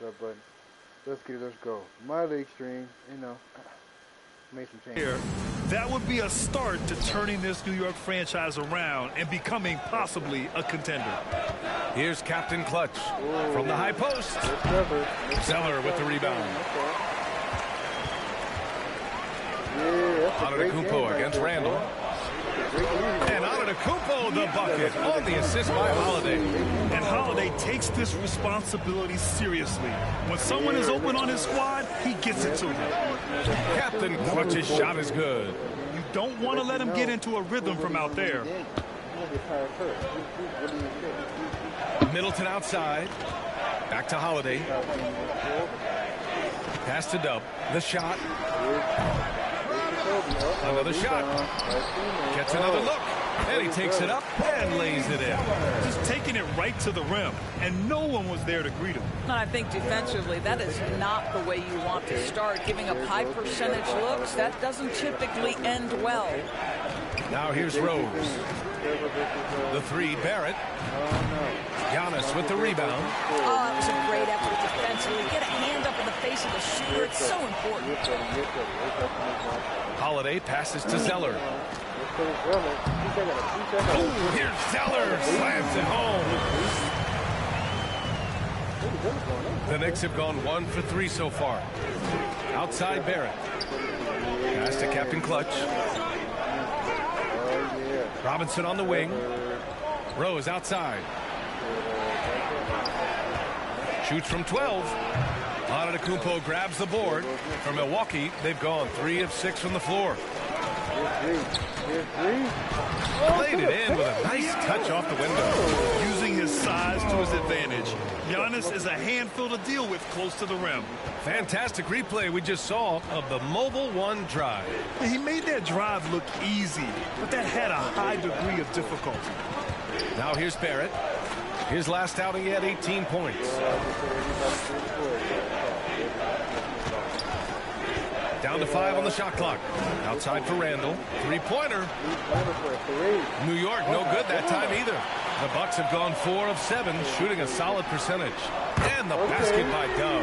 Sub button. Let's go. My league stream, you know, make some changes. Here, that would be a start to turning this New York franchise around and becoming possibly a contender. Here's Captain Clutch from the high post. Zeller with the rebound. Antetokounmpo against Randall. And Antetokounmpo the bucket on the assist by Holiday. And Holiday takes this responsibility seriously. When someone is open on his squad, he gets it to them. Captain Clutch's shot is good. You don't want to let him get into a rhythm from out there. Middleton outside. Back to Holiday. Pass to Dub. The shot. Another shot. Gets another look. And he takes it up and lays it in. Just taking it right to the rim. And no one was there to greet him. I think defensively, that is not the way you want to start. Giving up high percentage looks, that doesn't typically end well. Now here's Rose. The three, Barrett. Giannis with the rebound. Oh, that was a great effort defensively. Get a hand up in the face of the shooter. It's so important. Holiday passes to Zeller. Oh, here's Zeller. Slams it home. The Knicks have gone 1 for 3 so far. Outside Barrett. Pass to Captain Clutch. Robinson on the wing. Rose outside. Shoots from 12. Antetokounmpo grabs the board. For Milwaukee, they've gone 3 of 6 from the floor. Played it in with a nice touch off the window. Using his size to his advantage. Giannis is a handful to deal with close to the rim. Fantastic replay we just saw of the Mobile One drive. And he made that drive look easy, but that had a high degree of difficulty. Now here's Barrett. His last outing, he had 18 points. Down to 5 on the shot clock. Outside for Randall. Three-pointer. New York, no good that time either. The Bucks have gone 4 of 7, shooting a solid percentage. And the basket by Dub.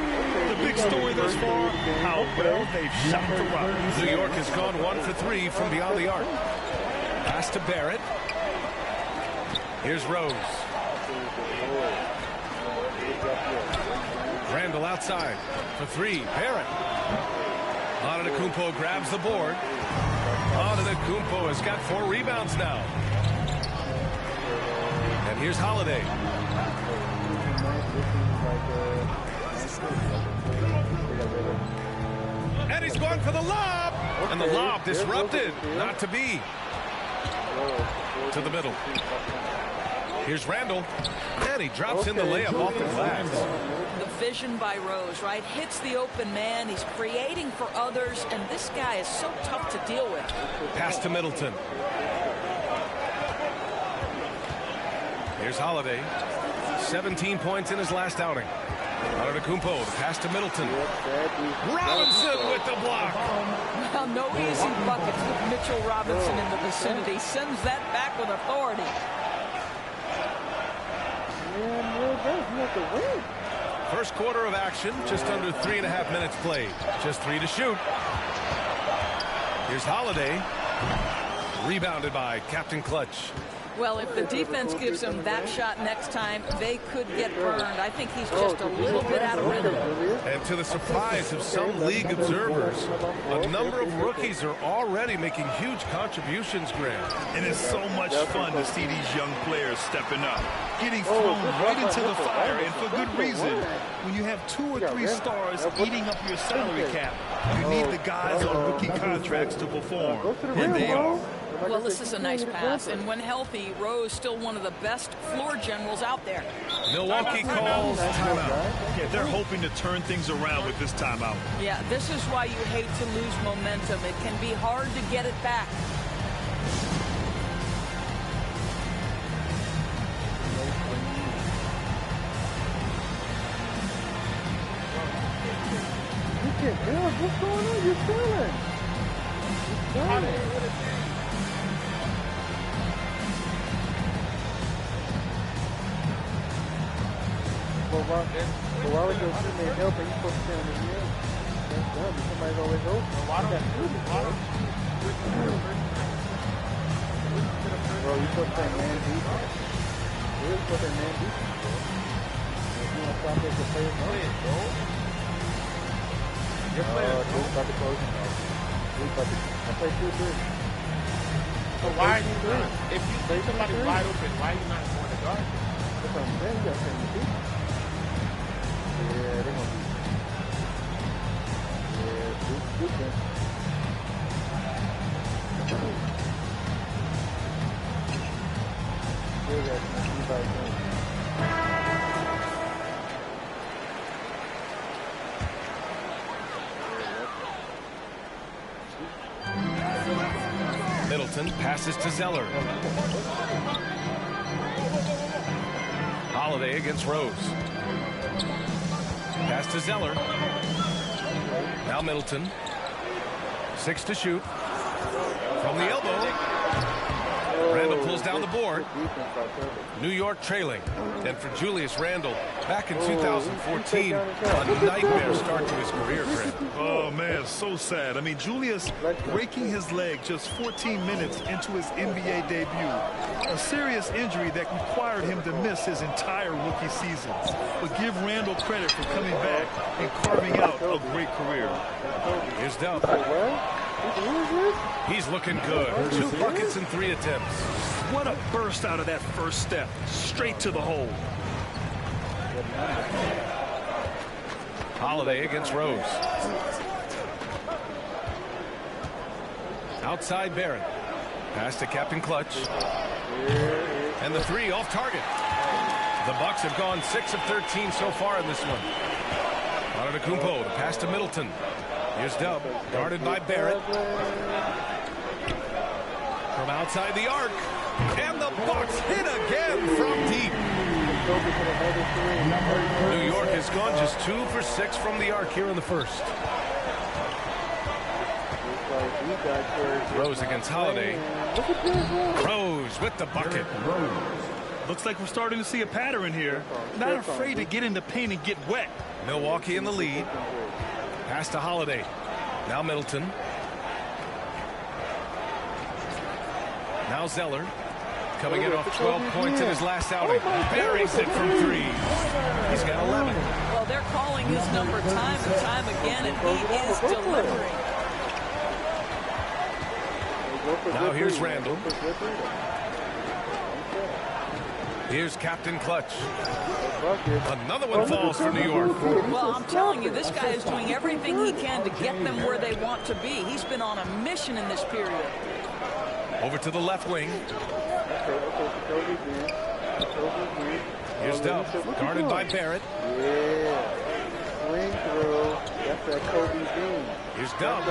The big story thus far, how well they've shot the Rockets. New York has gone 1 for 3 from beyond the arc. Pass to Barrett. Here's Rose. Randall outside for 3. Barrett. Antetokounmpo grabs the board. Antetokounmpo has got 4 rebounds now. And here's Holiday. And he's going for the lob. And the lob disrupted. Not to be. To the middle. Here's Randall. And he drops in the layup off the glass. The vision by Rose, right? Hits the open man. He's creating for others. And this guy is so tough to deal with. Pass to Middleton. Here's Holiday. 17 points in his last outing. Antetokounmpo, the pass to Middleton. Robinson with the block. Well, no easy buckets with Mitchell Robinson in the vicinity. Sends that back with authority. First quarter of action, just under 3.5 minutes played. Just 3 to shoot. Here's Holiday. Rebounded by Captain Clutch. Well, if the defense gives him that shot next time, they could get burned. I think he's just a little bit out of rhythm. And to the surprise of some league observers, a number of rookies are already making huge contributions, Graham. And it's so much fun to see these young players stepping up, getting thrown right into the fire, and for good reason. When you have 2 or 3 stars eating up your salary cap, you need the guys on rookie contracts to perform, and they are. Well, this is a nice pass, and when healthy, Rose still one of the best floor generals out there. Milwaukee calls timeout. Yeah, they're hoping to turn things around with this timeout. Yeah, this is why you hate to lose momentum. It can be hard to get it back. What's going on? You're feeling. why would your teammate help and you supposed to stay on the end? That's dumb. Somebody's always open. Why don't you bro, you supposed to play man defense. You're supposed to play man defense, bro. If you want to stop it, the players know it, bro. Your players know. About to close him out. I play 2-3. So why are you not? If you see somebody wide open, why are you not going to guard? That's what I'm saying. You got to send the defense. Yeah, they're going to be. Yeah, defense. Still got anybody going. Middleton passes to Zeller. Holiday against Rose. Pass to Zeller. Now Middleton. 6 to shoot. From the elbow. Randall pulls down the board. New York trailing. And for Julius Randle, back in 2014, a nightmare start to his career for him. Oh, man, so sad. I mean, Julius breaking his leg just 14 minutes into his NBA debut. A serious injury that required him to miss his entire rookie season. But give Randall credit for coming back and carving out a great career. Here's Dub. He's looking good. 2 buckets and 3 attempts. What a burst out of that first step. Straight to the hole. Holiday against Rose. Outside Barrett. Pass to Captain Clutch. And the 3 off target. The Bucks have gone 6 of 13 so far in this one. Antetokounmpo, the pass to Middleton. Here's Dub, guarded by Barrett. From outside the arc. And the Bucks hit again from deep. New York has gone just 2 for 6 from the arc here in the first. Rose against Holiday. Rose with the bucket. Looks like we're starting to see a pattern here. Not afraid to get in the paint and get wet. Milwaukee in the lead. Pass to Holiday. Now Middleton. Now Zeller. Coming in off 12 points in his last outing. Buries it from 3. He's got 11. Well, they're calling his number time and time again, and he is delivering. Now here's Randall. Here's Captain Clutch. Another one falls for New York. Well, I'm telling you, this guy is doing everything he can to get them where they want to be. He's been on a mission in this period. Over to the left wing. Here's Dub, guarded by Barrett. Yeah. Swing through. That's that Kobe Bean. Here's Dub.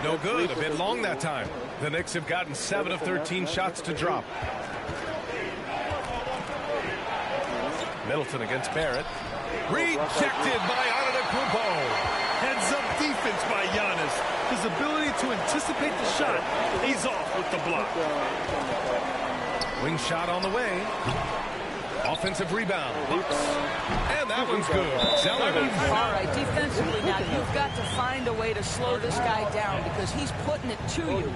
No good. A bit long that time. The Knicks have gotten 7 of 13 shots to drop. Middleton against Barrett. Rejected by Antetokounmpo. Heads-up defense by Giannis. His ability to anticipate the shot pays off with the block. Wing shot on the way. Offensive rebound. Bucks. And that one's good. Zeller. All right, defensively now, you've got to find a way to slow this guy down because he's putting it to you.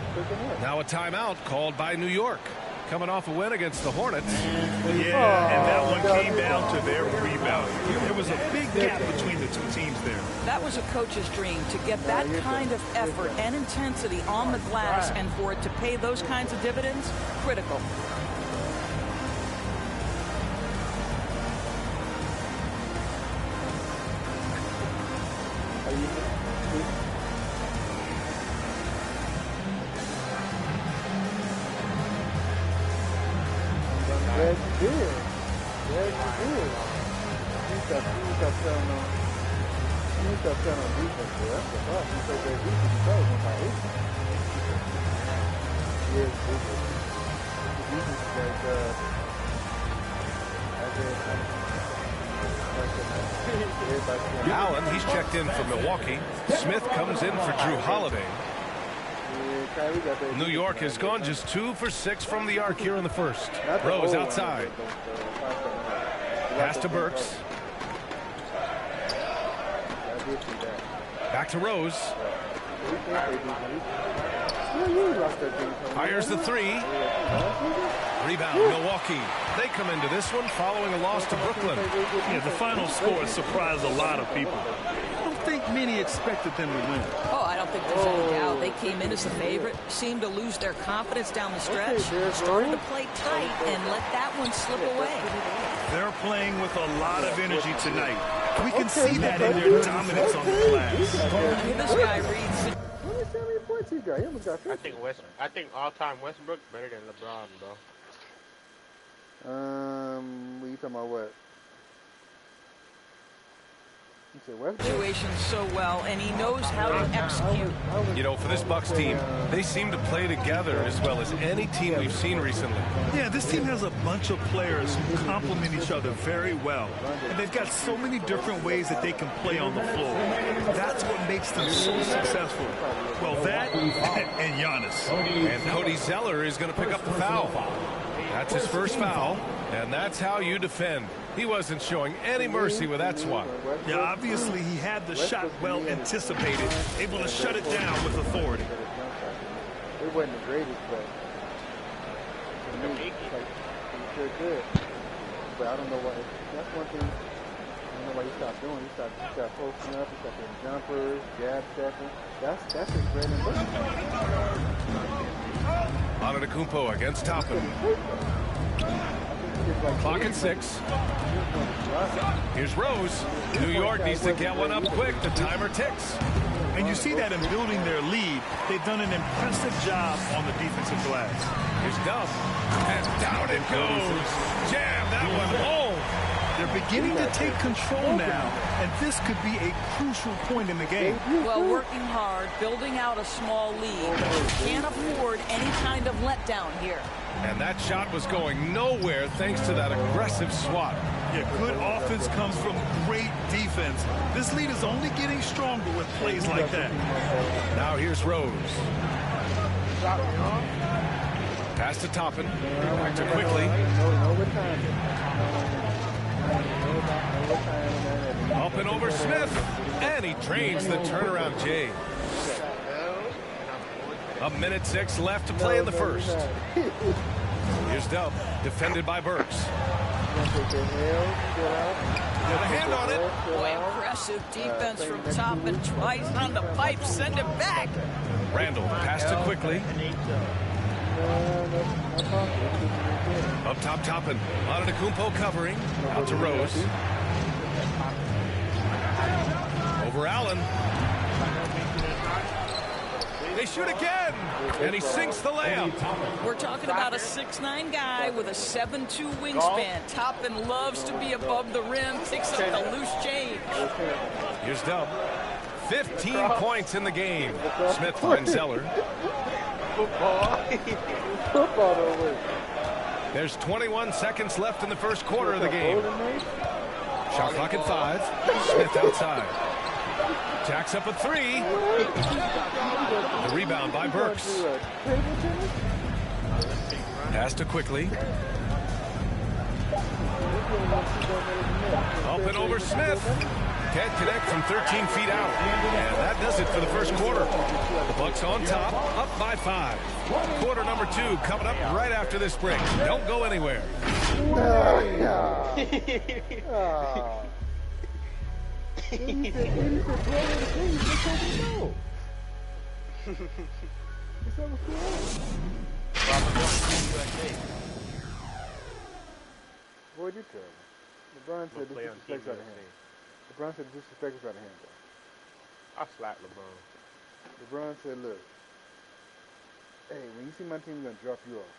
Now a timeout called by New York. Coming off a win against the Hornets. Yeah, and that one came down to their rebound. There was a big gap between the 2 teams there. That was a coach's dream, to get that kind of effort and intensity on the glass, and for it to pay those kinds of dividends, critical. Glad you did. Glad you did. You stop telling on defense, bro. That's the problem. You play great defense, you probably won't buy it. Yes, the defense is like, Allen, he's checked in for Milwaukee. Smith comes in for Drew Holiday. New York has gone just 2 for 6 from the arc here in the first. Rose outside. Pass to Burks. Back to Rose. Fires the three. Rebound, Milwaukee. They come into this one following a loss to Brooklyn. Yeah, the final score surprised a lot of people. I don't think many expected them to win. Oh, I don't think there's any doubt. They came in as a favorite, seemed to lose their confidence down the stretch, started to play tight, and let that one slip away. They're playing with a lot of energy tonight. We can see that in their dominance on the glass. This guy reads. I think all-time Westbrook better than LeBron, bro. What you talking about? What? Situation so well, and he knows how to execute. You know, for this Bucks team, they seem to play together as well as any team we've seen recently. Yeah, this team has a bunch of players who complement each other very well. And they've got so many different ways that they can play on the floor. That's what makes them so successful. Well, that and Giannis. And Cody Zeller is going to pick up the foul. That's his first foul, and that's how you defend. He wasn't showing any mercy with that swat. Yeah, obviously he had the shot well anticipated, able to shut it down with authority. It wasn't the greatest, but to me, he sure could. But I don't know why. That's one thing. I don't know why he stopped doing. He stopped posting up. He stopped doing jumpers, jab stepping. That's his bread and butter. Antetokounmpo against Toppin. Clock at 6. Here's Rose. New York needs to get one up quick. The timer ticks. And you see that in building their lead, they've done an impressive job on the defensive glass. Here's Dub. And down it goes. Jam that one home. They're beginning to take control now, and this could be a crucial point in the game. Well, working hard, building out a small lead. Can't afford any kind of letdown here. And that shot was going nowhere thanks to that aggressive swat. Yeah, good offense comes from great defense. This lead is only getting stronger with plays like that. Now here's Rose. Pass to Toppin. Back to Quickly. Up and over Smith. And he drains the turnaround J. A minute 6 left to play in the first. Here's Dub, defended by Burks. Got a hand on it. Boy, impressive defense from Toppin. Twice on the pipe, send it back. Randall, pass to Quickly. Up top, Toppin. Antetokounmpo covering. Out to Rose. Over Allen. They shoot again, and he sinks the layup. We're talking about a 6'9" guy with a 7'2" wingspan. Toppin loves to be above the rim, picks up the loose change. Here's Dub. 15 points in the game. Smith finds Zeller. There's 21 seconds left in the first quarter of the game. Shot clock at 5. Smith outside. Jacks up a 3. The rebound by Burks. Pass to Quickly. Up and over Smith. Can't connect from 13 feet out. And that does it for the first quarter. The Bucks on top, up by 5. Quarter number 2 coming up right after this break. Don't go anywhere. What did you tell me? LeBron said disrespect out of hand. LeBron said disrespect is out of hand, though. I slapped LeBron. LeBron said, look, hey, when you see my team, I'm going to drop you off.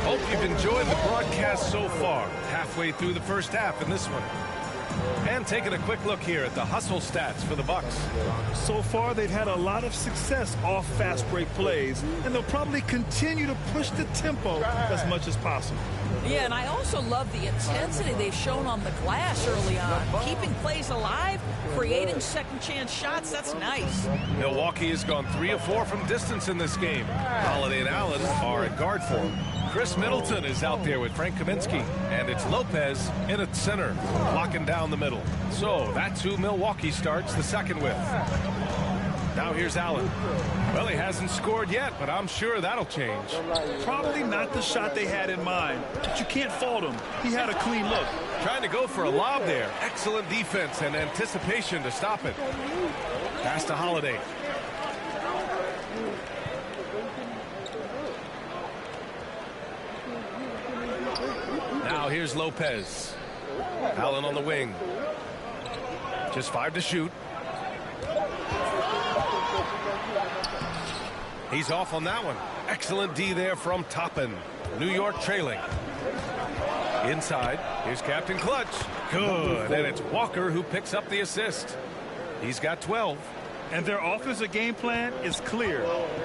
Hope you've enjoyed the broadcast so far. Halfway through the first half in this one. And taking a quick look here at the hustle stats for the Bucks. So far, they've had a lot of success off fast break plays, and they'll probably continue to push the tempo as much as possible. Yeah, and I also love the intensity they've shown on the glass early on. Keeping plays alive, creating second chance shots, that's nice. Milwaukee has gone 3 of 4 from distance in this game. Holiday and Allen are at guard for him. Chris Middleton is out there with Frank Kaminsky, and it's Lopez in at center, locking down the middle. So that's who Milwaukee starts the second with. Now here's Allen. Well, he hasn't scored yet, but I'm sure that'll change. Probably not the shot they had in mind, but you can't fault him. He had a clean look. Trying to go for a lob there. Excellent defense and anticipation to stop it. Pass to Holiday. Now here's Lopez. Allen on the wing. Just 5 to shoot. He's off on that one. Excellent D there from Toppin. New York trailing. Inside, here's Captain Clutch. Good, and it's Walker who picks up the assist. He's got 12. And their offensive game plan is clear.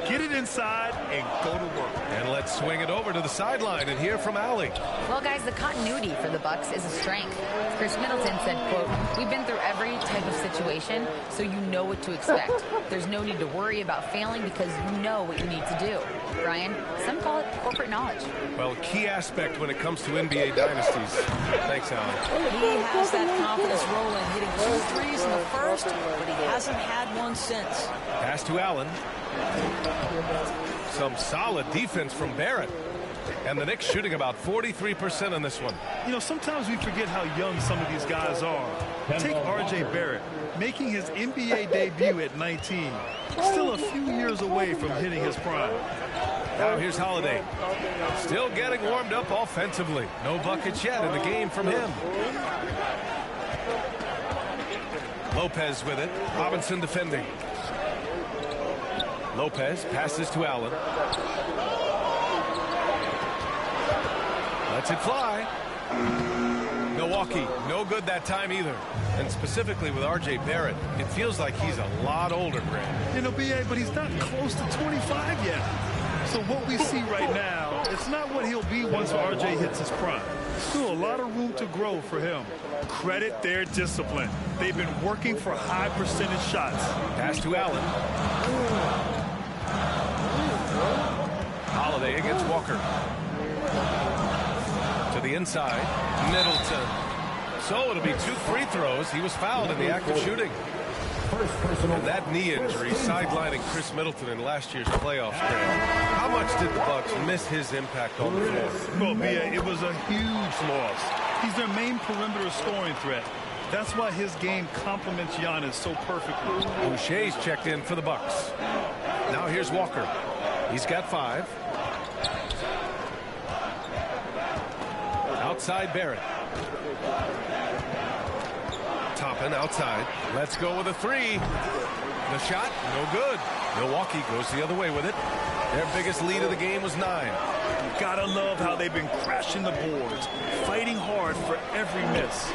Get it inside and go to work. And let's swing it over to the sideline and hear from Allie. Well, guys, the continuity for the Bucks is a strength. Chris Middleton said, quote, "We've been through every type of situation, so you know what to expect. There's no need to worry about failing because you know what you need to do." Brian, some call it corporate knowledge. Well, key aspect when it comes to NBA dynasties. Thanks, Allie. He has that confidence rolling, hitting 2 threes in the first, but he hasn't had one since. Pass to Allen. Some solid defense from Barrett. And the Knicks shooting about 43% on this one. You know, sometimes we forget how young some of these guys are. Take R.J. Barrett, making his NBA debut at 19. Still a few years away from hitting his prime. Now here's Holiday. Still getting warmed up offensively. No buckets yet in the game from him. Lopez with it. Robinson defending. Lopez passes to Allen. Lets it fly. Milwaukee, no good that time either. And specifically with R.J. Barrett, it feels like he's a lot older, Grant. You know, B.A., but he's not close to 25 yet. So what we see right now, it's not what he'll be once R.J. hits his prime. Still a lot of room to grow for him. Credit their discipline. They've been working for high percentage shots. Pass to Allen. Holiday against Walker. To the inside. Middleton. So it'll be 2 free throws. He was fouled in the act of shooting. And that knee injury sidelining Chris Middleton in last year's playoffs game. How much did the Bucks miss his impact on the floor? Well, Bia, it was a huge loss. He's their main perimeter scoring threat. That's why his game complements Giannis so perfectly. Boucher's checked in for the Bucks. Now here's Walker. He's got 5. Outside Barrett. Toppin outside. Let's go with a 3. The shot, no good. Milwaukee goes the other way with it. Their biggest lead of the game was 9. You gotta love how they've been crashing the boards, fighting hard for every miss.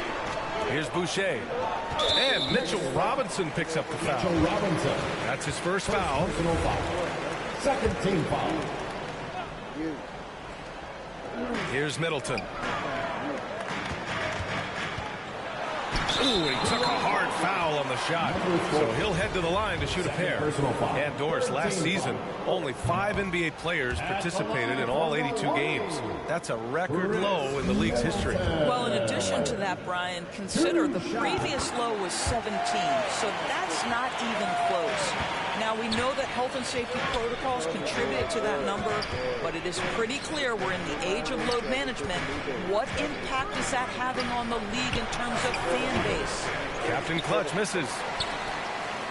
Here's Boucher. And Mitchell Robinson picks up the foul. That's his first foul. Second team foul. Here's Middleton. Ooh, he took a hard foul on the shot. So he'll head to the line to shoot a pair. And Doris, last season, only 5 NBA players participated in all 82 games. That's a record low in the league's history. Well, in addition to that, Brian, consider the previous low was 17, so that's not even close. Now, we know that health and safety protocols contributed to that number, but it is pretty clear we're in the age of load management. What impact is that having on the league in terms of fan base? Captain Clutch misses.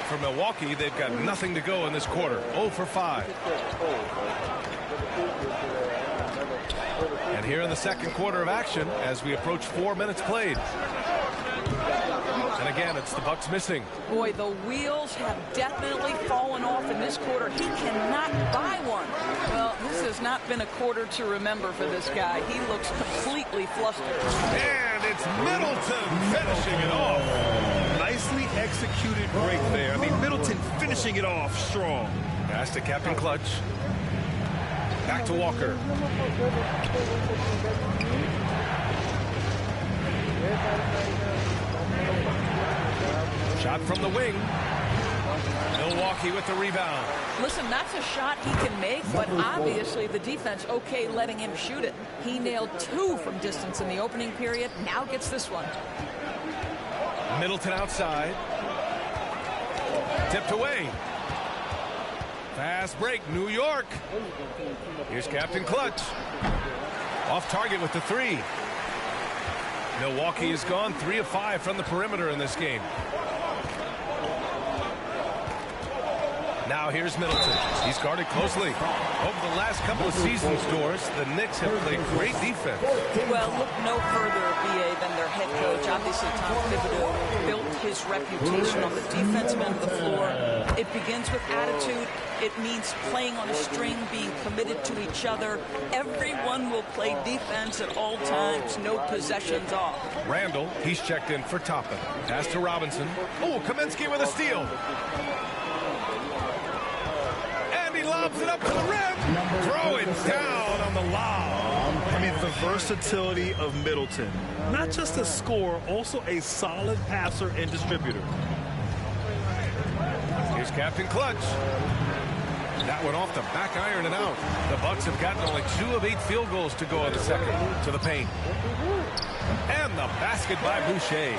For Milwaukee, they've got nothing to go in this quarter. 0 for 5. And here in the second quarter of action as we approach 4 minutes played. And again, it's the Bucks missing. Boy, the wheels have definitely fallen off in this quarter. He cannot buy one. Well, this has not been a quarter to remember for this guy. He looks completely flustered. And it's Middleton finishing it off. Nicely executed break there. I mean, Middleton finishing it off strong. Pass to Captain Clutch. Back to Walker. Shot from the wing. Milwaukee with the rebound. Listen, that's a shot he can make, but obviously the defense okay letting him shoot it. He nailed 2 from distance in the opening period. Now gets this one. Middleton outside. Tipped away. Fast break, New York. Here's Captain Clutch. Off target with the 3. Milwaukee has gone 3 of 5 from the perimeter in this game. Now here's Middleton. He's guarded closely. Over the last couple of seasons, Doris, the Knicks have played great defense. Well, look no further, BA, than their head coach. Obviously, Tom Thibodeau built his reputation on the defensive end of the floor. It begins with attitude. It means playing on a string, being committed to each other. Everyone will play defense at all times. No possessions off. Randall, he's checked in for Toppin. Pass to Robinson. Oh, Kaminsky with a steal. Lobs it up to the rim. Throw it down on the lob. I mean, the versatility of Middleton. Not just a scorer, also a solid passer and distributor. Here's Captain Clutch. That one off the back iron and out. The Bucks have gotten only 2 of 8 field goals to go in the second. To the paint. And the basket by Boucher.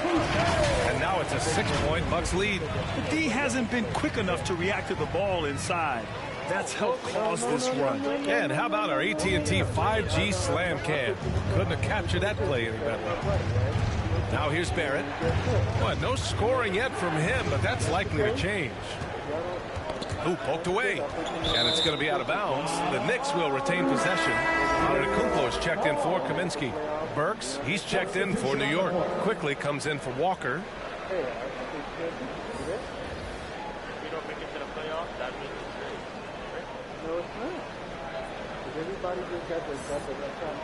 And now it's a 6-point Bucks lead. The D hasn't been quick enough to react to the ball inside. That's helped cause this run. And how about our AT&T 5G slam cam? Couldn't have captured that play any better. Now here's Barrett. Well, no scoring yet from him, but that's likely to change. Ooh, poked away. And it's going to be out of bounds. The Knicks will retain possession. Antetokounmpo is checked in for Kaminsky. Burks, he's checked in for New York. Quickly comes in for Walker. No, it's not. Because everybody just got their stuff at that time.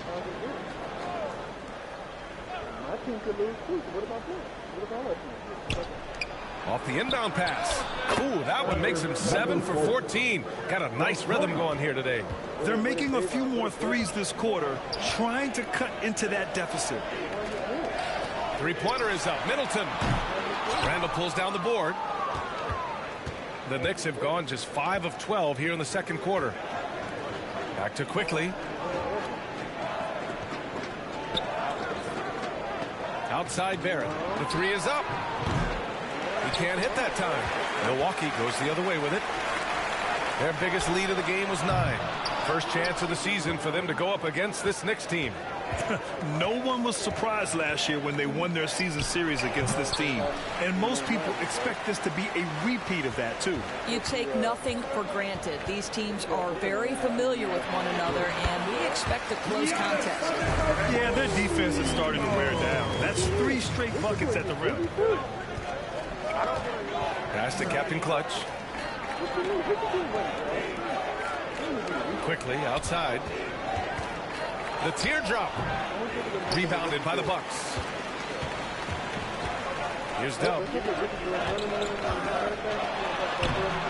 How's it good? My team could lose too. What about that? What about our team? Off the inbound pass. Ooh, that one makes him 7 for 14. Got a nice rhythm going here today. They're making a few more threes this quarter, trying to cut into that deficit. 3-pointer is up. Middleton. Randall pulls down the board. The Knicks have gone just 5 of 12 here in the second quarter. Back to Quickly. Outside Barrett. The 3 is up. He can't hit that time. Milwaukee goes the other way with it. Their biggest lead of the game was 9. First chance of the season for them to go up against this Knicks team. No one was surprised last year when they won their season series against this team. And most people expect this to be a repeat of that, too. You take nothing for granted. These teams are very familiar with one another, and we expect a close contest. Yeah, their defense is starting to wear down. That's 3 straight buckets at the rim. Pass to Captain Clutch. Quickly outside. The teardrop. Rebounded by the Bucks. Here's Dub.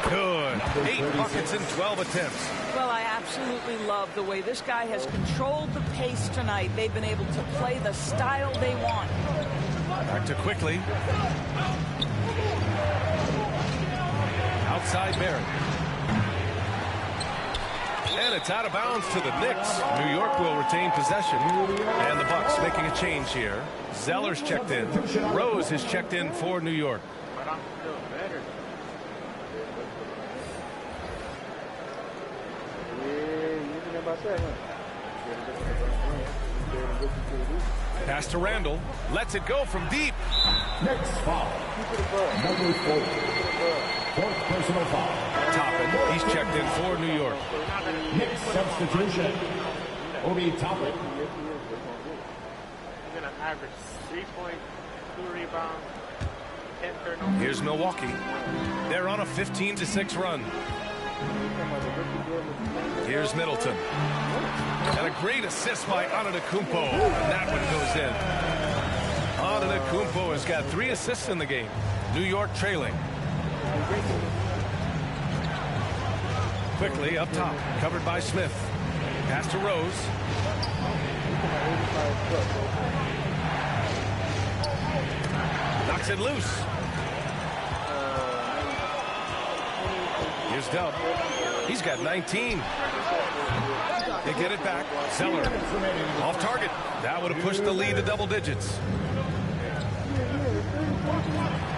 Good. 8 buckets in 12 attempts. Well, I absolutely love the way this guy has controlled the pace tonight. They've been able to play the style they want. Back to Quickly. Outside Barrett. And it's out of bounds to the Knicks. New York will retain possession. And the Bucks making a change here. Zeller's checked in. Rose is checked in for New York. But I'm still better. Yeah, you think about that, huh? Pass to Randall. Lets it go from deep. Next foul. Number 4. Fourth personal foul. Toppin, he's checked in for New York. Next substitution. Obi Toppin. He's going to average 3 points, 2 rebounds, 10 turnovers. Here's Milwaukee. They're on a 15-6 run. Here's Middleton. And a great assist by Antetokounmpo. And that one goes in. Antetokounmpo has got 3 assists in the game. New York trailing. Quickly up top. Covered by Smith. Pass to Rose. Knocks it loose. Here's Dub. He's got 19. They get it back. Zeller off target. That would have pushed the lead to double digits.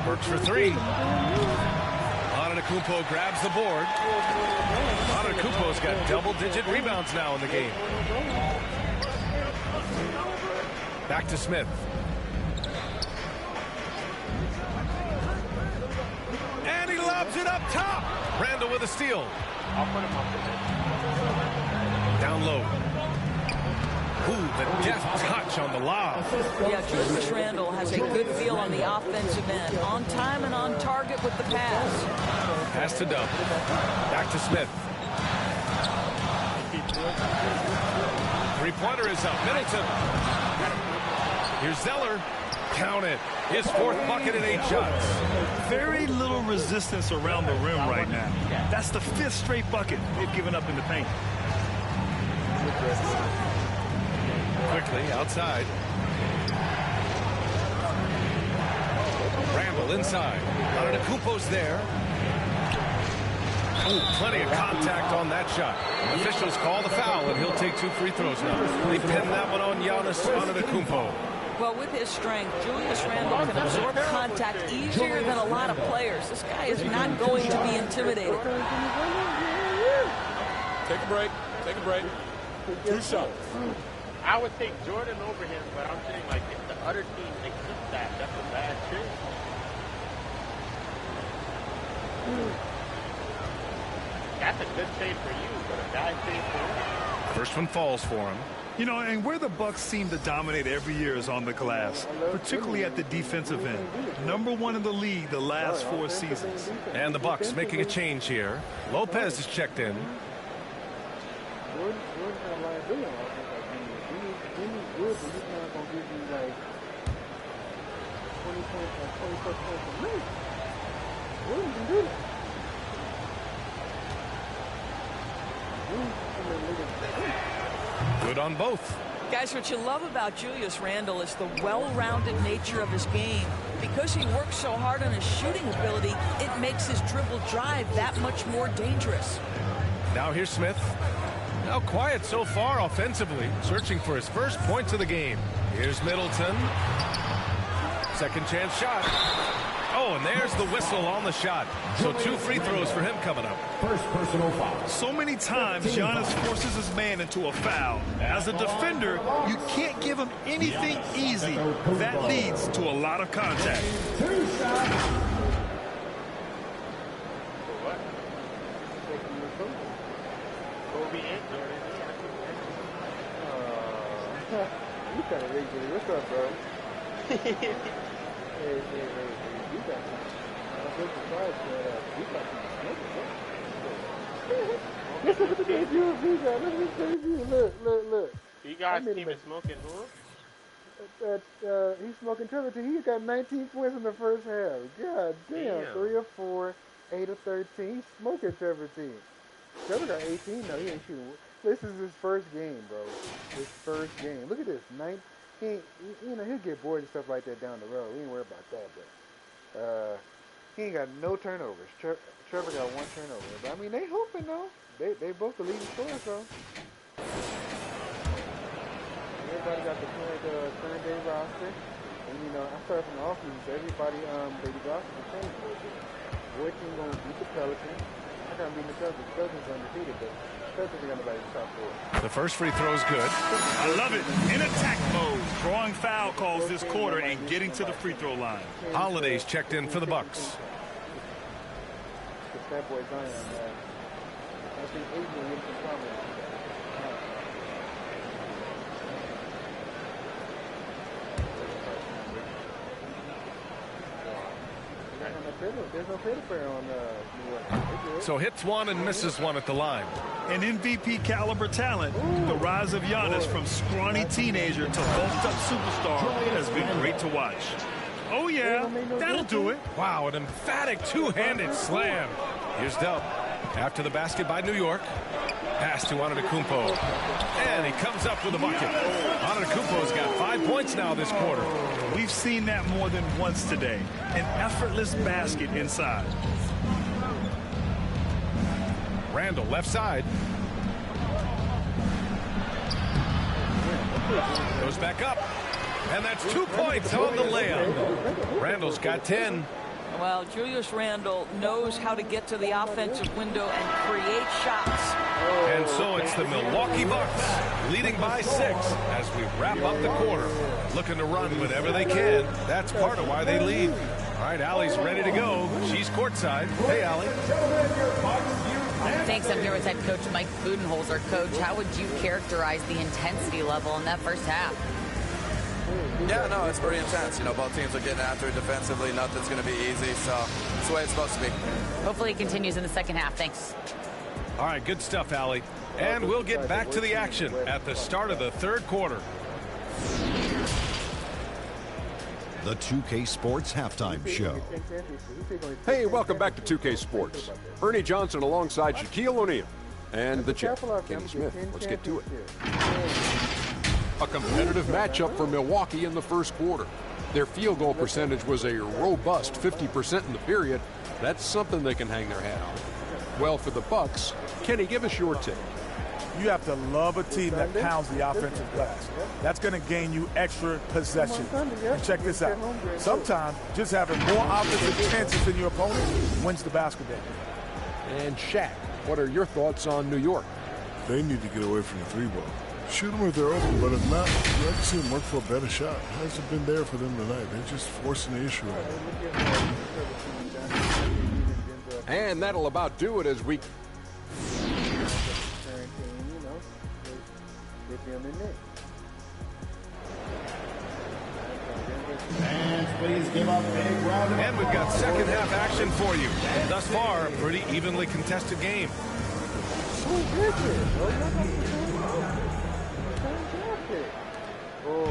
Works for three. Antetokounmpo grabs the board. Antetokounmpo's got double-digit rebounds now in the game. Back to Smith. And he lobs it up top. Randall with a steal. Down low. Ooh, the deft touch on the lob. Yeah, Julius Randle has a good feel on the offensive end. On time and on target with the pass. Pass to Dub. Back to Smith. Three-pointer is up. Middleton. Here's Zeller. Count it. His fourth bucket in 8 shots. Very little resistance around the rim right now. That's the 5th straight bucket they've given up in the paint. Quickly outside. Randall inside. Antetokounmpo's there. Ooh, plenty of contact on that shot. Officials call the foul, and he'll take 2 free throws now. They pin that one on Giannis Antetokounmpo. Well, with his strength, Julius Randle can absorb contact easier than a lot of players. This guy is not going to be intimidated. Take a break. Take a break. 2 shots. I would take Jordan over him, but I'm saying, like, if the other team accepts that, that's a bad trade. That's a good trade for you, but a bad trade for him. First one falls for him. You know, and where the Bucks seem to dominate every year is on the glass, particularly at the defensive end. #1 in the league the last 4 seasons. And the Bucks making a change here. Lopez is checked in. Good, but he's not going to give you like 20 points or 20+ points a minute. Jordan can do that. Good on both. Guys, what you love about Julius Randle is the well-rounded nature of his game. Because he works so hard on his shooting ability, it makes his dribble drive that much more dangerous. Now here's Smith. Now quiet so far offensively, searching for his first points of the game. Here's Middleton. Second chance shot. Oh, and there's the whistle on the shot. So 2 free throws for him coming up. First personal foul. So many times, Giannis forces his man into a foul. As a defender, you can't give him anything easy. That leads to a lot of contact. 2 shots. You kind of rigged it. What's up, bro? hey, you got some. I'm so surprised that you got some smoking, bro. Listen to this UFC guy. Listen to this. Look. You guys keep smoking who? He's smoking Trevor. He got 19 points in the first half. God damn. 3 of 4, 8 of 13. He's smoking Trevor team. Trevor got 18 now. He ain't shooting. This is his first game, bro. His first game. Look at this. He'll get bored and stuff like that down the road. We ain't worried about that, but he ain't got no turnovers. Trevor got 1 turnover. But I mean, they hooping though. They both the leading scorers, so. Everybody got the current day roster. And I started from the offseason, so everybody they roster the same. Boy team gonna beat the Pelicans. I can't beat the Pelicans. The Pelicans are undefeated, but the first free throw is good. I love it. In attack mode, drawing foul calls this quarter and getting to the free throw line. Holiday's checked in for the Bucks. There's no credit player on New York. So hits 1 and misses 1 at the line. An MVP caliber talent. The rise of Giannis from scrawny teenager to bulked up superstar has been great to watch. Oh yeah, that'll do it. Wow, an emphatic 2-handed slam. Here's Dub. After the basket by New York. Pass to Antetokounmpo. And he comes up with a bucket. Antetokounmpo's got 5 points now this quarter. We've seen that more than once today. An effortless basket inside. Randall left side. Goes back up. And that's 2 points on the layup. Randall's got 10. Well, Julius Randle knows how to get to the offensive window and create shots. And so it's the Milwaukee Bucks leading by 6 as we wrap up the quarter. Looking to run whenever they can. That's part of why they lead. All right, Allie's ready to go. She's courtside. Hey, Allie. Thanks. I'm here with head coach Mike Budenholzer. Coach, how would you characterize the intensity level in that first half? Yeah, no, it's pretty intense. You know, both teams are getting after it defensively. Nothing's going to be easy, so it's the way it's supposed to be. Hopefully it continues in the second half. Thanks. All right, good stuff, Allie. And we'll get back to the action at the start of the third quarter. The 2K Sports Halftime Show. Hey, welcome back to 2K Sports. Ernie Johnson alongside Shaquille O'Neal and the Chef, Kenny Smith. Let's get to it. A competitive matchup for Milwaukee in the first quarter. Their field goal percentage was a robust 50% in the period. That's something they can hang their hat on. Well, for the Bucks, Kenny, give us your take. You have to love a team that pounds the offensive glass. That's going to gain you extra possession. And check this out. Sometimes just having more offensive chances than your opponent wins the basketball. And Shaq, what are your thoughts on New York? They need to get away from the three ball. Shoot them if they're open, but if not, you have to see them work for a better shot. It hasn't been there for them tonight. They're just forcing the issue out. And that'll about do it as we... And we've got second half action for you. Thus far, a pretty evenly contested game.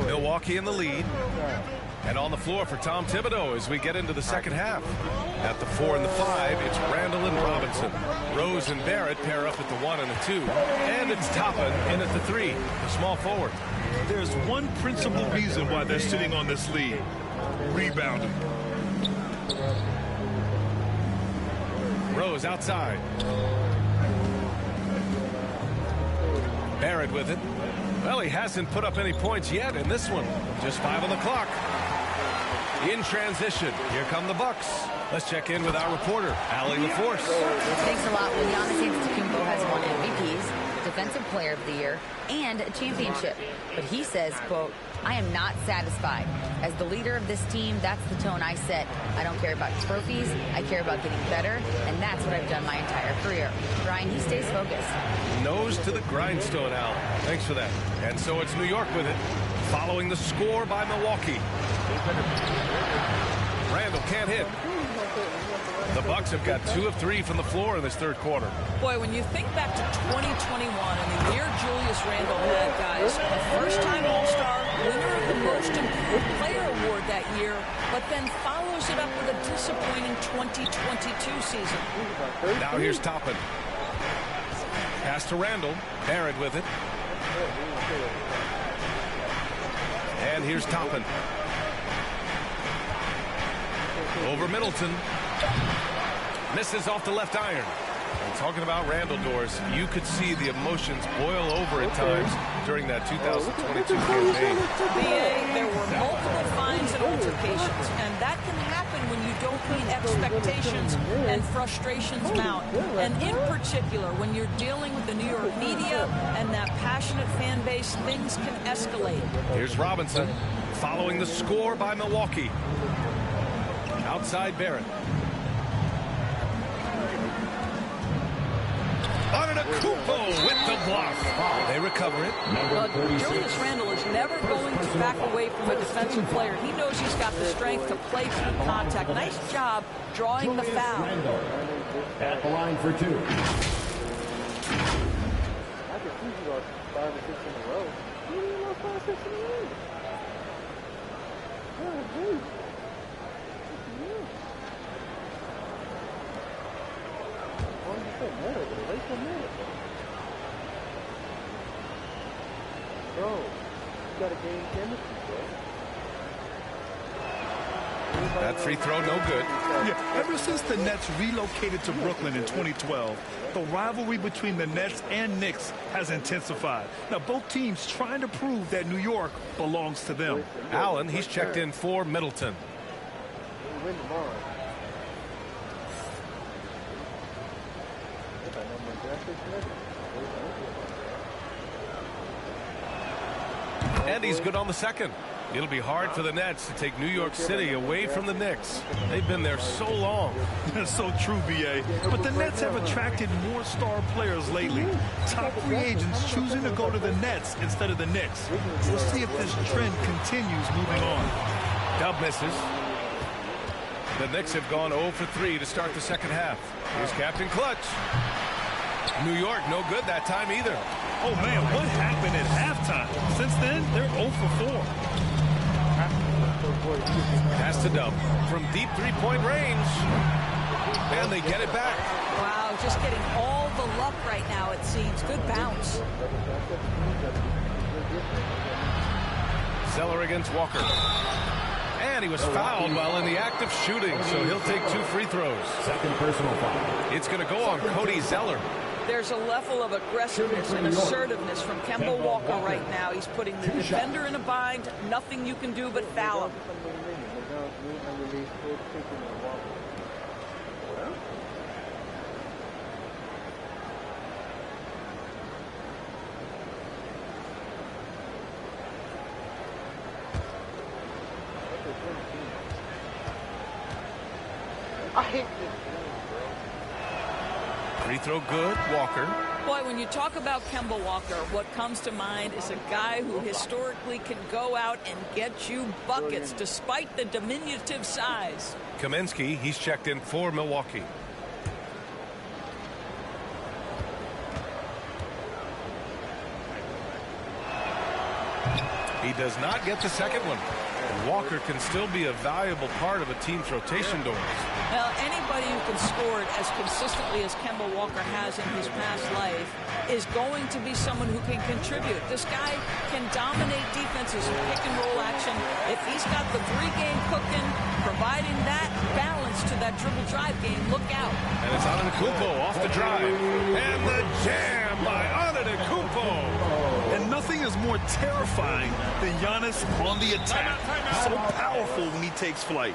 Milwaukee in the lead. And on the floor for Tom Thibodeau as we get into the second half. At the 4 and the 5, it's Randall and Robinson. Rose and Barrett pair up at the 1 and the 2. And it's Toppin in at the 3, the small forward. There's one principal reason why they're sitting on this lead. Rebounding. Rose outside. Barrett with it. Well, he hasn't put up any points yet in this one. Just 5 on the clock. In transition, here come the Bucks. Let's check in with our reporter, Allie LaForce. Thanks a lot. Well, Giannis Antetokounmpo has won MVPs, Defensive Player of the Year, and a championship. But he says, quote, I am not satisfied. As the leader of this team, that's the tone I set. I don't care about trophies. I care about getting better, and that's what I've done my entire career. Brian, he stays focused. Nose to the grindstone, Al. Thanks for that. And so it's New York with it, following the score by Milwaukee. Randall can't hit. The Bucks have got 2 of 3 from the floor in this third quarter. Boy, when you think back to 2021 and the year Julius Randle had, guys, a first-time All-Star, winner of the Most Improved Player Award that year, but then follows it up with a disappointing 2022 season. Now here's Toppin. Pass to Randall. Barrett with it. And here's Toppin. Over Middleton. Misses off the left iron. And talking about Randall, Doors, you could see the emotions boil over at times during that 2022 campaign. There were multiple fines and altercations, and that can happen when you don't meet expectations and frustrations mount. And in particular, when you're dealing with the New York media and that passionate fan base, things can escalate. Here's Robinson following the score by Milwaukee. Outside Barrett. Antetokounmpo with the block. They recover it. Well, Julius Randle is never going to back away from a defensive player. He knows he's got the strength to play through contact. Nice job drawing the foul. At the line for 2. I could see you lost 5 or 6 in a row. You lost 5 or 6 in a row. Yeah, dude. Bro, you got a game chemistry, bro. That free throw, no good. Yeah, ever since the Nets relocated to Brooklyn in 2012, the rivalry between the Nets and Knicks has intensified. Now, both teams trying to prove that New York belongs to them. Allen, he's checked in for Middleton. And he's good on the second. It'll be hard for the Nets to take New York City away from the Knicks. They've been there so long. That's so true, B.A. But the Nets have attracted more star players lately. Top free agents choosing to go to the Nets instead of the Knicks. We'll see if this trend continues moving on. Dub misses. The Knicks have gone 0 for 3 to start the second half. Here's Captain Clutch. New York, no good that time either. Oh, man, what happened at halftime? Since then, they're 0 for 4. Pass to Dub from deep three-point range. And they get it back. Wow, just getting all the luck right now, it seems. Good bounce. Zeller against Walker. And he was fouled while in the act of shooting, so he'll take 2 free throws. Second personal foul. It's going to go on Cody Zeller. There's a level of aggressiveness and assertiveness from Kemba Walker right now. He's putting the defender in a bind. Nothing you can do but foul him. I hate this. Free throw good, Walker. Boy, when you talk about Kemba Walker, what comes to mind is a guy who historically can go out and get you buckets despite the diminutive size. Kaminsky, he's checked in for Milwaukee. He does not get the second one. Walker can still be a valuable part of a team's rotation doors. Well, anybody who can score it as consistently as Kemba Walker has in his past life is going to be someone who can contribute. This guy can dominate defenses in pick and roll action. If he's got the 3-game cooking, providing that balance to that dribble drive game, look out. And it's Antetokounmpo off the drive. And the jam by Antetokounmpo. And nothing is more terrifying than Giannis on the attack. So powerful when he takes flight.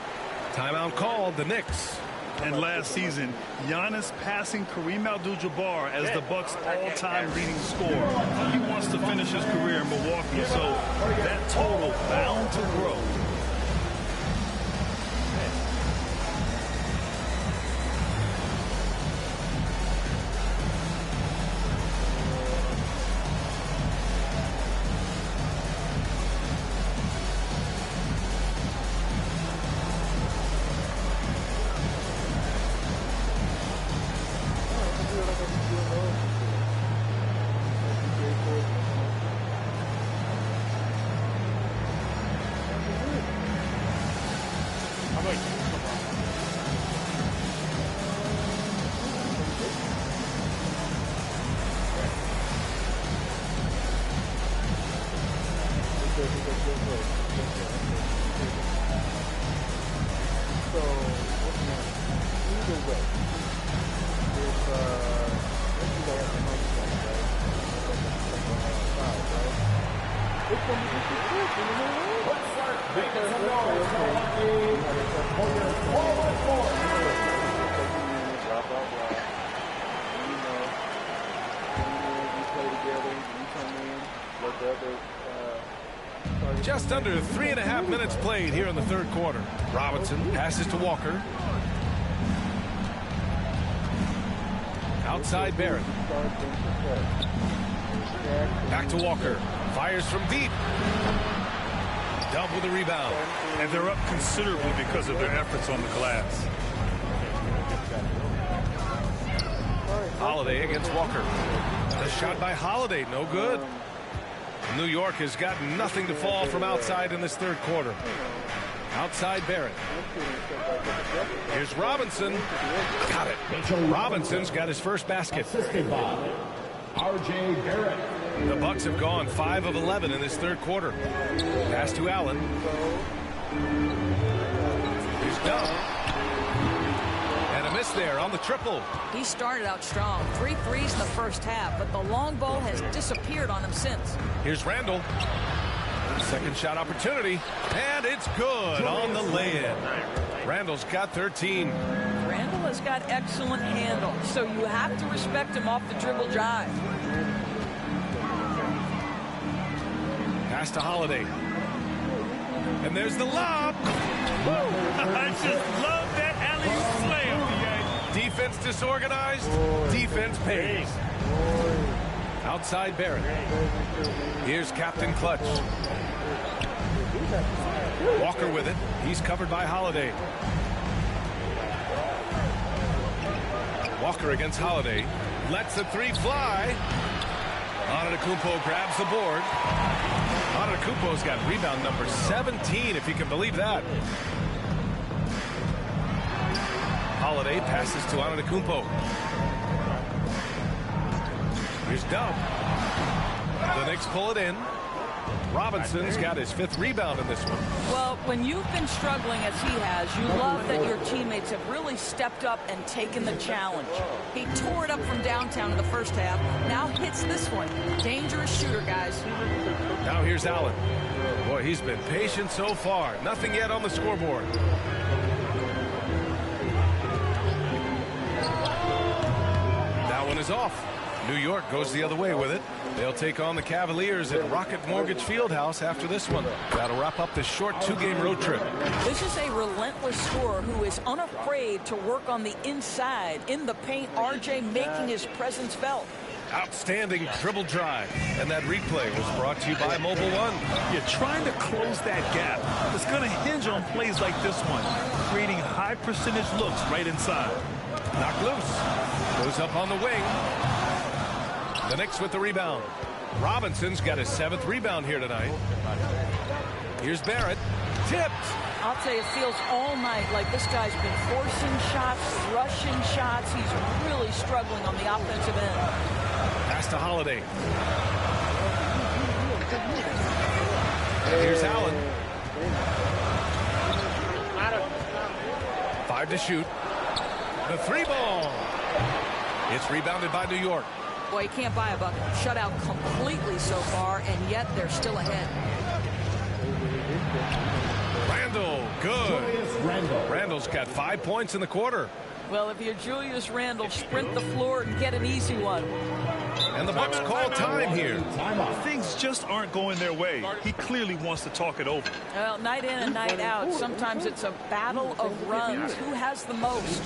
Timeout called, the Knicks. And last season, Giannis passing Kareem Abdul-Jabbar as the Bucks' all-time leading scorer. He wants to finish his career in Milwaukee, so that total bound to grow. Just under 3.5 minutes played here in the third quarter. Robinson passes to Walker. Outside Barrett. Back to Walker. Fires from deep. Dub with a rebound. And they're up considerably because of their efforts on the glass. Holiday against Walker. The shot by Holiday, no good. New York has got nothing to fall from outside in this third quarter. Outside Barrett. Here's Robinson. Got it. Robinson's got his first basket. Assisted by R.J. Barrett. The Bucks have gone 5 of 11 in this third quarter. Pass to Allen. Here's Dove. And a miss there on the triple. He started out strong. 3 threes in the first half, but the long ball has disappeared on him since. Here's Randall. Second shot opportunity. And it's good on the lay-in. Randall's got 13. Randall has got excellent handle, so you have to respect him off the dribble drive. Pass to Holiday. And there's the lob. I just love that alley-oop slam. Defense disorganized. Defense pays. Outside Barrett. Here's Captain Clutch. Walker with it. He's covered by Holiday. Walker against Holiday. Lets the three fly. Antetokounmpo grabs the board. Antetokounmpo's got rebound number 17, if you can believe that. Holiday passes to Antetokounmpo. Here's Dove. The Knicks pull it in. Robinson's got his 5th rebound in this one. Well, when you've been struggling as he has, you love that your teammates have really stepped up and taken the challenge. He tore it up from downtown in the first half. Now hits this one. Dangerous shooter, guys. Now here's Allen. Boy, he's been patient so far. Nothing yet on the scoreboard. That one is off. New York goes the other way with it. They'll take on the Cavaliers at Rocket Mortgage Fieldhouse after this one. That'll wrap up this short 2-game road trip. This is a relentless scorer who is unafraid to work on the inside. In the paint, RJ making his presence felt. Outstanding dribble drive. And that replay was brought to you by Mobile One. You're trying to close that gap. It's going to hinge on plays like this one, creating high percentage looks right inside. Knocked loose. Goes up on the wing. The Knicks with the rebound. Robinson's got his 7th rebound here tonight. Here's Barrett. Tipped. I'll tell you, it feels all night like this guy's been forcing shots, rushing shots. He's really struggling on the offensive end. Pass to Holiday. And here's Allen. 5 to shoot. The 3-ball. It's rebounded by New York. Boy, he can't buy a bucket. Shut out completely so far, and yet they're still ahead. Randall, good. Randall's got 5 points in the quarter. Well, if you're Julius Randle, sprint the floor and get an easy one. And the Bucks call time here. Things just aren't going their way. He clearly wants to talk it over. Well, night in and night out, sometimes it's a battle of runs. Who has the most?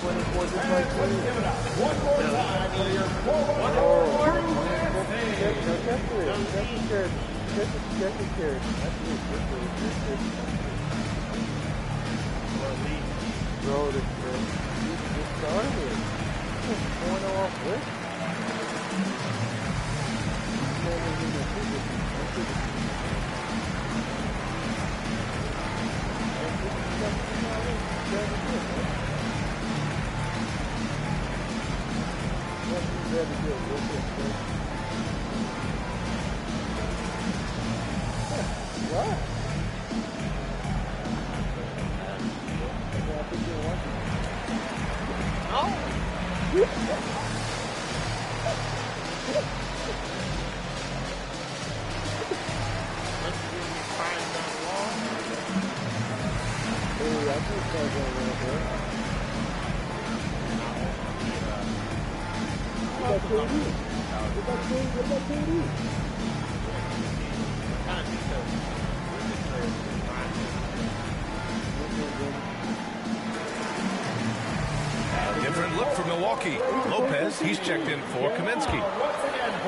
Different look for Milwaukee. Lopez, he's checked in for Kaminsky.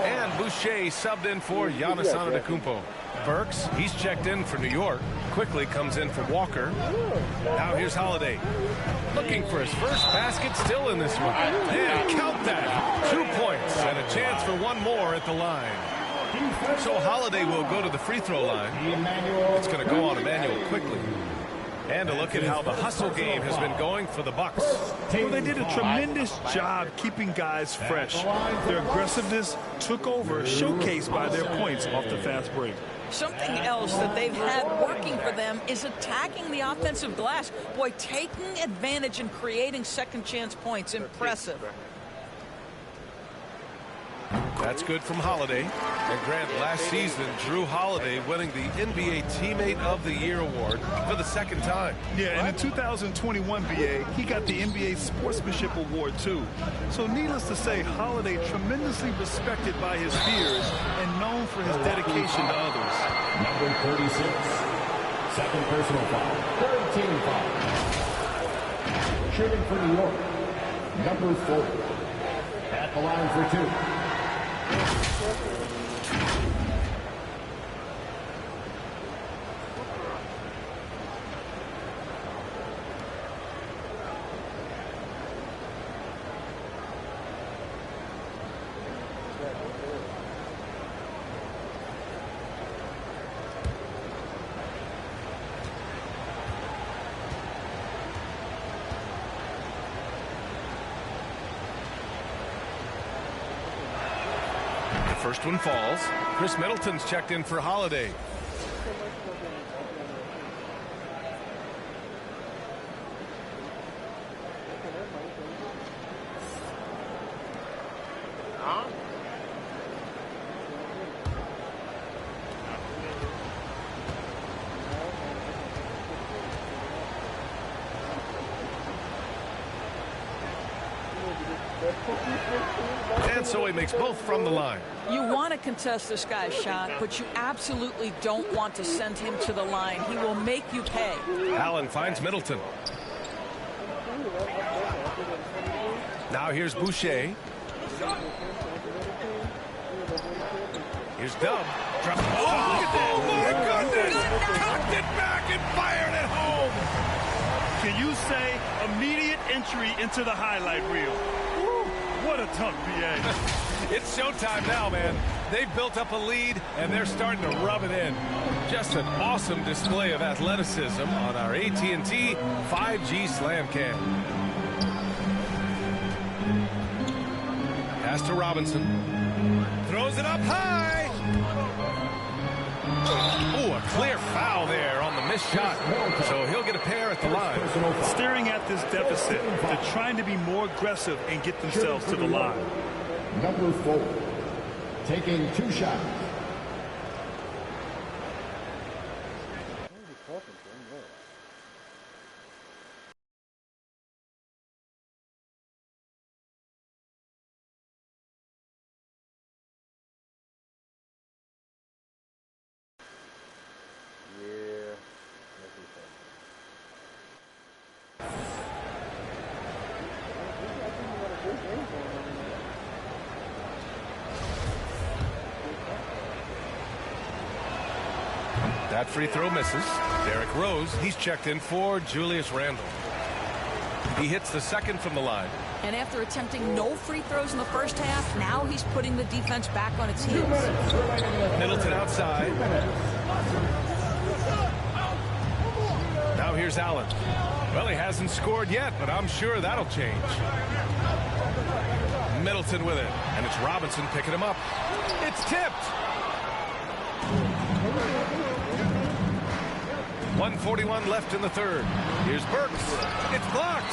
And Boucher subbed in for Giannis Antetokounmpo. Burks, he's checked in for New York. Quickly comes in for Walker. Now here's Holiday. Looking for his first basket, still in this one. And count that. 2 points and a chance for one more at the line. So Holiday will go to the free throw line. It's going to go on Emmanuel quickly. And a look at how the hustle game has been going for the Bucks. Well, they did a tremendous job keeping guys fresh. Their aggressiveness took over, showcased by their points off the fast break. Something else that they've had working for them is attacking the offensive glass. Boy, taking advantage and creating second chance points. Impressive. That's good from Holiday. And Grant, last season, Drew Holiday winning the NBA Teammate of the Year award for the second time. Yeah, and in 2021, BA, he got the NBA Sportsmanship Award, too. So needless to say, Holiday tremendously respected by his peers and known for his dedication to others. Number 36, second personal foul, third team foul. Shooting for New York, number 4, at the line for 2. First one falls. Chris Middleton's checked in for Holiday. And so he makes both from the line. You want to contest this guy's shot, but you absolutely don't want to send him to the line. He will make you pay. Allen finds Middleton. Now here's Boucher. Here's Dub. Oh, my goodness! Cocked it back and fired it home. Can you say immediate entry into the highlight reel? What a dunk, BA. It's showtime now, man. They've built up a lead, and they're starting to rub it in. Just an awesome display of athleticism on our AT&T 5G Slam Cam. Pass to Robinson. Throws it up high. Oh, a clear foul there on the missed shot. So he'll get a pair at the line. Staring at this deficit, they're trying to be more aggressive and get themselves to the line. Number 4, taking 2 shots. That free throw misses. Derrick Rose, he's checked in for Julius Randle. He hits the second from the line. And after attempting no free throws in the first half, now he's putting the defense back on its heels. Middleton outside. Now here's Allen. Well, he hasn't scored yet, but I'm sure that'll change. Middleton with it, and it's Robinson picking him up. It's tipped. 1:41 left in the third. Here's Burks. It's blocked.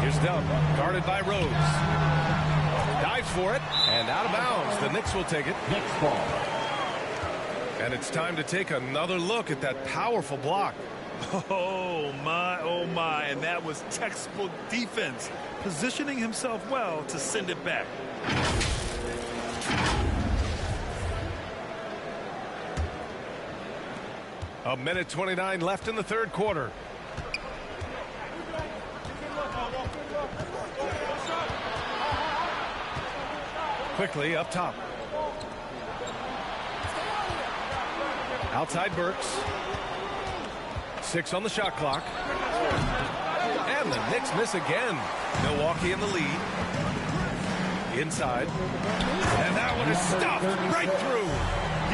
Here's Dub, guarded by Rose. Dives for it, and out of bounds. The Knicks will take it. Knicks ball. And it's time to take another look at that powerful block. Oh, my. And that was textbook defense, positioning himself well to send it back. A minute 29 left in the third quarter. Quickly up top. Outside Burks. 6 on the shot clock. And the Knicks miss again. Milwaukee in the lead. Inside. And that one is stuffed right through.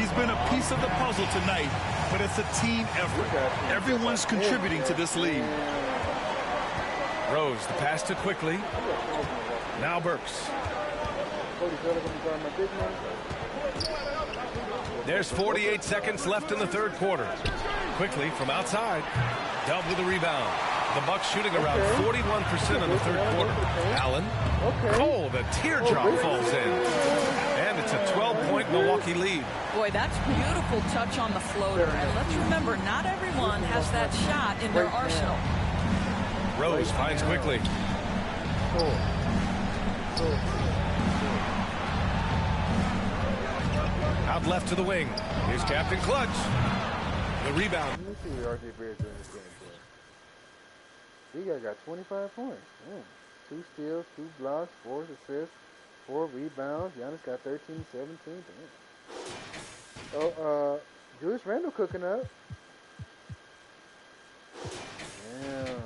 He's been a piece of the puzzle tonight, but it's a team effort. Everyone's contributing to this lead. Rose, the pass to Quickly. Now Burks. There's 48 seconds left in the third quarter. Quickly from outside. Dub with a rebound. The Bucks shooting around 41% in the third quarter. Allen. Oh, the teardrop falls in. And it's a 12-point Milwaukee lead. Boy, that's beautiful touch on the floater. And let's remember, not everyone has that shot in their arsenal. Rose finds quickly. Out left to the wing. Here's Captain Clutch. The rebound. Let me see what RJ Barrett's doing this game for. He got 25 points. 2 steals, 2 blocks, 4 assists, 4 rebounds. Giannis got 13, 17. Damn. Oh, Julius Randle cooking up. Damn.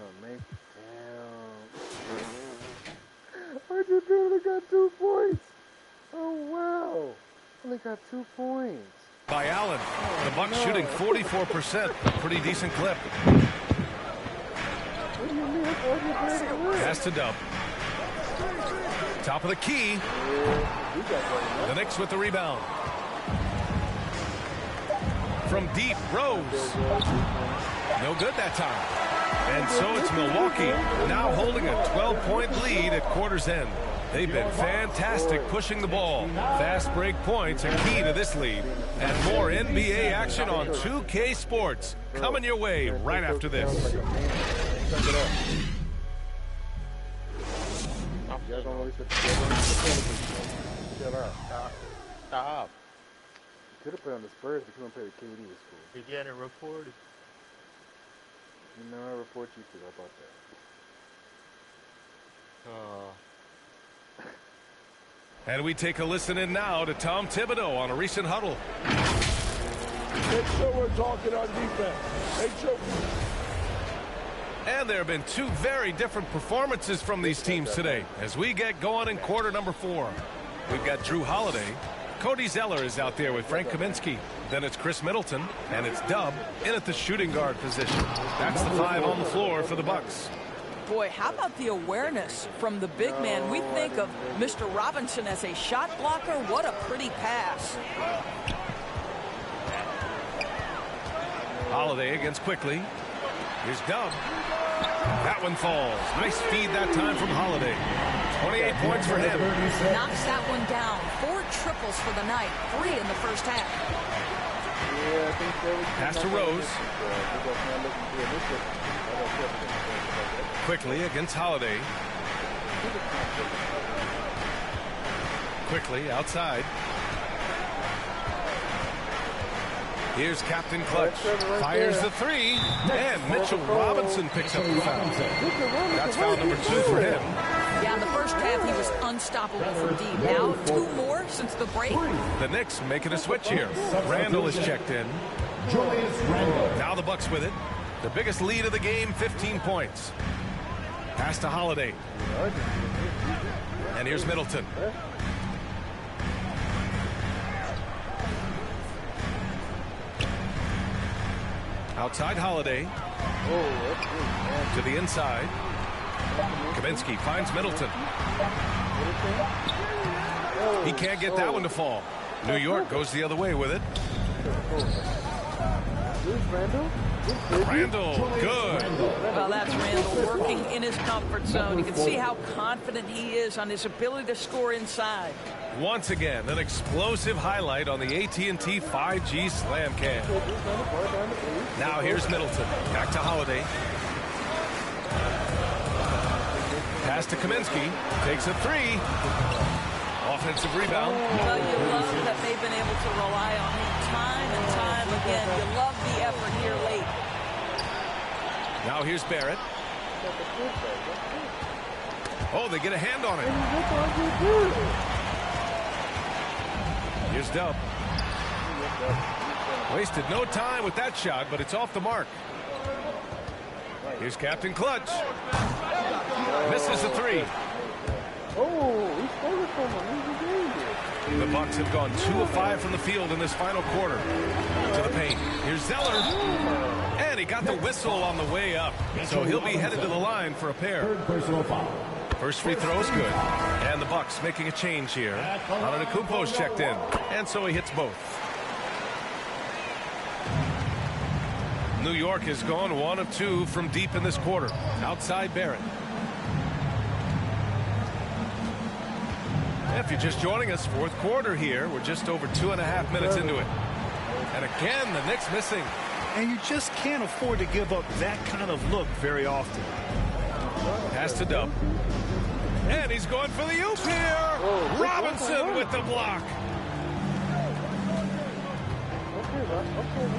RJ Barrett got 2 points. Oh, wow. Only got 2 points. By Allen. The Bucks shooting 44%. Pretty decent clip. What do you mean? Pass to Dub. Top of the key. The Knicks with the rebound. From deep, Rose. No good that time. And so it's Milwaukee now holding a 12-point lead at quarter's end. They've been fantastic pushing the ball. Fast break points are key to this lead. And more NBA action on 2K Sports coming your way right after this. Stop. Could have played on the Spurs, but you want to play with KD at school. You're getting reported. You know, I report you to about that. And we take a listen in now to Tom Thibodeau on a recent huddle. Make sure we're talking on defense. Make sure. And there have been 2 very different performances from these teams today as we get going in quarter number 4. We've got Drew Holiday. Cody Zeller is out there with Frank Kaminsky. Then it's Chris Middleton, and it's Dub in at the shooting guard position. That's the 5 on the floor for the Bucks. Boy, how about the awareness from the big man? We think of Mr. Robinson as a shot blocker. What a pretty pass. Holiday against Quickly. Here's Dub. That one falls. Nice feed that time from Holiday. 28 points for him. Knocks that one down. 4 triples for the night. 3 in the first half. Pass to Rose. Quickly against Holiday. Quickly outside. Here's Captain Clutch. Fires the 3. And Mitchell Robinson picks up the foul. That's foul number 2 for him. Yeah, in the first half, he was unstoppable from deep. Now, 2 more since the break. The Knicks making a switch here. Randle is checked in. Now the Bucks with it. The biggest lead of the game, 15 points. Pass to Holiday. And here's Middleton. Outside Holiday. To the inside. Kaminsky finds Middleton. He can't get that one to fall. New York goes the other way with it. Randle, good. Well, that's Randle working in his comfort zone. You can see how confident he is on his ability to score inside. Once again, an explosive highlight on the AT&T 5G Slam Cam. Now here's Middleton. Back to Holiday. Pass to Kaminsky. Takes a 3. Offensive rebound. Well, you love that they've been able to rely on him time and time again. You love the effort here late. Now here's Barrett. Oh, they get a hand on it. Here's Dub. Wasted no time with that shot, but it's off the mark. Here's Captain Clutch. Misses the 3. The Bucks have gone 2 of 5 from the field in this final quarter. To the paint. Here's Zeller. And he got the whistle on the way up. So he'll be headed to the line for a pair. Third personal foul. First free throw is good. And the Bucks making a change here. Antetokounmpo's checked in. And so he hits both. New York has gone 1 of 2 from deep in this quarter. Outside Barrett. If you're just joining us, fourth quarter here. We're just over 2.5 minutes into it. And again, the Knicks missing. And you just can't afford to give up that kind of look very often. Pass to Dub. And he's going for the oop here. Robinson with the block.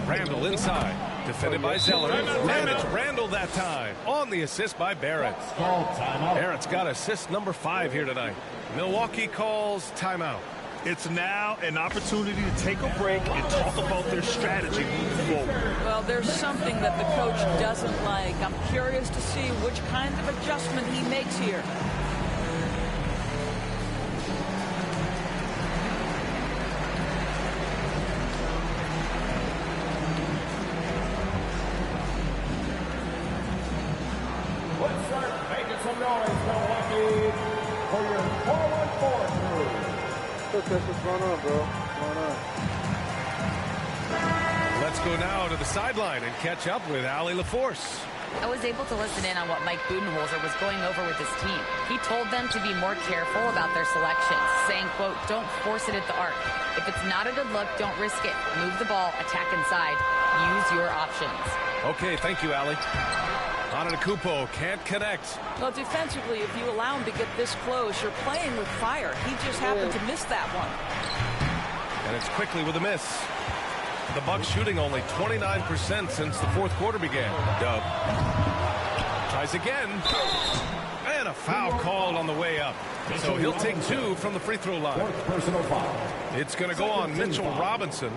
Randall inside. Defended by Zeller. And it's Randall that time. On the assist by Barrett. Barrett's got assist number 5 here tonight. Milwaukee calls timeout. It's now an opportunity to take a break and talk about their strategy moving forward. Well, there's something that the coach doesn't like. I'm curious to see which kind of adjustment he makes here. Let's start making some noise, Milwaukee, for your 4-on-4 crew. What's going on, bro? What's going on? Let's go now to the sideline and catch up with Allie LaForce. I was able to listen in on what Mike Budenholzer was going over with his team. He told them to be more careful about their selections, saying, quote, don't force it at the arc. If it's not a good look, don't risk it. Move the ball, attack inside. Use your options. Okay, thank you, Allie. Antetokounmpo can't connect. Well, defensively, if you allow him to get this close, you're playing with fire. He just happened to miss that one. And it's quickly with a miss. The Bucks shooting only 29% since the fourth quarter began. Dub tries again. And a foul called on the way up. So he'll take 2 from the free throw line. Personal foul. It's going to go on Mitchell Robinson.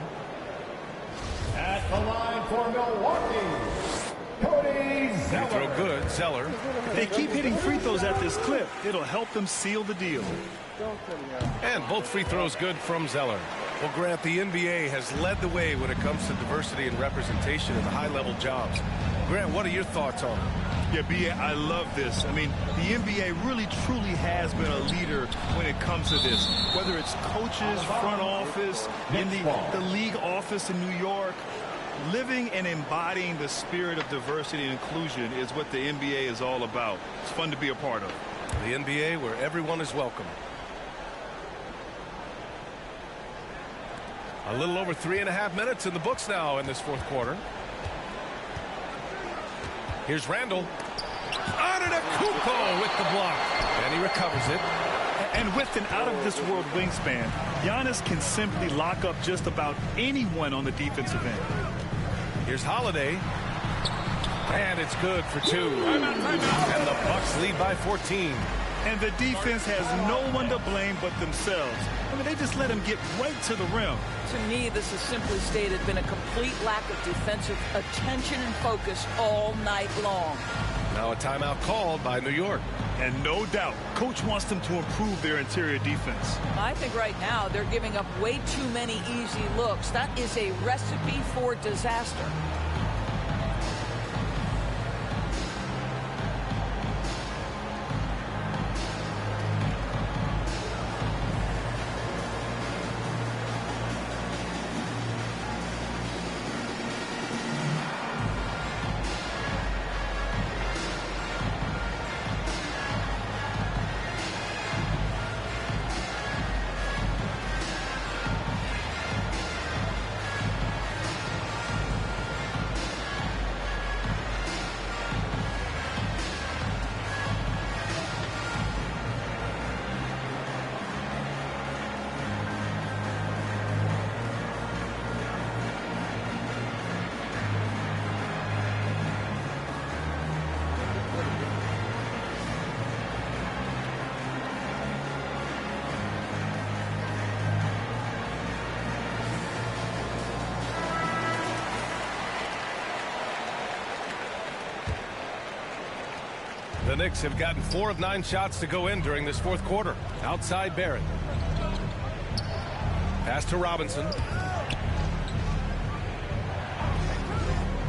At the line for Milwaukee, Cody Zeller. Free throw good, Zeller. If they keep hitting free throws at this clip, it'll help them seal the deal. And both free throws good from Zeller. Well, Grant, the NBA has led the way when it comes to diversity and representation in the high-level jobs. Grant, what are your thoughts on it? Yeah, B.A., I love this. I mean, the NBA really, truly has been a leader when it comes to this. Whether it's coaches, front office, in the league office in New York, living and embodying the spirit of diversity and inclusion is what the NBA is all about. It's fun to be a part of. The NBA where everyone is welcome. A little over 3.5 minutes in the books now in this fourth quarter. Here's Randall. Antetokounmpo with the block. And he recovers it. And with an out-of-this-world wingspan, Giannis can simply lock up just about anyone on the defensive end. Here's Holiday. And it's good for 2. And the Bucks lead by 14. And the defense has no one to blame but themselves. I mean, they just let him get right to the rim. To me, this has simply stated been a complete lack of defensive attention and focus all night long. Now a timeout called by New York. And no doubt, coach wants them to improve their interior defense. I think right now they're giving up way too many easy looks. That is a recipe for disaster. The Knicks have gotten 4 of 9 shots to go in during this fourth quarter. Outside Barrett. Pass to Robinson.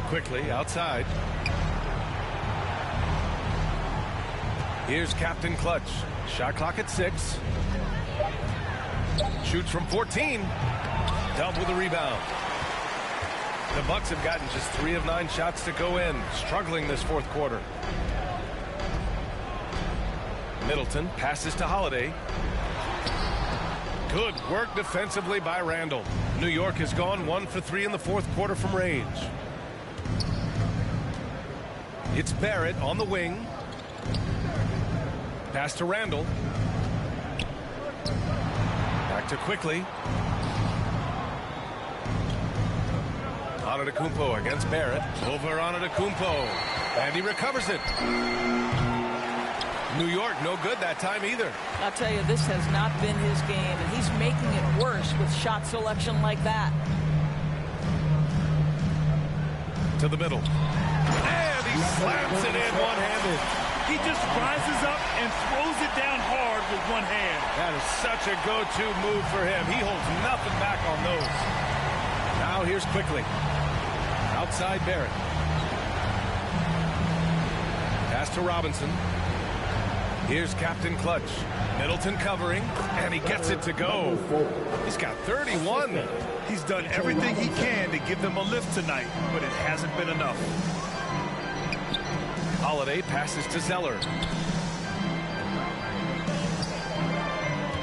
Quickly outside. Here's Captain Clutch. Shot clock at 6. Shoots from 14. Dub with a rebound. The Bucks have gotten just 3 of 9 shots to go in. Struggling this fourth quarter. Middleton passes to Holiday. Good work defensively by Randall. New York has gone 1 for 3 in the fourth quarter from range. It's Barrett on the wing. Pass to Randall. Back to Quickly. Antetokounmpo against Barrett. Over Antetokounmpo. And he recovers it. New York, no good that time either. I'll tell you, this has not been his game, and he's making it worse with shot selection like that. To the middle. And he slams it in one-handed. He just rises up and throws it down hard with one hand. That is such a go-to move for him. He holds nothing back on those. Now here's Quickly. Outside Barrett. Pass to Robinson. Here's Captain Clutch. Middleton covering, and he gets it to go. He's got 31. He's done everything he can to give them a lift tonight, but it hasn't been enough. Holiday passes to Zeller.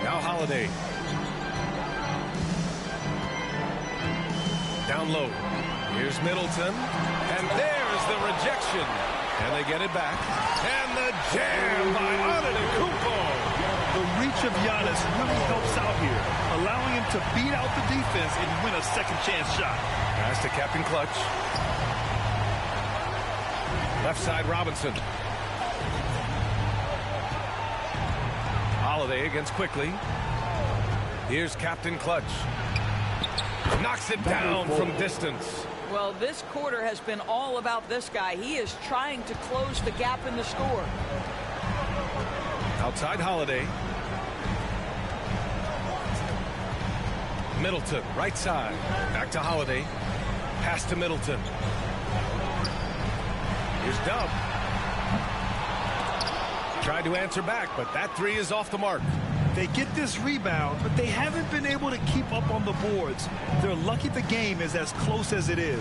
Now Holiday. Down low. Here's Middleton. And there's the rejection. And they get it back. And the jam by Antetokounmpo. The reach of Giannis really helps out here, allowing him to beat out the defense and win a second chance shot. Pass to Captain Clutch. Left side Robinson. Holiday against Quickly. Here's Captain Clutch. Knocks it down from distance. Well, this quarter has been all about this guy. He is trying to close the gap in the score. Outside Holiday. Middleton, right side. Back to Holiday. Pass to Middleton. Here's Dub. Tried to answer back, but that 3 is off the mark. They get this rebound, but they haven't been able to keep up on the boards. They're lucky the game is as close as it is.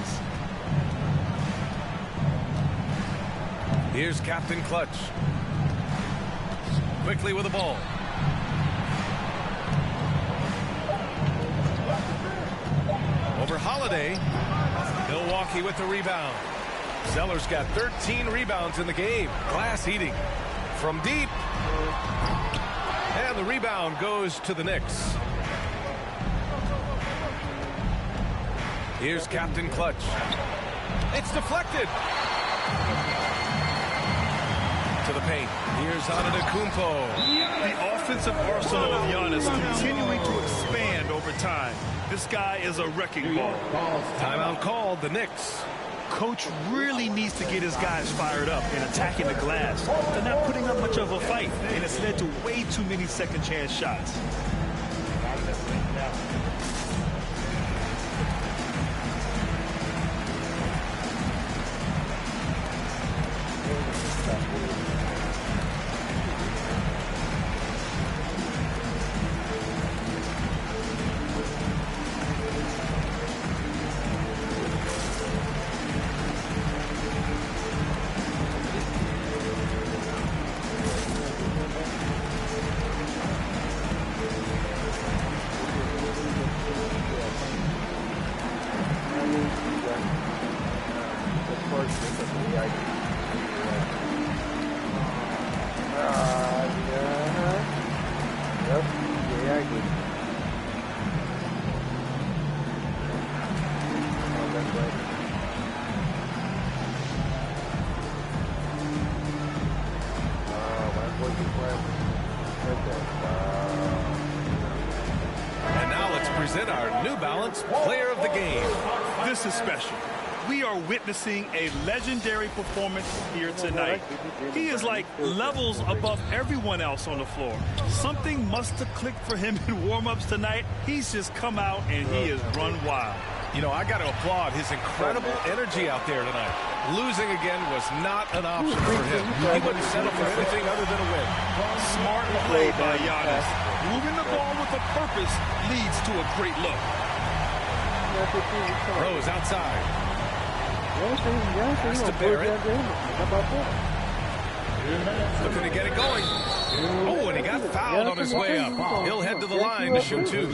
Here's Captain Clutch. Quickly with the ball. Over Holiday. Milwaukee with the rebound. Zeller's got 13 rebounds in the game. Glass eating from deep. And the rebound goes to the Knicks. Here's Captain Clutch. It's deflected. To the paint. Here's Antetokounmpo. The offensive arsenal of Giannis continuing to expand over time. This guy is a wrecking ball. Timeout called, the Knicks. Coach really needs to get his guys fired up and attacking the glass. They're not putting up much of a fight, and it's led to way too many second chance shots. And now let's present our New Balance Player of the Game. This is special. We are witnessing a legendary performance here tonight. He is like levels above everyone else on the floor. Something must have clicked for him in warm-ups tonight. He's just come out and he has run wild. You know, I got to applaud his incredible energy out there tonight. Losing again was not an option for him. He wouldn't settle for anything other than a win. Smart play by Giannis. Moving the ball with a purpose leads to a great look. Rose outside. Pass to Barrett. Looking to get it going. Oh, and he got fouled on his way up. He'll head to the line to shoot two.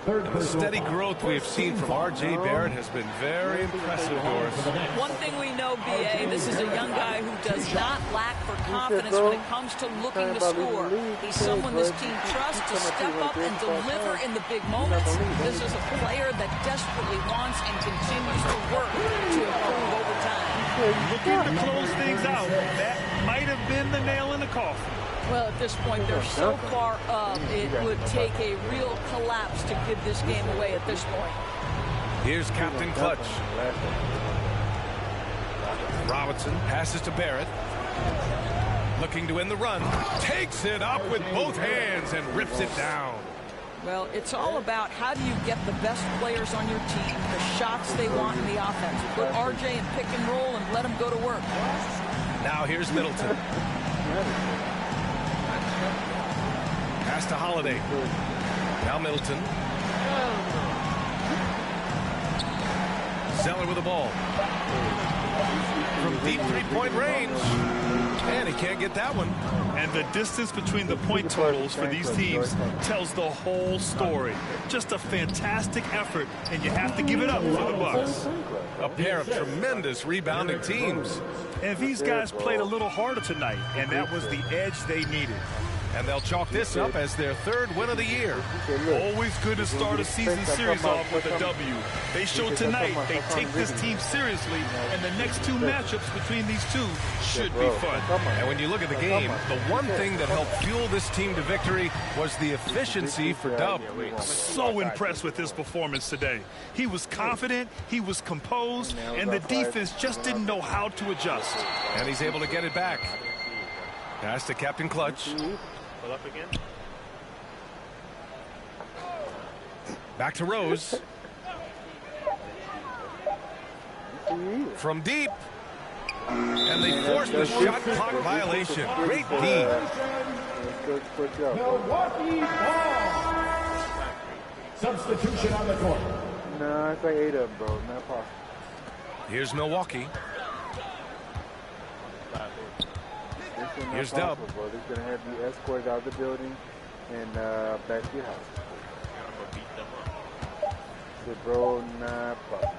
And the steady growth we have seen from R.J. Barrett has been very impressive, Doris. One thing we know, B.A., this is a young guy who does not lack for confidence when it comes to looking to score. He's someone this team trusts to step up and deliver in the big moments. This is a player that desperately wants and continues to work to improve over time. Looking to close things out. That might have been the nail in the coffin. Well, at this point, they're so far up, it would take a real collapse to give this game away at this point. Here's Captain Clutch. Robinson passes to Barrett. Looking to win the run. Takes it up with both hands and rips it down. Well, it's all about how do you get the best players on your team, the shots they want in the offense. Put RJ in pick and roll and let him go to work. Now here's Middleton. Pass to Holiday. Now Middleton. Zeller with the ball. From deep three-point range. And he can't get that one. And the distance between the point totals for these teams tells the whole story. Just a fantastic effort, and you have to give it up for the Bucks. A pair of tremendous rebounding teams. And these guys played a little harder tonight, and that was the edge they needed. And they'll chalk this up as their third win of the year. Always good to start a season series off with a W. They showed tonight they take this team seriously, and the next two matchups between these two should be fun. And when you look at the game, the one thing that helped fuel this team to victory was the efficiency for Dub. So impressed with his performance today. He was confident, he was composed, and the defense just didn't know how to adjust. And he's able to get it back. Pass to Captain Clutch. Pull up again. Back to Rose. From deep. And they forced the shot clock violation. Great D. Milwaukee ball. Substitution on the court. No, it's like 8 of them, bro. Not possible. Here's Milwaukee. Here's Dub. He's going to have you escorted out of the building and back to your house. So, bro, not possible.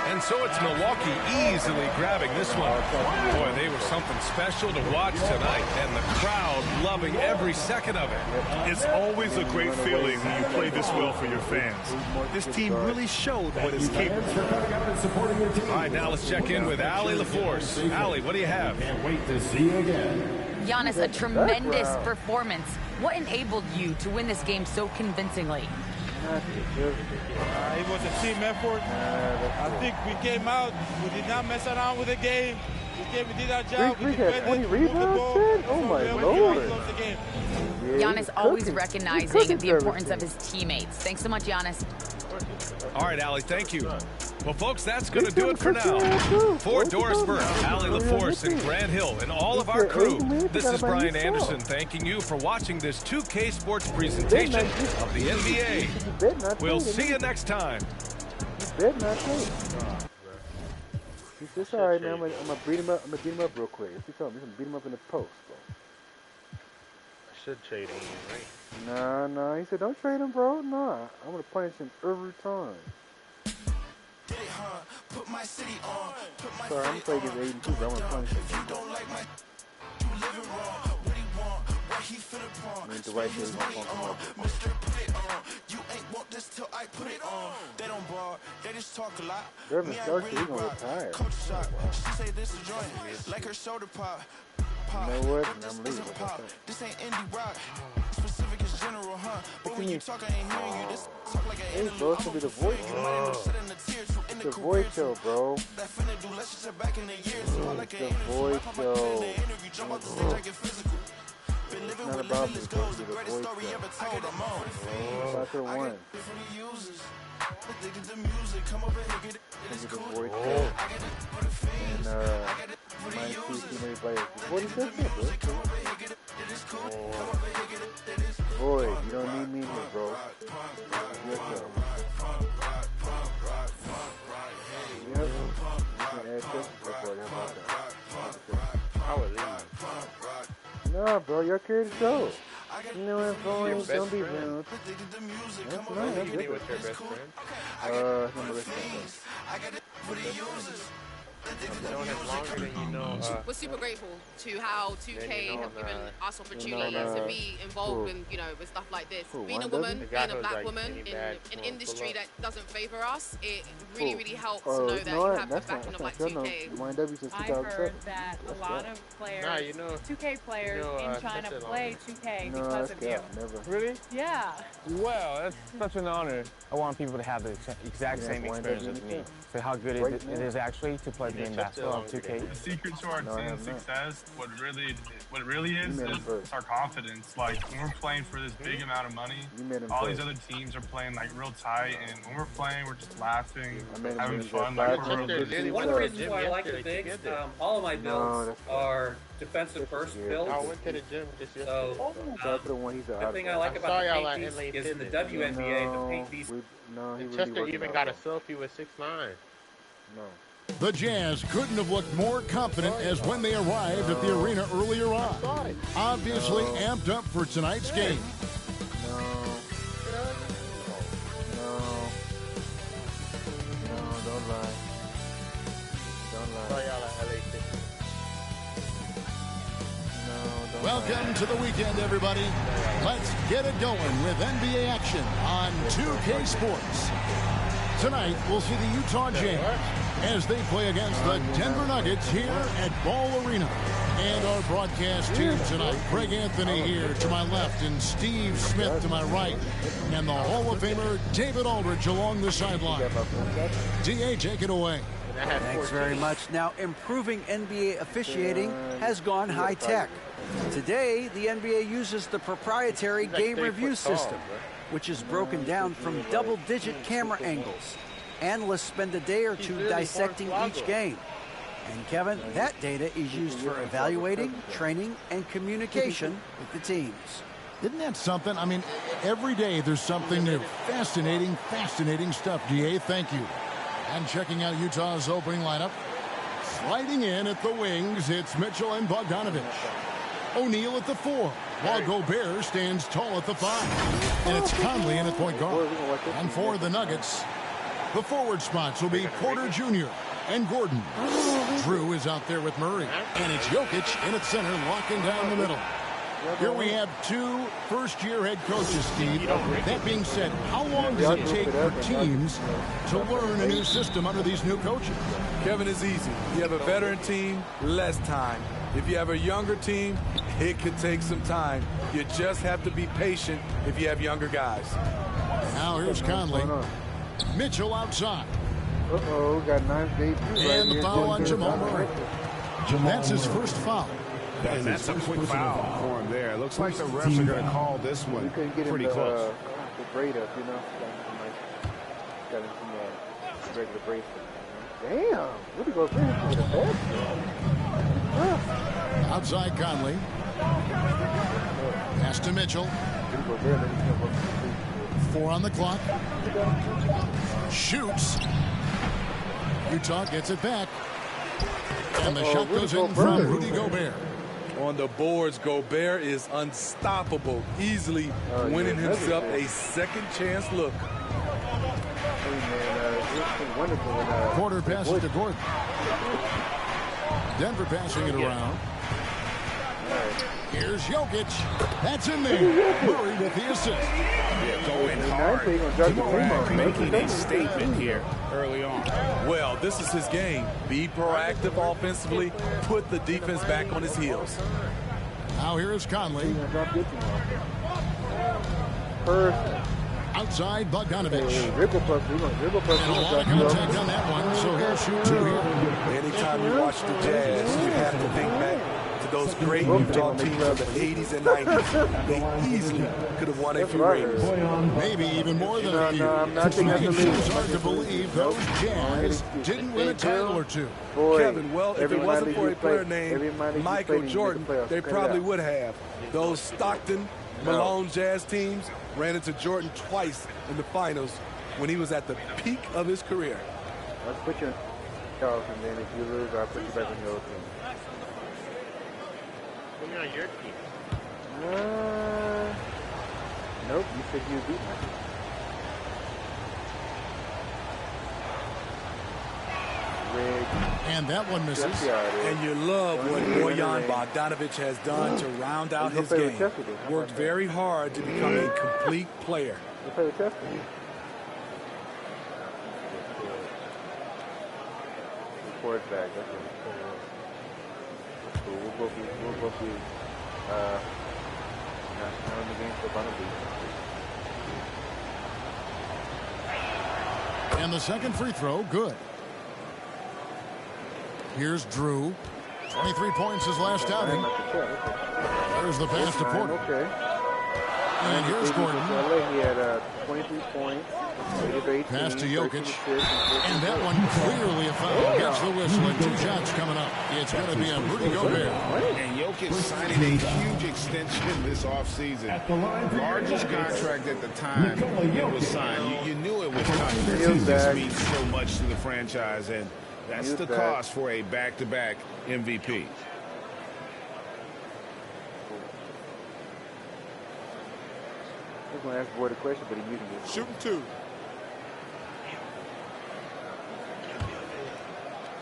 And so it's Milwaukee easily grabbing this one. Boy, they were something special to watch tonight, and the crowd loving every second of it. It's always a great feeling when you play this well for your fans. This team really showed what it's capable of. All right, now let's check in with Allie LaForce. Allie, what do you have? Can't wait to see you again. Giannis, a tremendous performance. What enabled you to win this game so convincingly? It was a team effort. I think we came out, we did not mess around with the game. We did our job. We defended, we moved the ball. Oh my Lord. Giannis always recognizing the importance of his teammates. Thanks so much, Giannis. All right, Allie, thank you. Well, folks, that's going to do it for now. For Doris Burke, Allie LaForce, and Grant Hill, and all of our crew, this is Brian Anderson thanking you for watching this 2K Sports presentation of the NBA. We'll see you next time. It's all right now. I'm gonna beat him up. I'm gonna beat him up real quick. If you tell me, I'm gonna beat him up in the post, bro. I should trade him, right? Nah. He said, don't trade him, bro. Nah. I'm gonna punish him every time. Sorry, I'm gonna play against Aiden too, but I'm gonna punish him. I mean, the right there is my phone. Devin Starks, he's gonna retire. You know what? I'm leaving. This ain't indie rock. Specific is general, huh? But when you talk, I ain't hearing you. This talk like an animal. It's gonna be the voice show. It's the voice show, bro. It's the voice show. It's not about me, bro. It's the voice stuff. About to one. Look at the voice stuff. And, my PC, everybody. What is that, bro? Boy, you don't need me here, bro. Yourself. Yep. I would leave. No, bro, you're carried the show. You know what I'm saying? Don't be rude. That's not What do you with your best friend? Number friend. I've known him longer than you know. We're super grateful to how 2K have given us opportunity to be involved in, with stuff like this. Being a woman, being a black woman in an industry that doesn't favor us, it really, really helps to know that you have the backing of like 2K. I heard that a lot of players, 2K players in China play 2K because of you. Really? Yeah. Well, that's such an honor. I want people to have the exact same experience as me. So how good it is actually to play game basketball on 2K. The secret to our team's success, what it really is our confidence. Like when we're playing for this big amount of money, all these other teams are playing like real tight, and when we're playing, we're just laughing, having fun. Like One of the reasons why I like the bigs, all of my builds are defensive first builds. I went to the gym just yesterday. The thing I like about the paint piece is in the WNBA, the paint piece. Chester even got a selfie with 6'9". No. The Jazz couldn't have looked more confident as when they arrived at the arena earlier on. Obviously amped up for tonight's game. Don't lie. Welcome to the weekend, everybody. Let's get it going with NBA action on 2K Sports. Tonight, we'll see the Utah Jazz as they play against the Denver Nuggets here at Ball Arena. And our broadcast team tonight, Craig Anthony here to my left and Steve Smith to my right. And the Hall of Famer David Aldridge along the sideline. DA, take it away. Thanks very much. Now, improving NBA officiating has gone high-tech. Today, the NBA uses the proprietary game review system, which is broken down from double-digit camera angles. Analysts spend a day or two dissecting each game. And, Kevin, that data is used for evaluating, training, and communication with the teams. Isn't that something? I mean, every day there's something new. Fascinating, fascinating stuff, DA. Thank you. And checking out Utah's opening lineup. Sliding in at the wings, it's Mitchell and Bogdanovich. O'Neal at the 4, while Gobert stands tall at the 5. And it's Conley in at point guard. And for the Nuggets, the forward spots will be Porter Jr. and Gordon. Drew is out there with Murray. And it's Jokic in at center, locking down the middle. Here we have two first-year head coaches, Steve. That being said, how long does it take for teams to learn a new system under these new coaches? Kevin, it's easy. If you have a veteran team, less time. If you have a younger team, it could take some time. You just have to be patient if you have younger guys. Now here's Conley. Mitchell outside. Uh-oh, got 9 days. And the foul on Jamal Murray. That's his first foul. And that's a quick foul for him there. Looks like the refs are going to call this one pretty close. The braid up, you know. Got him some regular bracelet. Damn, really go crazy with the bed. Outside Conley. Pass to Mitchell. 4 on the clock. Shoots. Utah gets it back. And the shot goes in from Rudy Gobert. On the boards, Gobert is unstoppable, easily winning himself a second chance look. Porter passes to Gordon. Denver passing it around. Here's Jokic. That's in there. Murray with the assist. Yeah, going hard. Making a statement here early on. Well, this is his game. Be proactive offensively. Put the defense back on his heels. Now here is Conley. Outside Bogdanovich. And a lot of contact on that one, so he'll shoot 2 here. Anytime you watch the Jazz, you have to think back to those great Utah teams of the 80s and 90s. They easily could have won a few rings. Maybe even more than a few. It's hard to believe those Jazz didn't win a title or two. Kevin, well, if it wasn't for a player named Michael Jordan, they probably would have. Those Stockton, Malone Jazz teams ran into Jordan twice in the finals when he was at the peak of his career. Let's put you in Charles, and then if you lose, I'll put you back on your team. Put me on your team. Nope, you said you beat my team. And that one misses. And you love what Bojan Bogdanovic has done to round out his game. Worked very hard to become a complete player. Back. That's cool. We'll both be not in the game for Bonneville. And the second free throw, good. Here's Drew. 23 points his last outing. There's the pass to Porter. Okay. And here's Gordon. He had 23 points. Pass to Jokic. And that one clearly a foul. Gets the whistle and 2 shots coming up. It's going to be a Rudy Gobert. And Jokic signing a huge extension this offseason. Largest contract at the time it was signed. You knew it was coming. This means so much to the franchise, and that's the cost for a back-to-back MVP. I was going to ask Boyd a question, but he muted it. Shooting 2.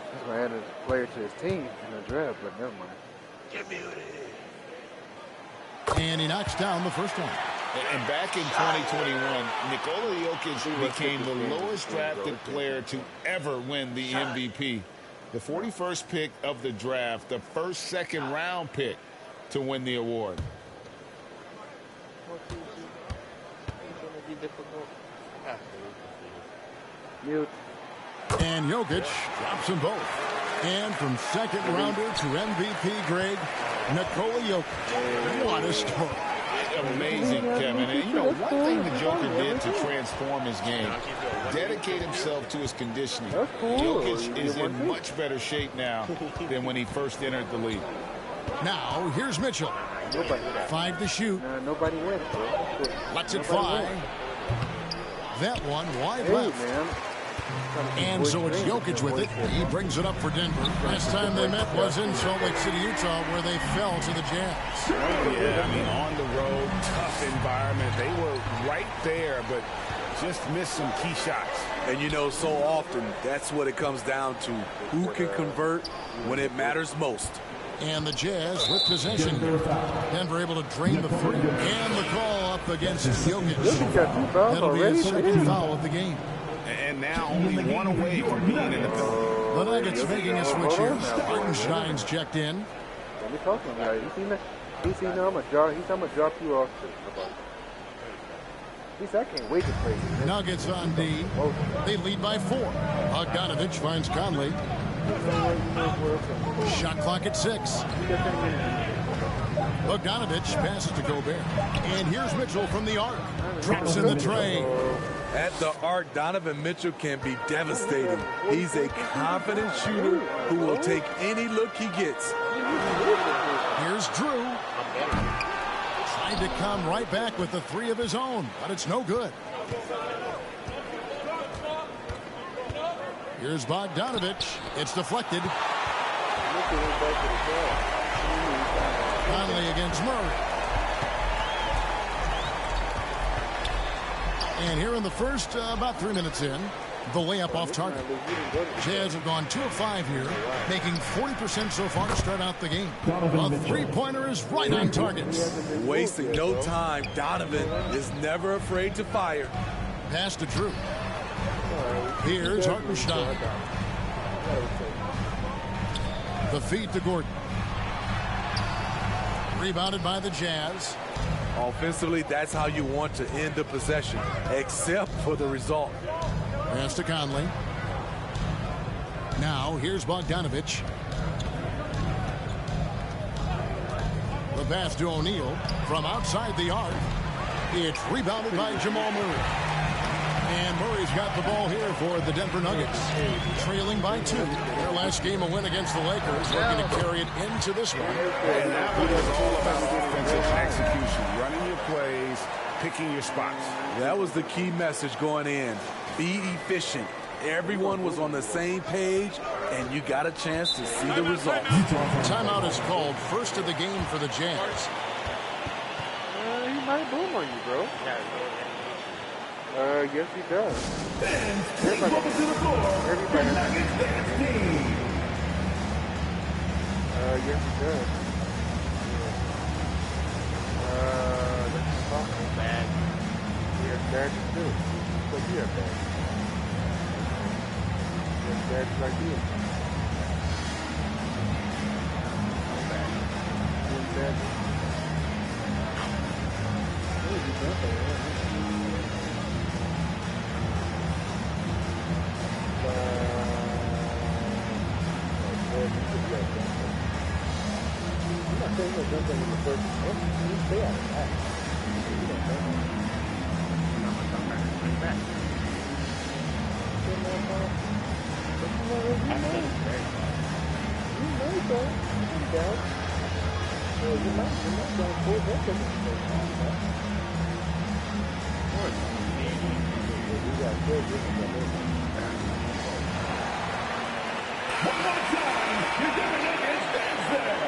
I was going to add a player to his team in the draft, but never mind. And he knocks down the first one. And back in 2021, Nikola Jokic became the lowest drafted player to ever win the MVP. The 41st pick of the draft, the first second-round pick to win the award. And Jokic drops them both. And from second rounder to MVP grade, Nikola Jokic. What a story. Amazing, Kevin. And you know, one thing the Joker did to transform his game, dedicate himself to his conditioning. Jokic is in much better shape now than when he first entered the league. Now, here's Mitchell. 5 to shoot. Nobody wins. Lets it fly. That one wide left. And so it's Jokic with it. He brings it up for Denver. Last time they met was in Salt Lake City, Utah, where they fell to the Jazz. Yeah, I mean, on the road, tough environment. They were right there, but just missed some key shots. And you know, so often, that's what it comes down to. Who can convert when it matters most? And the Jazz with possession. Denver able to drain the three. And the call up against Jokic. That'll be his second foul of the game. And now only one away from being in the building. The Nuggets making a switch here. Hartenstein's checked in. Let me talk to him, guys. He's seen I'm going to drop you off. I can't wait to play. Nuggets on D. They lead by 4. Bogdanovic finds Conley. Shot clock at 6. Bogdanovic passes to Gobert. And here's Mitchell from the arc. Drops in the tray. At the arc, Donovan Mitchell can be devastating. He's a confident shooter who will take any look he gets. Here's Drew. Tried to come right back with the 3 of his own, but it's no good. Here's Bogdanovic. It's deflected. Conley against Murray. And here in the first, about 3 minutes in, the layup off target. Jazz have gone 2 of 5 here, making 40% so far to start out the game. A 3-pointer is right on target. Wasting no time. Donovan is never afraid to fire. Pass to Drew. Here's Hartenstein. The feed to Gordon. Rebounded by the Jazz. Offensively, that's how you want to end the possession, except for the result. Pass to Conley. Now, here's Bogdanovic. The pass to O'Neal from outside the arc. It's rebounded by Jamal Murray. And Murray's got the ball here for the Denver Nuggets. Trailing by 2. Their last game, a win against the Lakers. They're going to carry it into this one. And that one is all about offensive execution. Running your plays, picking your spots. That was the key message going in. Be efficient. Everyone was on the same page, and you got a chance to see the results. Timeout is called, first of the game for the Jazz. He might boom on you, bro. Yes, he does. Everybody. Yes, he does. That's talking bad. He has badges too. So you have badges. He has badges like you. He has badges. What is he doing? I'm not saying there's nothing in the first. You stay out of that. You don't know. I'm going to come back. Bring back. You know, though. You down. Well, you're not going to pull that in the first time, right? You got good. One more time, you're going to get stands there.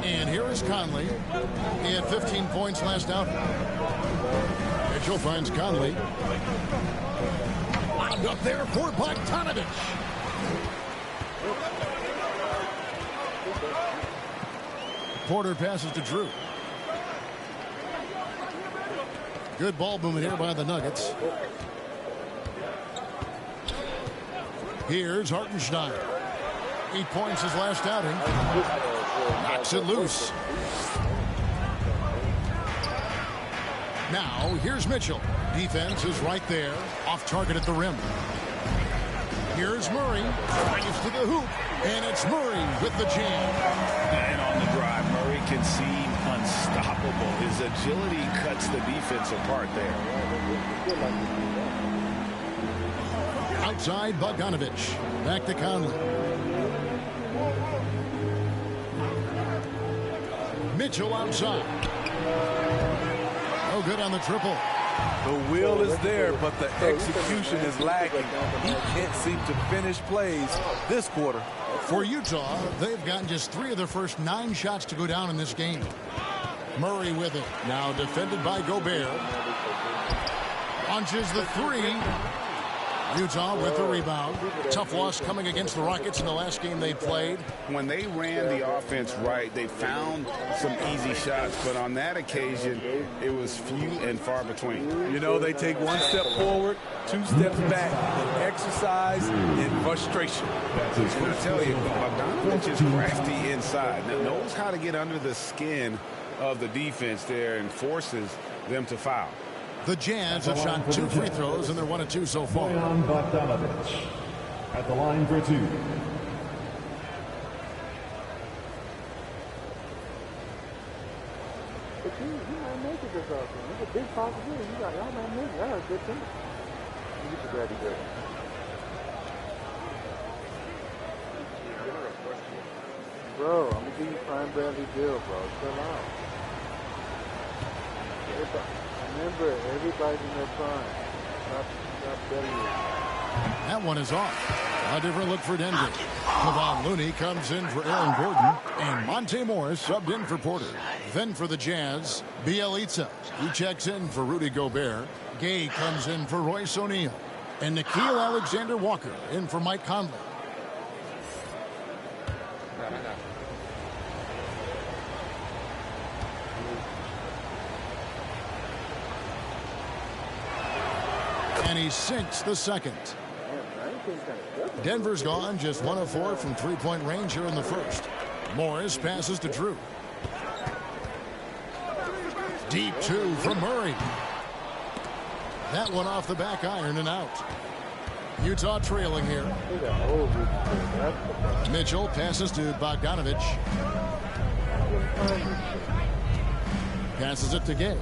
And here is Conley. He had 15 points last outing. Mitchell finds Conley. Wound up there for Bogdanovich. Porter passes to Drew. Good ball movement here by the Nuggets. Here's Hartenstein. 8 points his last outing. Knocks it loose. Now, here's Mitchell. Defense is right there. Off target at the rim. Here's Murray. Drives to the hoop. And it's Murray with the jam. And on the drive, Murray can seem unstoppable. His agility cuts the defense apart there. Outside, Bogdanovich. Back to Conley. Mitchell outside. No good on the triple. The will is there, but the execution is lagging. He can't seem to finish plays this quarter. For Utah, they've gotten just 3 of their first 9 shots to go down in this game. Murray with it. Now defended by Gobert. Launches the 3. Utah with the rebound. Tough loss coming against the Rockets in the last game they played. When they ran the offense right, they found some easy shots, but on that occasion, it was few and far between. You know, they take 1 step forward, 2 steps back, and exercise in frustration. I'm going to tell you, Bogdanovich is crafty inside. Now, knows how to get under the skin of the defense there and forces them to foul. The Jazz have shot 2 free throws, and they're 1 of 2 so far. Bogdanovich at the line for 2. But you might make it this offseason. It's a big possibility. Y'all might make it. Y'all are a good team. You get the daddy good. Bro, I'm going to give you prime Bradley Bill, bro. Chill out. Remember, everybody's in their prime. Not betting you. That one is off. A different look for Denver. Kevon Looney comes in for Aaron Gordon. And Monte Morris subbed in for Porter. Then for the Jazz, Bielitsa. He checks in for Rudy Gobert. Gay comes in for Royce O'Neal. And Nickeil Alexander-Walker in for Mike Conley. And he sinks the second. Denver's gone just 1 of 4 from 3-point range here in the first. Morris passes to Drew. Deep 2 from Murray. That one off the back iron and out. Utah trailing here. Mitchell passes to Bogdanovich. Passes it to Gay.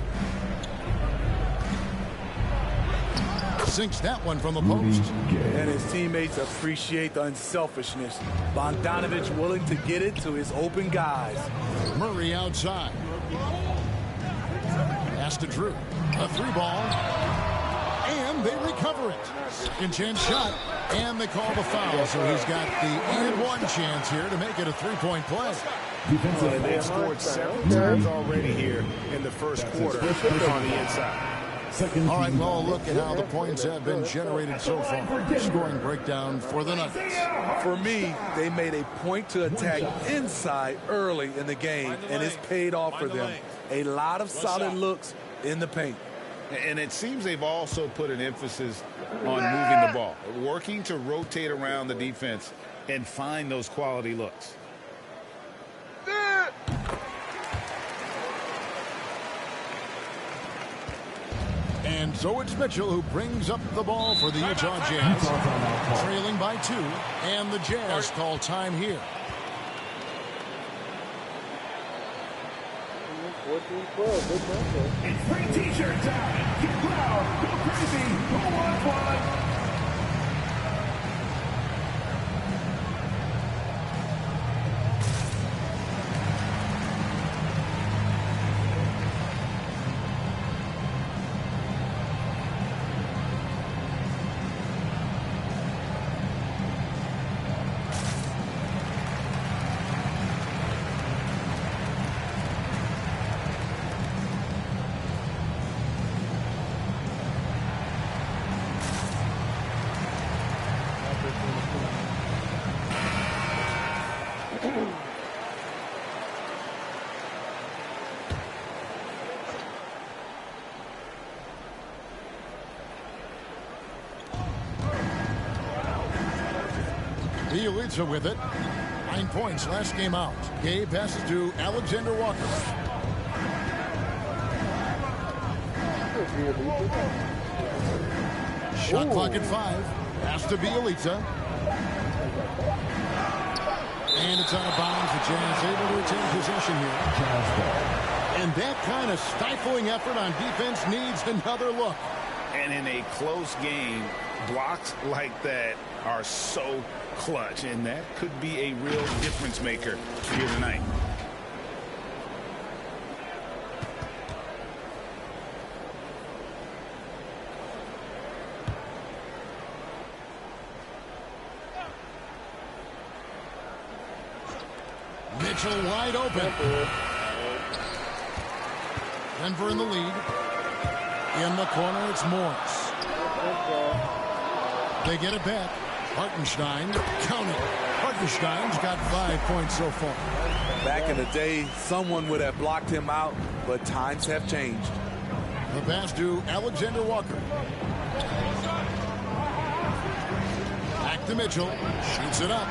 Sinks that one from the post. And his teammates appreciate the unselfishness. Bogdanovich willing to get it to his open guys. Murray outside. Pass to Drew. A 3-ball. And they recover it. Second chance shot. And they call the foul. So he's got the and one chance here to make it a 3-point play. And they've scored several times already here in the first quarter on the inside. All right, well, look at how the points have been generated so far. Scoring breakdown for the Nuggets. For me, they made a point to attack inside early in the game, and it's paid off for them. A lot of solid looks in the paint. And it seems they've also put an emphasis on moving the ball, working to rotate around the defense and find those quality looks. And so it's Mitchell who brings up the ball for the Utah Jazz. Trailing by 2, and the Jazz call time here. 14-12, it's free t-shirt time. Get loud, go crazy, who wants one? Bielitsa with it. 9 points last game out. Gay passes to Alexander Walker. Shot clock at 5. Pass to Bielitsa. And it's out of bounds. The Jazz able to retain possession here. And that kind of stifling effort on defense needs another look. And in a close game, blocks like that are so clutch, and that could be a real difference maker here tonight. Mitchell wide open. Denver in the lead. In the corner, it's Morris. They get it back. Hartenstein, count it. Hartenstein's got 5 points so far. Back in the day, someone would have blocked him out, but times have changed. The pass to Alexander Walker. Back to Mitchell. Shoots it up.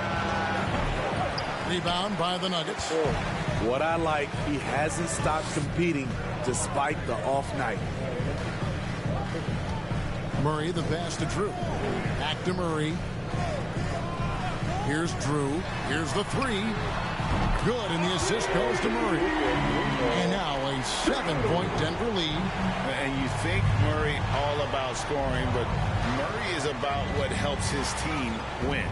Rebound by the Nuggets. What I like, he hasn't stopped competing despite the off night. Murray, the pass to Drew. Back to Murray. Here's Drew. Here's the 3. Good, and the assist goes to Murray. And now a 7-point Denver lead. And you think Murray all about scoring, but Murray is about what helps his team win.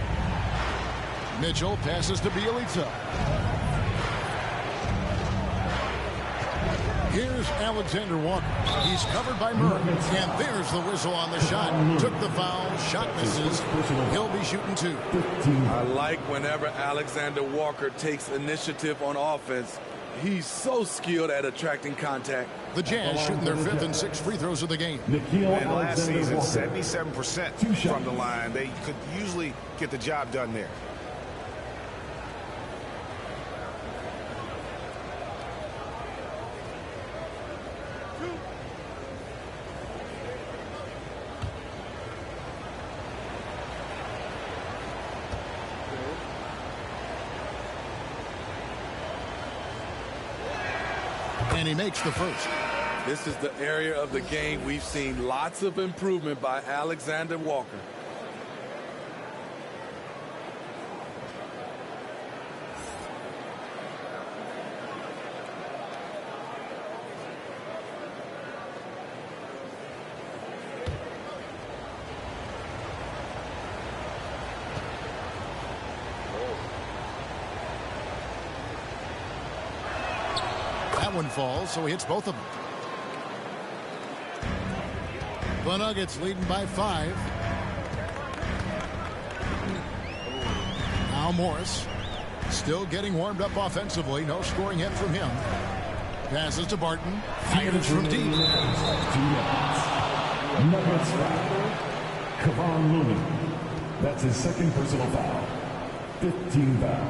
Mitchell passes to Bielitsa. Here's Alexander Walker. He's covered by Murray. And there's the whistle on the shot. Took the foul. Shot misses. He'll be shooting 2. I like whenever Alexander Walker takes initiative on offense. He's so skilled at attracting contact. The Jazz shooting their 5th and 6th free throws of the game. And last season, 77% from the line. They could usually get the job done there. And he makes the first. This is the area of the game we've seen lots of improvement by Alexander Walker. One falls, so he hits both of them. The Nuggets leading by 5. Now Morris still getting warmed up offensively. No scoring hit from him. Passes to Barton. Fires from deep. Nuggets foul. Kevon Looney. That's his second personal foul. 15 foul.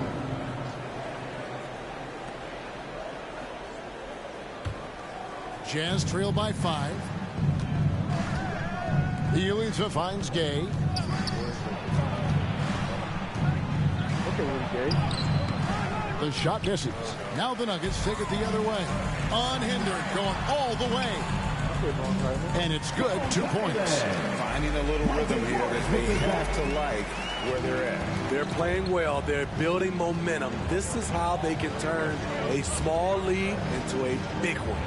Jazz trail by 5. Bielitsa finds Gay. The shot misses. Now the Nuggets take it the other way. Unhindered, going all the way. And it's good. 2 points. Finding a little rhythm here that they have to like where they're at. They're playing well. They're building momentum. This is how they can turn a small lead into a big one.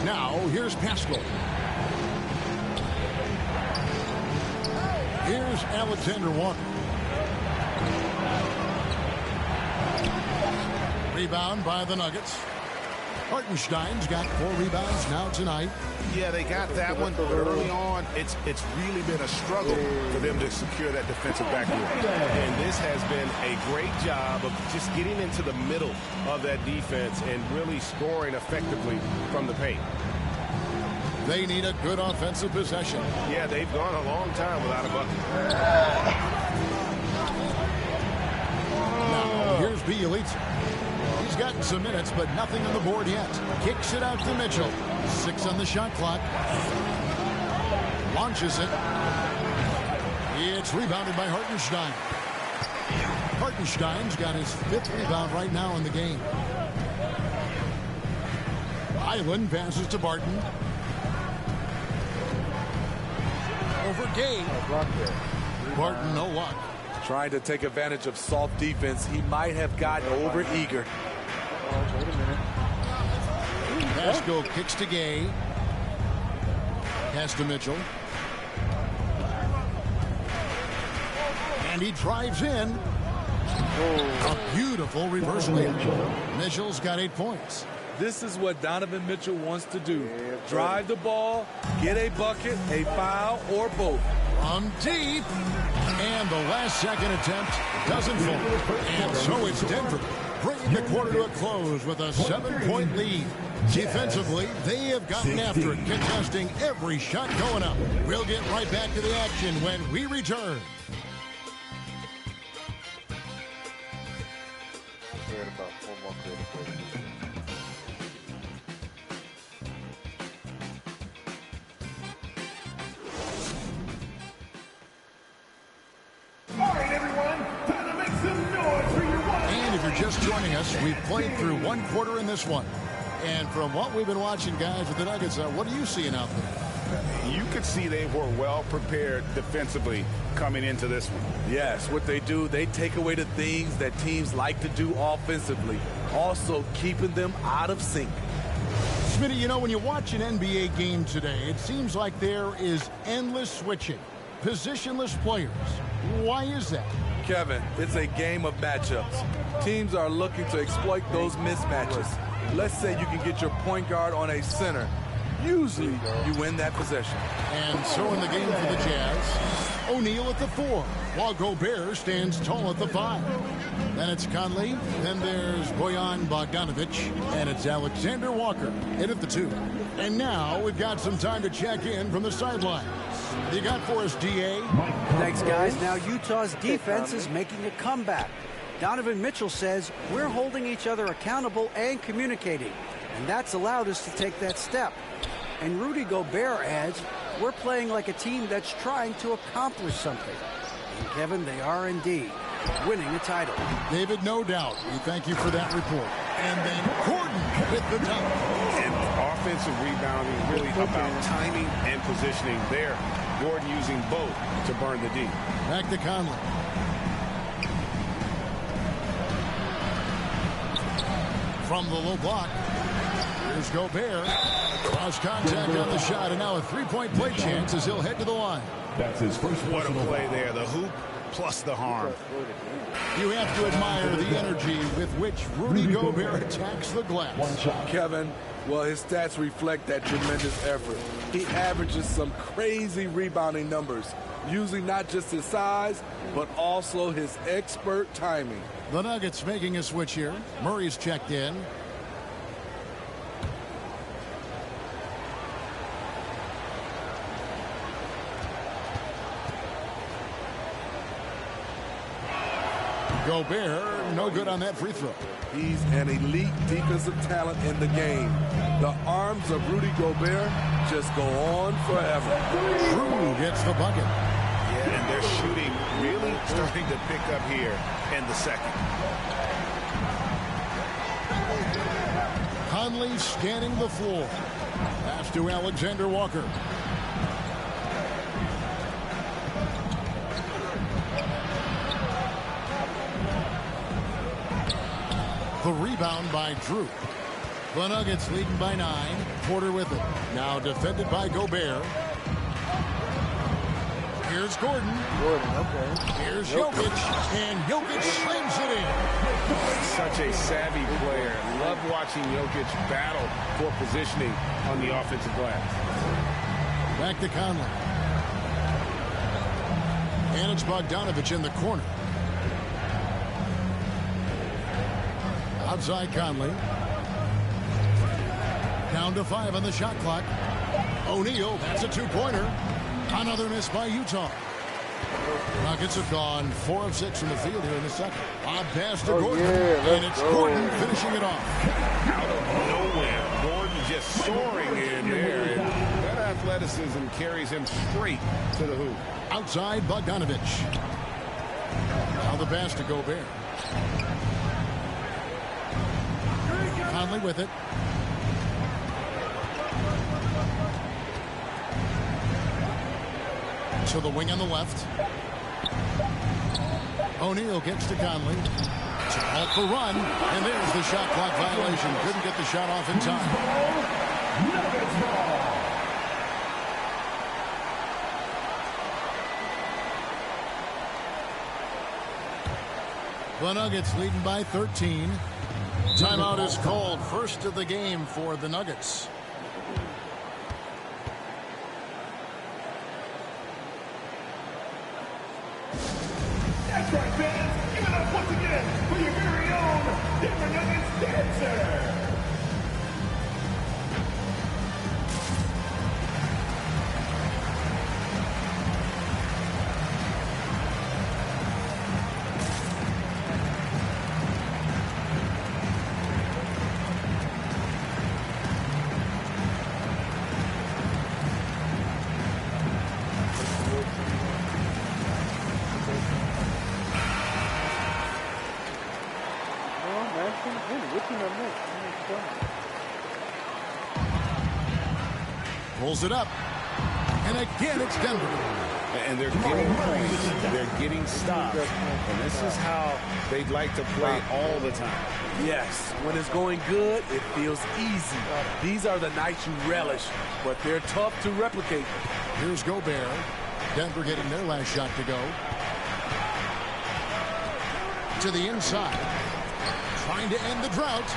Now, here's Pascal. Here's Alexander Walker. Rebound by the Nuggets. Hartenstein's got 4 rebounds now tonight. Yeah, they got that one, but early on, it's really been a struggle for them to secure that defensive backboard. And this has been a great job of just getting into the middle of that defense and really scoring effectively from the paint. They need a good offensive possession. Yeah, they've gone a long time without a bucket. Now, here's Bielitsa. He's gotten some minutes, but nothing on the board yet. Kicks it out to Mitchell. 6 on the shot clock. Launches it. It's rebounded by Hartenstein. Hartenstein's got his 5th rebound right now in the game. Island passes to Barton. Over Gay. Barton, no luck. Trying to take advantage of soft defense. He might have gotten over eager. Wait a minute. Pascal kicks to Gay. Pass to Mitchell. And he drives in. A beautiful reverse layup. Mitchell's got 8 points. This is what Donovan Mitchell wants to do. Drive the ball, get a bucket, a foul, or both. From deep. And the last second attempt doesn't fall. And so it's Denver bringing the quarter to a close with a 7-point lead. Defensively, they have gotten after it, contesting every shot going up. We'll get right back to the action when we return. Just joining us, we've played through 1 quarter in this one. And from what we've been watching, guys, with the Nuggets, what are you seeing out there? You could see they were well prepared defensively coming into this one. Yes, what they do, they take away the things that teams like to do offensively, also keeping them out of sync. Smitty, you know, when you watch an NBA game today, it seems like there is endless switching, positionless players. Why is that? Kevin, it's a game of matchups. Teams are looking to exploit those mismatches. Let's say you can get your point guard on a center. Usually, you win that possession. And so in the game for the Jazz, O'Neal at the 4, while Gobert stands tall at the 5. Then it's Conley, then there's Bojan Bogdanovic, and it's Alexander Walker in at the 2. And now we've got some time to check in from the sidelines. What do you got for us, DA? Thanks, guys. Now Utah's defense is making a comeback. Donovan Mitchell says we're holding each other accountable and communicating, and that's allowed us to take that step. And Rudy Gobert adds, we're playing like a team that's trying to accomplish something. And Kevin, they are indeed winning a title. David, no doubt. We thank you for that report. And then Gordon with the dunk. And offensive rebounding really about timing and positioning there. Gordon using both to burn the D. Back to Conley. From the low block, here's Gobert. Cross contact on the shot, and now a three-point play chance as he'll head to the line. That's his first. What a play there. The hoop plus the harm. You have to admire the energy with which Rudy Gobert attacks the glass. Kevin, well, his stats reflect that tremendous effort. He averages some crazy rebounding numbers, using not just his size, but also his expert timing. The Nuggets making a switch here. Murray's checked in. Gobert, no good on that free throw. He's an elite defensive talent in the game. The arms of Rudy Gobert just go on forever. Drew gets the bucket. Yeah, and their shooting really starting to pick up here in the second. Conley scanning the floor. Pass to Alexander Walker. The rebound by Drew. The Nuggets leading by 9. Porter with it. Now defended by Gobert. Here's Gordon. Here's Jokic. And Jokic slams it in. Such a savvy player. Love watching Jokic battle for positioning on the offensive glass. Back to Conley. And it's Bogdanovich in the corner. Outside Conley. Down to 5 on the shot clock. O'Neal, that's a two-pointer. Another miss by Utah. Nuggets have gone 4 of 6 from the field here in the second. A pass to Gordon. And it's Gordon finishing it off. Out of nowhere, Gordon just soaring in there. And that athleticism carries him straight to the hoop. Outside Bogdanovich. Now the pass to Gobert. Conley with it. To the wing on the left. O'Neal gets to Conley. To halt the run. And there's the shot clock violation. Couldn't get the shot off in time. The Nuggets leading by 13. Timeout is called. First of the game for the Nuggets. That's right, fans. Give it up once again for your very own Denver Nuggets dancer. Pulls it up. And again, it's Denver. And they're getting points. They're getting stops. And this is how they'd like to play all the time. Yes, when it's going good, it feels easy. These are the nights you relish, but they're tough to replicate. Here's Gobert. Denver getting their last shot to go. To the inside. Trying to end the drought.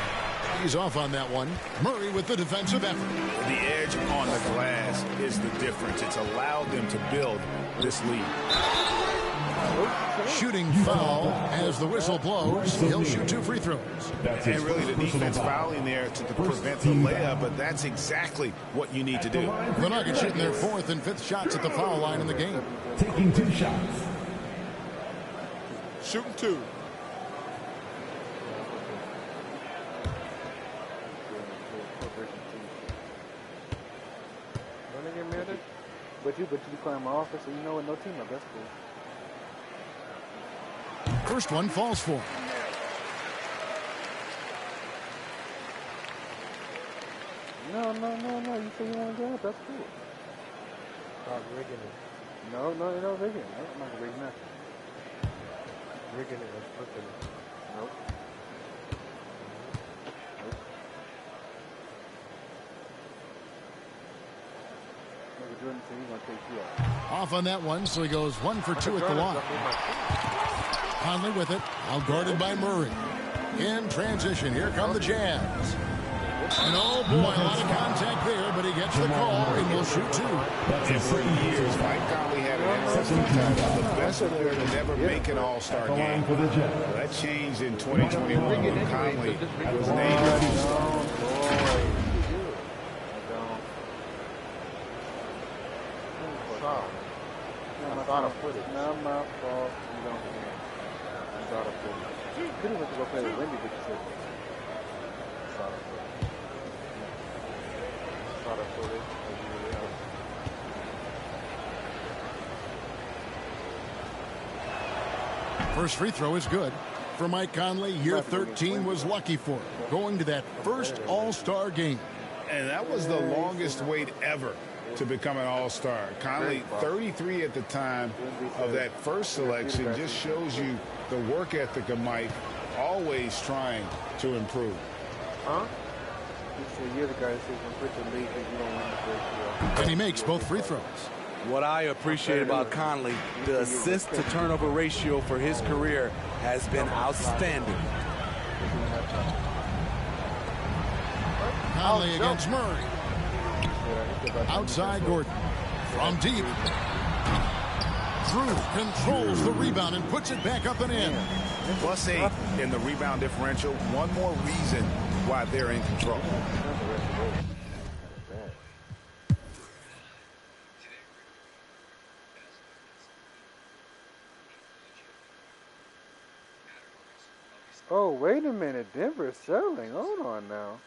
He's off on that one. Murray with the defensive effort. The edge on the glass is the difference. It's allowed them to build this lead. Shooting foul as the whistle blows. He'll shoot 2 free throws. And really the defense fouling there to prevent the layup, but that's exactly what you need to do. The Nuggets shooting their 4th and 5th shots at the foul line in the game. Taking 2 shots. Shooting 2. But you climb my office, so you know what, no team up. That's cool. First one falls for him. No. You say you want to get up. That's cool. Stop rigging it. No, rigging it. I'm not rigging nothing. Rigging it and flipping it. Nope. Off on that one, so he goes 1 for 2 at the line. Conley with it, out guarded by Murray. In transition, here come the Jazz. And oh boy, a lot of contact there, but he gets the call and he'll shoot 2. For years, Mike Conley had an interesting time. The best player to never make an all-star game. That changed in 2021 when Conley was named all-star. Not my fault. You don't care. I thought of footage. Pretty much go play with Wendy with the system. Thought of footage. First free throw is good. For Mike Conley, year 13 was lucky for him, going to that first All-Star game. And that was the longest wait ever to become an all-star. Conley, 33 at the time of that first selection, just shows you the work ethic of Mike, always trying to improve. Huh? You're the guy that says when put the league you don't win the first year. And he makes both free throws. What I appreciate about Conley, the assist-to-turnover ratio for his career has been outstanding. Conley against Murray. Outside Gordon. From deep. Drew controls the rebound and puts it back up and in. +8 in the rebound differential. One more reason why they're in control. Oh, wait a minute. Denver's selling. Hold on now.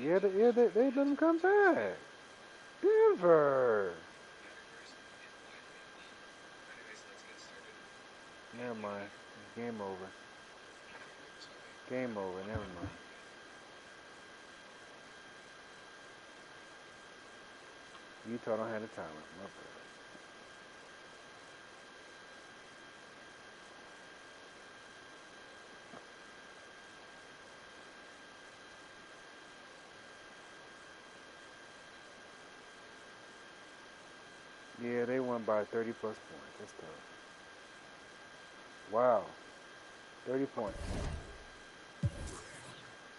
Yeah, they let them come back. Denver. Never mind. Game over. Game over. Never mind. Utah don't have the timer. My bad. Yeah, they won by 30+ points. That's tough. Wow. 30 points.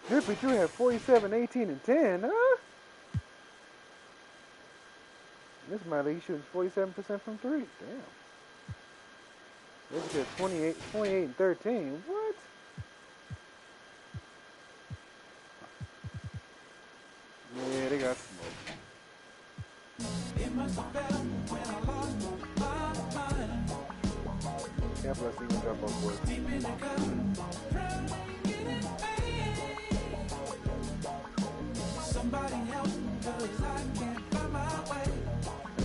Drippy Drew had 47, 18, and 10, huh? This might league shooting 47% from 3. Damn. This is 28, and 13. What? Yeah, they got smoked. Yeah, plus he went up on board.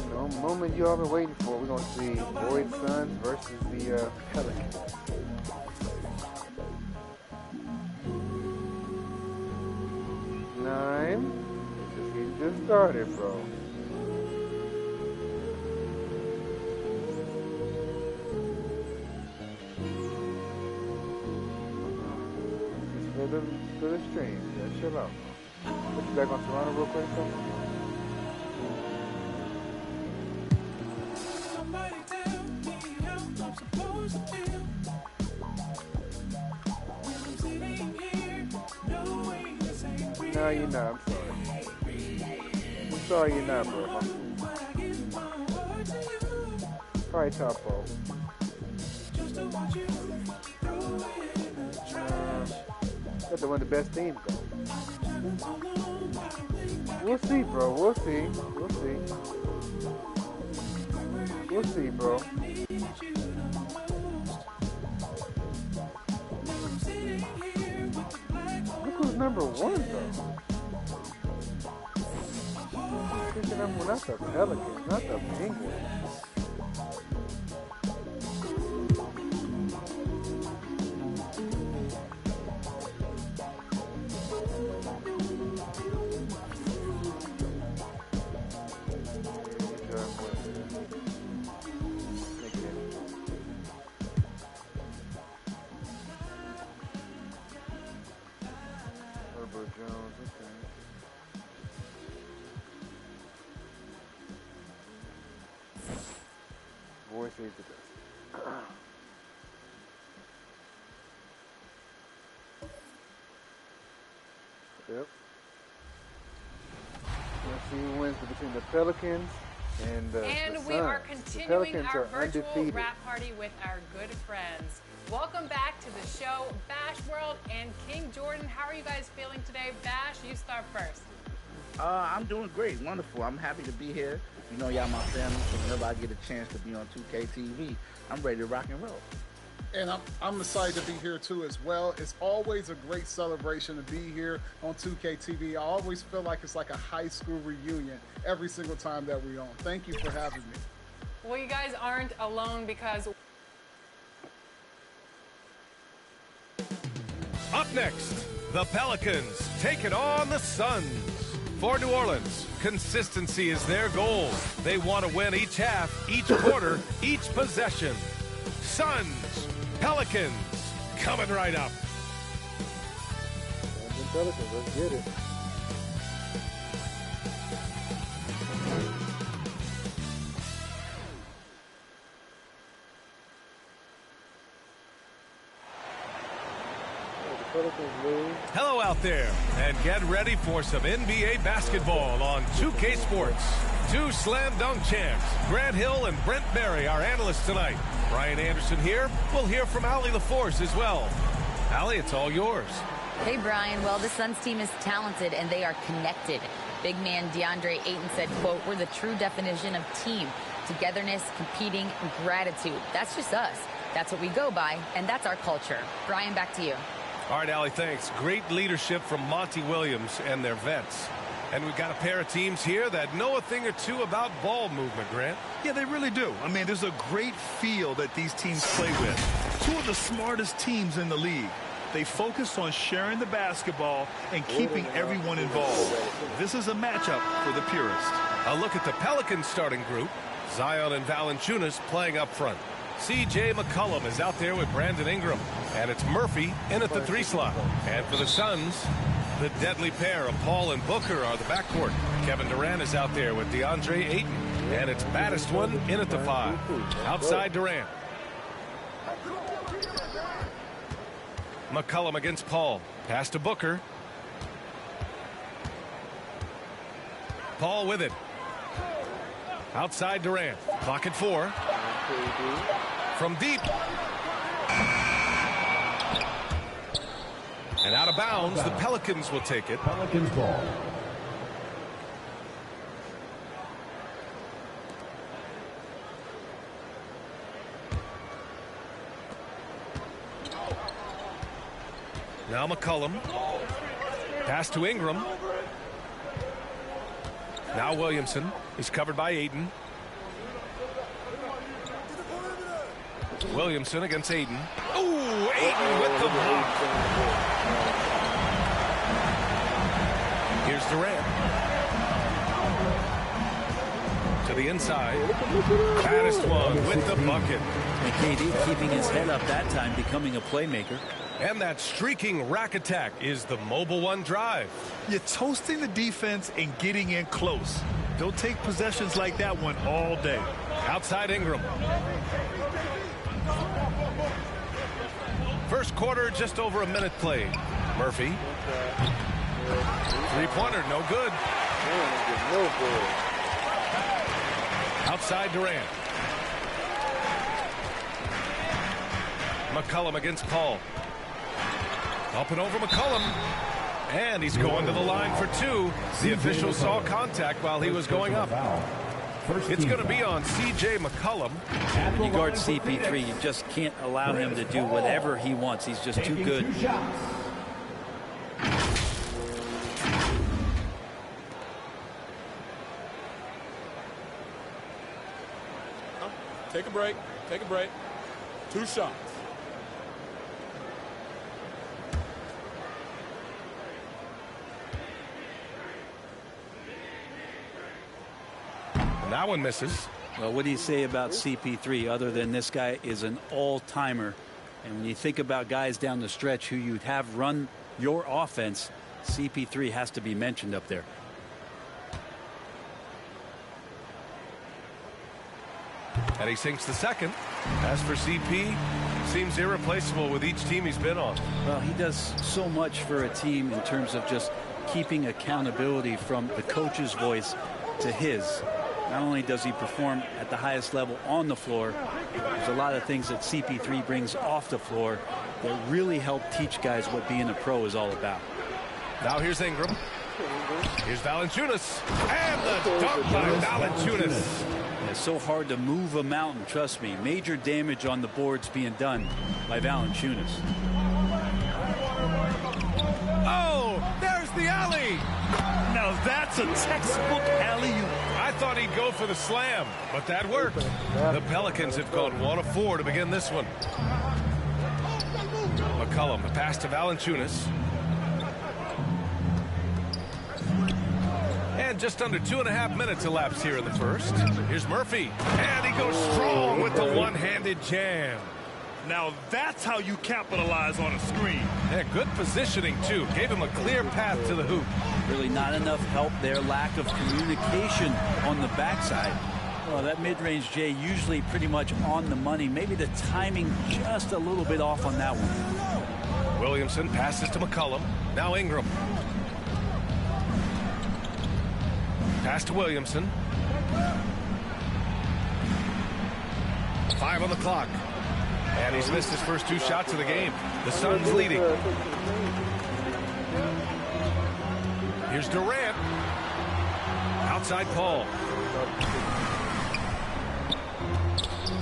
The moment you all been waiting for, we're going to see Boyd Suns versus the Pelicans. Nine. This game just started, bro. For the stream. Yeah, chill out. Put you back on Toronto real quick, something. No, you're not. I'm sorry. I'm sorry you're not, bro. Probably top 4. That's one of the best teams, though. We'll see, bro. We'll see. We'll see. We'll see, bro. Look who's number 1, though. Who's the number 1? Not the Pelicans, not the Penguins. Jones. Okay. Voice needs to go. Yep. Let's see who wins between the Pelicans and the And we Suns. are continuing our virtual undefeated. rap party with our good friends. Welcome back to the show, Bash World and King Jordan. How are you guys feeling today? Bash, you start first. I'm doing great, wonderful. I'm happy to be here. You know, y'all my family, so whenever I get a chance to be on 2K TV, I'm ready to rock and roll. And I'm excited to be here too as well. It's always a great celebration to be here on 2K TV. I always feel like it's like a high school reunion every single time that we're on. Thank you for having me. Well, you guys aren't alone because... Up next, the Pelicans take it on the Suns. For New Orleans, consistency is their goal. They want to win each half, each quarter, each possession. Suns, Pelicans, coming right up. Pelicans, let's get it. Hello out there, and get ready for some NBA basketball on 2K Sports. Two slam dunk champs, Grant Hill and Brent Berry, our analysts tonight. Brian Anderson here. We'll hear from Allie LaForce as well. Allie, it's all yours. Hey, Brian. Well, the Suns team is talented, and they are connected. Big man DeAndre Ayton said, quote, "We're the true definition of team. Togetherness, competing, and gratitude. That's just us. That's what we go by, and that's our culture." Brian, back to you. All right, Allie, thanks. Great leadership from Monty Williams and their vets. And we've got a pair of teams here that know a thing or two about ball movement, Grant. Yeah, they really do. I mean, there's a great feel that these teams play with. Two of the smartest teams in the league. They focus on sharing the basketball and keeping everyone involved. This is a matchup for the purist. A look at the Pelicans starting group. Zion and Valanciunas playing up front. C.J. McCollum is out there with Brandon Ingram. And it's Murphy in at the 3 slot. And for the Suns, the deadly pair of Paul and Booker are the backcourt. Kevin Durant is out there with DeAndre Ayton. And it's baddest one in at the 5. Outside Durant. McCollum against Paul. Pass to Booker. Paul with it. Outside Durant. Clock at 4. From deep. And out of bounds, the Pelicans will take it. Pelicans ball. Now McCollum. Pass to Ingram. Now Williamson. He's covered by Ayton. Williamson against Ayton. Ooh, Ayton with the block. Here's Durant. To the inside. Baddest one with the bucket. And KD keeping his head up that time, becoming a playmaker. And that streaking rack attack is the Mobile One drive. You're toasting the defense and getting in close. They'll take possessions like that one all day. Outside Ingram. First quarter, just over a minute played. Murphy. Three-pointer, no good. Outside Durant. McCollum against Paul. Up and over McCollum. And he's going to the line for 2. The official saw contact while he was going up. It's going to be on C.J. McCollum. When you guard CP3, you just can't allow him to do whatever he wants. He's just too good. Take a break. Take a break. 2 shots. And that one misses. Well, what do you say about CP3 other than this guy is an all-timer? And when you think about guys down the stretch who you'd have run your offense, CP3 has to be mentioned up there. And he sinks the second. As for CP, seems irreplaceable with each team he's been on. Well, he does so much for a team in terms of just keeping accountability from the coach's voice to his. Not only does he perform at the highest level on the floor, there's a lot of things that CP3 brings off the floor that really help teach guys what being a pro is all about. Now here's Ingram. Here's Valanciunas. And the dunk by Valanciunas. It's so hard to move a mountain, trust me. Major damage on the boards being done by Valanciunas. Oh, there's the alley. Now that's a textbook alley-oop. I thought he'd go for the slam, but that worked. The Pelicans have gone 1 of 4 to begin this one. McCollum, the pass to Valanciunas. And just under 2.5 minutes elapsed here in the first. Here's Murphy. And he goes strong with the one-handed jam. Now that's how you capitalize on a screen. Yeah, good positioning, too. Gave him a clear path to the hoop. Really not enough help there. Lack of communication on the backside. Well, that mid-range Jay usually pretty much on the money. Maybe the timing just a little bit off on that one. Williamson passes to McCollum. Now Ingram. Pass to Williamson. 5 on the clock. And he's missed his first 2 shots of the game. The Suns leading. Here's Durant. Outside Paul.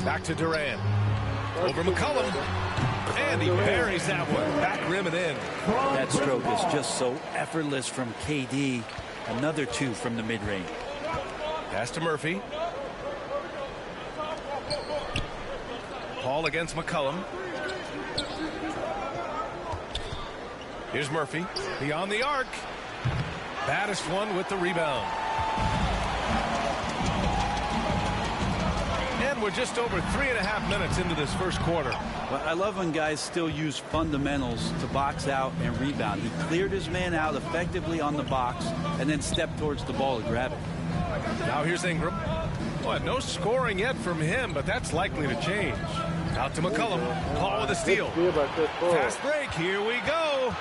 Back to Durant. Over McCollum. And he buries that one. Back rim and in. That stroke is just so effortless from KD. Another 2 from the mid-range. Pass to Murphy. Paul against McCollum. Here's Murphy. Beyond the arc. Baddest one with the rebound. And we're just over 3.5 minutes into this first quarter. Well, I love when guys still use fundamentals to box out and rebound. He cleared his man out effectively on the box and then stepped towards the ball to grab it. Now here's Ingram. Well, no scoring yet from him, but that's likely to change. Out to McCollum. Paul with a steal. Fast break. Here we go.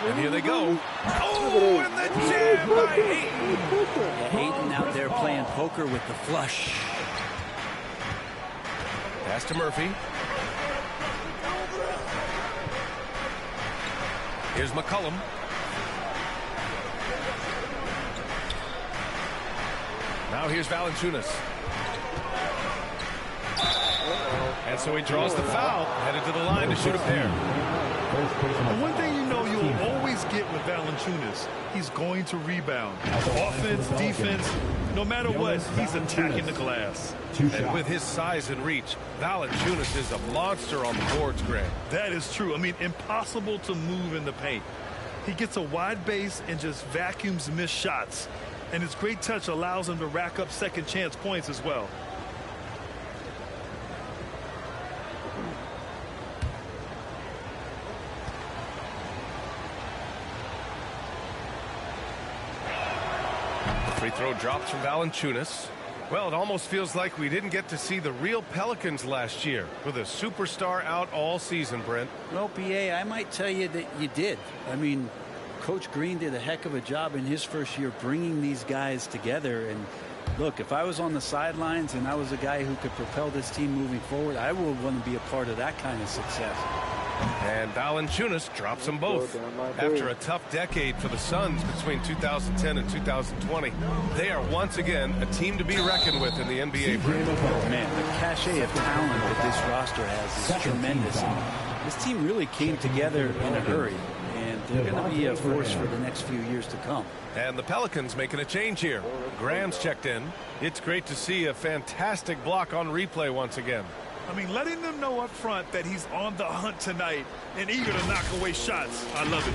And here they go. Oh, and the jam by Ayton. Yeah, Ayton out there playing poker with the flush. Pass to Murphy. Here's McCollum. Now here's Valanciunas. And so he draws the foul, headed to the line to shoot a pair. And one thing you know you'll always get with Valanciunas, he's going to rebound. Offense, defense, no matter what, he's attacking the glass. And with his size and reach, Valanciunas is a monster on the boards, Greg. That is true. I mean, impossible to move in the paint. He gets a wide base and just vacuums missed shots. And his great touch allows him to rack up second chance points as well. Free throw drops from Valanciunas. Well, it almost feels like we didn't get to see the real Pelicans last year with a superstar out all season, Brent. Well, BA, I might tell you that you did. I mean, Coach Green did a heck of a job in his first year bringing these guys together. And look, if I was on the sidelines and I was a guy who could propel this team moving forward, I would want to be a part of that kind of success. And Valanciunas drops them both. After a tough decade for the Suns between 2010 and 2020, they are once again a team to be reckoned with in the NBA. Man, the cachet of talent that this roster has is tremendous. And this team really came together in a hurry, and they're going to be a force for the next few years to come. And the Pelicans making a change here. Graham's checked in. It's great to see a fantastic block on replay once again. I mean, letting them know up front that he's on the hunt tonight and eager to knock away shots. I love it.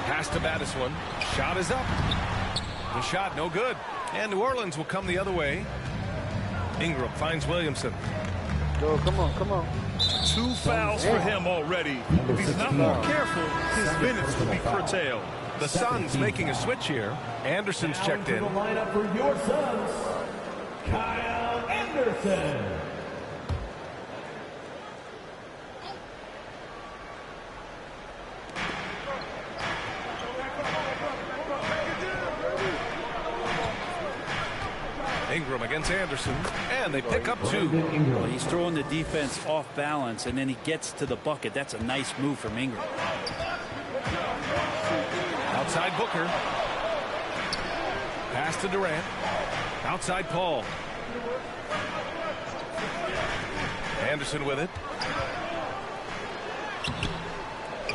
Pass to Madison. Shot is up. The shot no good. And New Orleans will come the other way. Ingram finds Williamson. Go, come on, come on. 2 fouls for him already. If he's not more careful, his minutes will be curtailed. The Suns making a switch here. Anderson's checked in. The lineup for your Suns, Kyle Anderson. Ingram against Anderson, and they pick up 2. Well, he's throwing the defense off balance, and then he gets to the bucket. That's a nice move from Ingram. Outside Booker. Pass to Durant. Outside Paul. Anderson with it.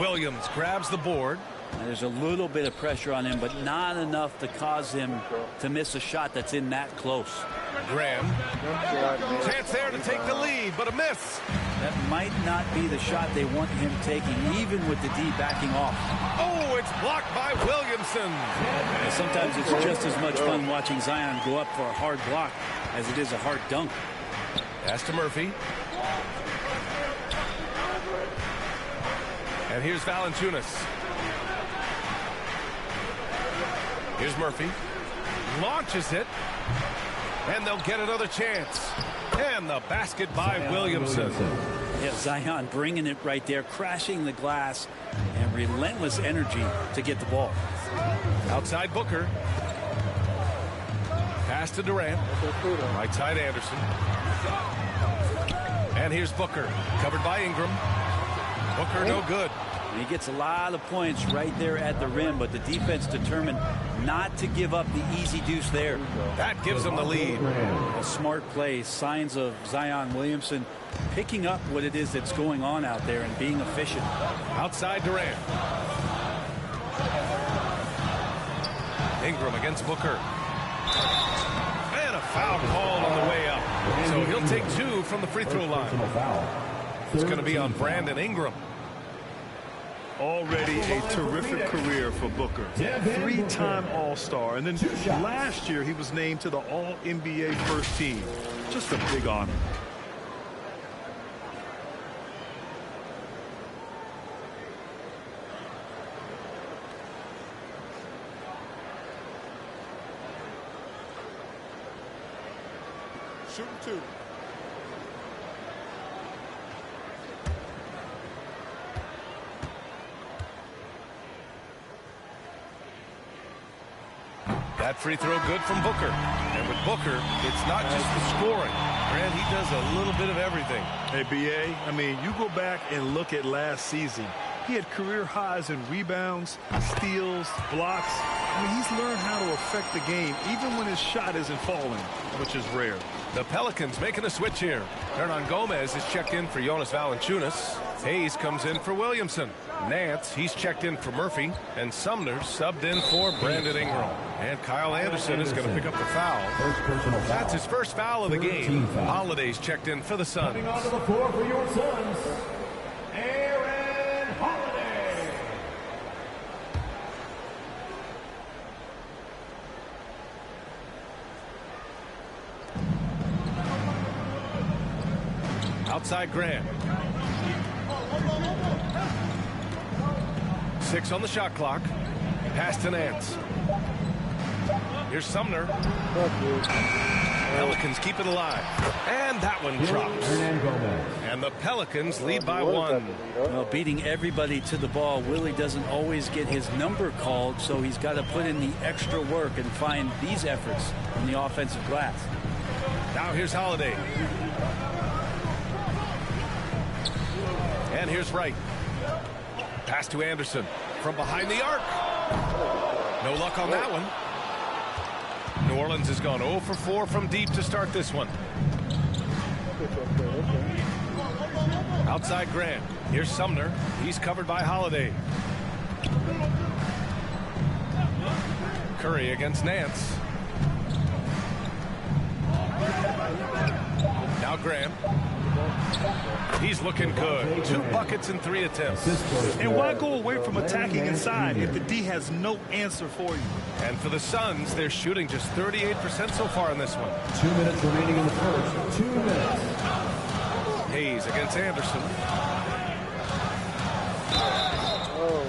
Williams grabs the board. There's a little bit of pressure on him, but not enough to cause him to miss a shot that's in that close. Graham. Chance there to take the lead, but a miss. That might not be the shot they want him taking, even with the D backing off. Oh, it's blocked by Williamson. And sometimes it's just as much fun watching Zion go up for a hard block as it is a hard dunk. Pass to Murphy. And here's Valanciunas. Here's Murphy. Launches it. And they'll get another chance. And the basket by Williamson. Yeah, Zion bringing it right there, crashing the glass, and relentless energy to get the ball. Outside Booker. Pass to Durant. Right side Anderson. And here's Booker. Covered by Ingram. Booker no good. And he gets a lot of points right there at the rim, but the defense determined not to give up the easy deuce there. That gives them the lead. A smart play. Signs of Zion Williamson picking up what it is that's going on out there and being efficient. Outside Durant. Ingram against Booker. And a foul called on the way up. So he'll take 2 from the free throw line. It's going to be on Brandon Ingram. Already a terrific career for Booker. 3-time All-Star. And then last year he was named to the All-NBA first team. Just a big honor. Shooting 2. That free throw good from Booker. And with Booker, it's not just the scoring. Grant, he does a little bit of everything. Hey, B.A., I mean, you go back and look at last season. He had career highs in rebounds, steals, blocks. I mean, he's learned how to affect the game, even when his shot isn't falling, which is rare. The Pelicans making a switch here. Hernan Gomez is checked in for Jonas Valanciunas. Hayes comes in for Williamson. Nance, he's checked in for Murphy. And Sumner subbed in for Brandon Ingram. And Kyle Anderson is going to pick up the foul. That's his first foul of the game. Holiday's checked in for the Suns. Coming onto the floor for your Suns, Aaron Holiday. Outside Grant. 6 on the shot clock. Pass to Nance. Here's Sumner. Pelicans keep it alive. And that one drops. And the Pelicans lead by 1. Well, beating everybody to the ball, Willie doesn't always get his number called, so he's got to put in the extra work and find these efforts in the offensive glass. Now here's Holiday. And here's Wright. Pass to Anderson from behind the arc. No luck on that one. New Orleans has gone 0 for 4 from deep to start this one. Outside Grant. Here's Sumner. He's covered by Holiday. Curry against Nance. Now Graham. He's looking good. 2 buckets in 3 attempts. And why go away from attacking inside if the D has no answer for you? And for the Suns, they're shooting just 38% so far in this one. 2 minutes remaining in the first. 2 minutes. Hayes against Anderson.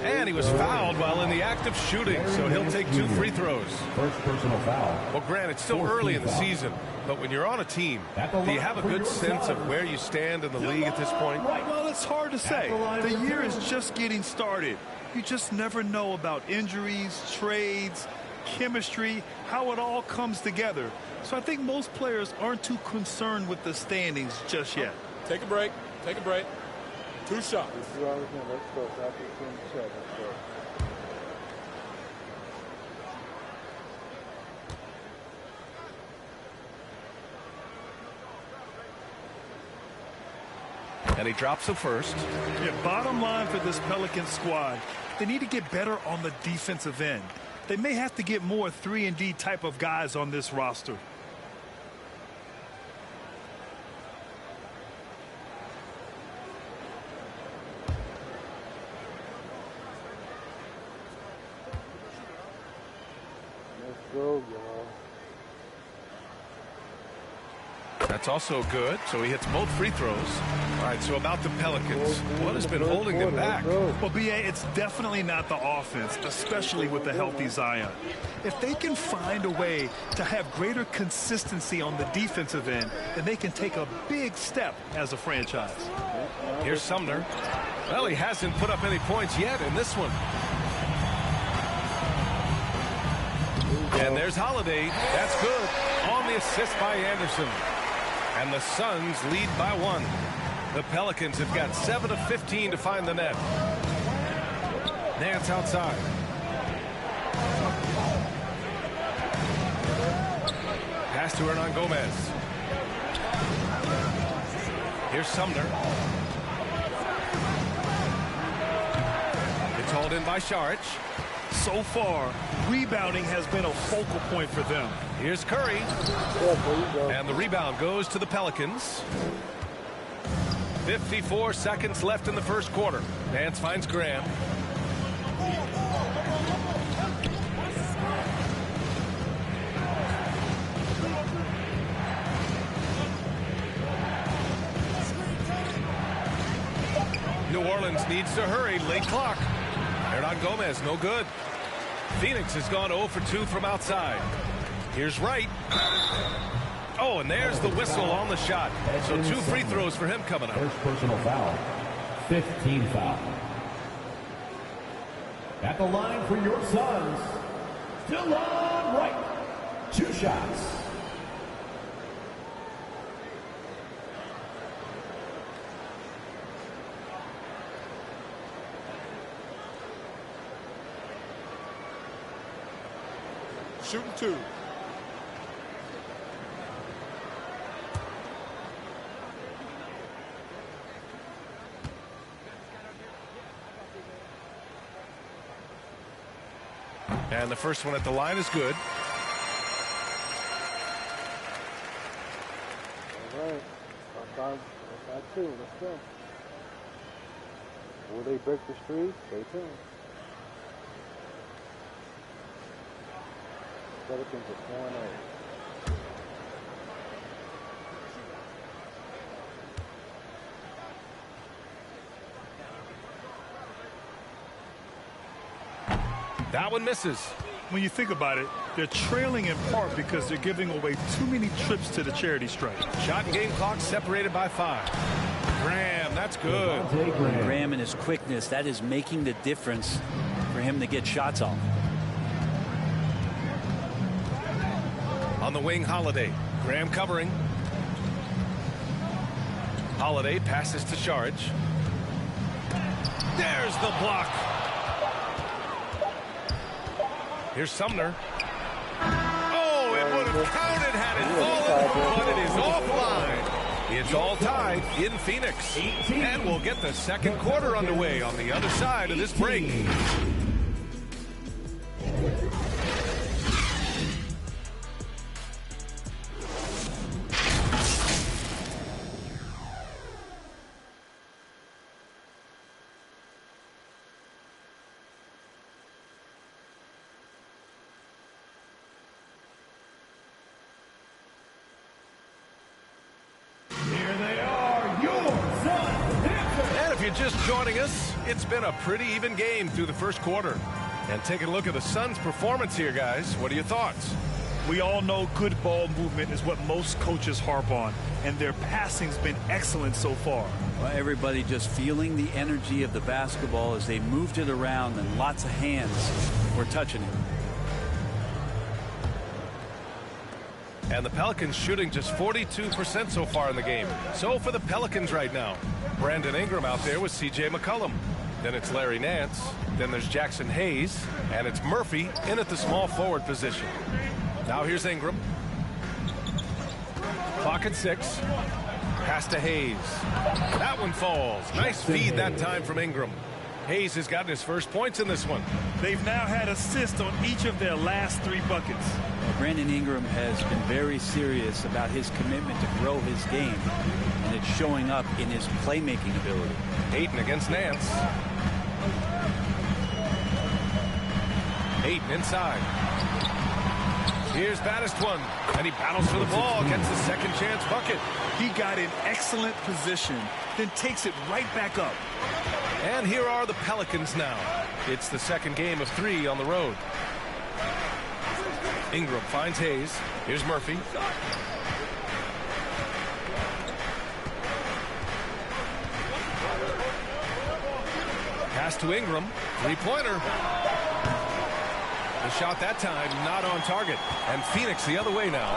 And he was fouled while in the act of shooting, so he'll take 2 free throws. First personal foul. Well, Grant, it's still early in the season, but when you're on a team, do you have a good sense of where you stand in the league at this point? Well, it's hard to say. The year is just getting started. You just never know about injuries, trades, chemistry, how it all comes together. So I think most players aren't too concerned with the standings just yet. Take a break. Take a break. 2 shots. Let's go. And he drops the first. Yeah, bottom line for this Pelicans squad, they need to get better on the defensive end. They may have to get more 3-and-D type of guys on this roster. Let's go, y'all. That's also good, so he hits both free throws. All right, so about the Pelicans, what has been holding them back? Well, B.A., it's definitely not the offense, especially with the healthy Zion. If they can find a way to have greater consistency on the defensive end, then they can take a big step as a franchise. Here's Sumner. Well, he hasn't put up any points yet in this one. And there's Holiday. That's good. On the assist by Anderson. And the Suns lead by 1. The Pelicans have got 7 of 15 to find the net. Nance outside. Pass to Hernan Gomez. Here's Sumner. It's hauled in by Saric. So far, rebounding has been a focal point for them. Here's Curry. And the rebound goes to the Pelicans. 54 seconds left in the first quarter. Nance finds Graham. New Orleans needs to hurry. Late clock. Hernan Gomez, no good. Phoenix has gone 0 for 2 from outside. Here's Wright. Oh, and there's the whistle on the shot. So 2 free throws for him coming up. First personal foul. 15 foul. At the line for your Suns, Delon Wright. 2 shots. Shooting 2. And the first one at the line is good. All right. Outside 2. Let's go. Will they break the streak? Stay tuned. Pelicans are 4-0. That one misses. When you think about it, they're trailing in part because they're giving away too many trips to the charity stripe. Shot and game clock separated by 5. Graham, that's good. Graham and his quickness, that is making the difference for him to get shots off. On the wing, Holiday. Graham covering. Holiday passes to Saric. There's the block. Here's Sumner. Oh, it would have counted had it fallen, but it is offline. It's all tied in Phoenix. And we'll get the second quarter underway on the other side of this break. Here they are, your Suns. And if you're just joining us, it's been a pretty even game through the first quarter. And taking a look at the Suns' performance here, guys. What are your thoughts? We all know good ball movement is what most coaches harp on, and their passing's been excellent so far. Well, everybody just feeling the energy of the basketball as they moved it around, and lots of hands were touching it. And the Pelicans shooting just 42% so far in the game. So for the Pelicans right now, Brandon Ingram out there with C.J. McCollum. Then it's Larry Nance. Then there's Jackson Hayes. And it's Murphy in at the small forward position. Now here's Ingram. Clock at 6. Pass to Hayes. That one falls. Nice feed that time from Ingram. Hayes has gotten his first points in this one. They've now had assists on each of their last 3 buckets. Brandon Ingram has been very serious about his commitment to grow his game, and it's showing up in his playmaking ability. Ayton against Nance. Ayton inside. Here's Battistone, and he battles for the ball, gets the second chance bucket. He got in excellent position, then takes it right back up. And here are the Pelicans now. It's the second game of 3 on the road. Ingram finds Hayes. Here's Murphy. Pass to Ingram. 3-pointer. The shot that time not on target. And Phoenix the other way now.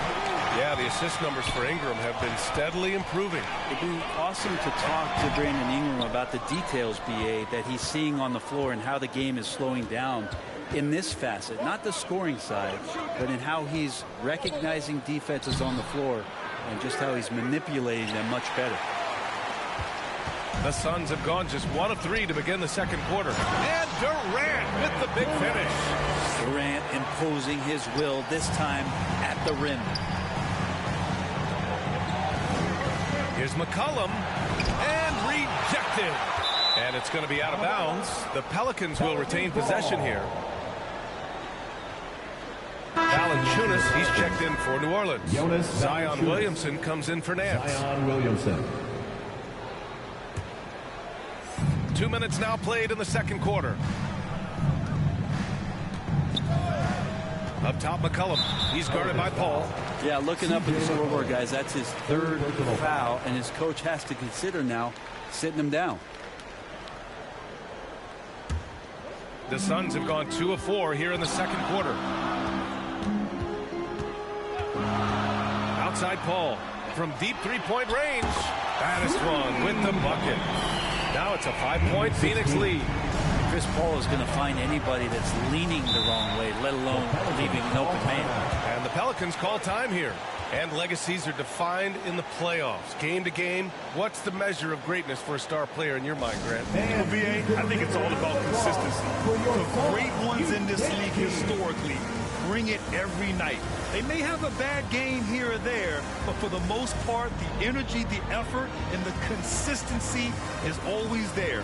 Yeah, the assist numbers for Ingram have been steadily improving. It'd be awesome to talk to Brandon Ingram about the details, BA, that he's seeing on the floor and how the game is slowing down in this facet. Not the scoring side, but in how he's recognizing defenses on the floor and just how he's manipulating them much better. The Suns have gone just 1 of 3 to begin the second quarter. And Durant with the big finish. Durant imposing his will, this time at the rim. Here's McCollum, and rejected. And it's going to be out of bounds. The Pelicans will retain possession here. Valanciunas, he's checked in for New Orleans. Zion Williamson comes in for Nance. Zion Williamson. 2 minutes now played in the second quarter. Up top, McCollum. He's guarded by Paul. Yeah, looking up at the scoreboard, guys, that's his 3rd foul, and his coach has to consider now sitting him down. The Suns have gone 2 of 4 here in the second quarter. Outside Paul from deep 3-point range. Battistone with the bucket. Now it's a 5-point Phoenix lead. Chris Paul is going to find anybody that's leaning the wrong way, let alone leaving an open man. And the Pelicans call time here. And legacies are defined in the playoffs. Game to game, what's the measure of greatness for a star player in your mind, Grant? Well, VA, I think it's all about consistency. The great ones in this league historically bring it every night. They may have a bad game here or there, but for the most part, the energy, the effort, and the consistency is always there.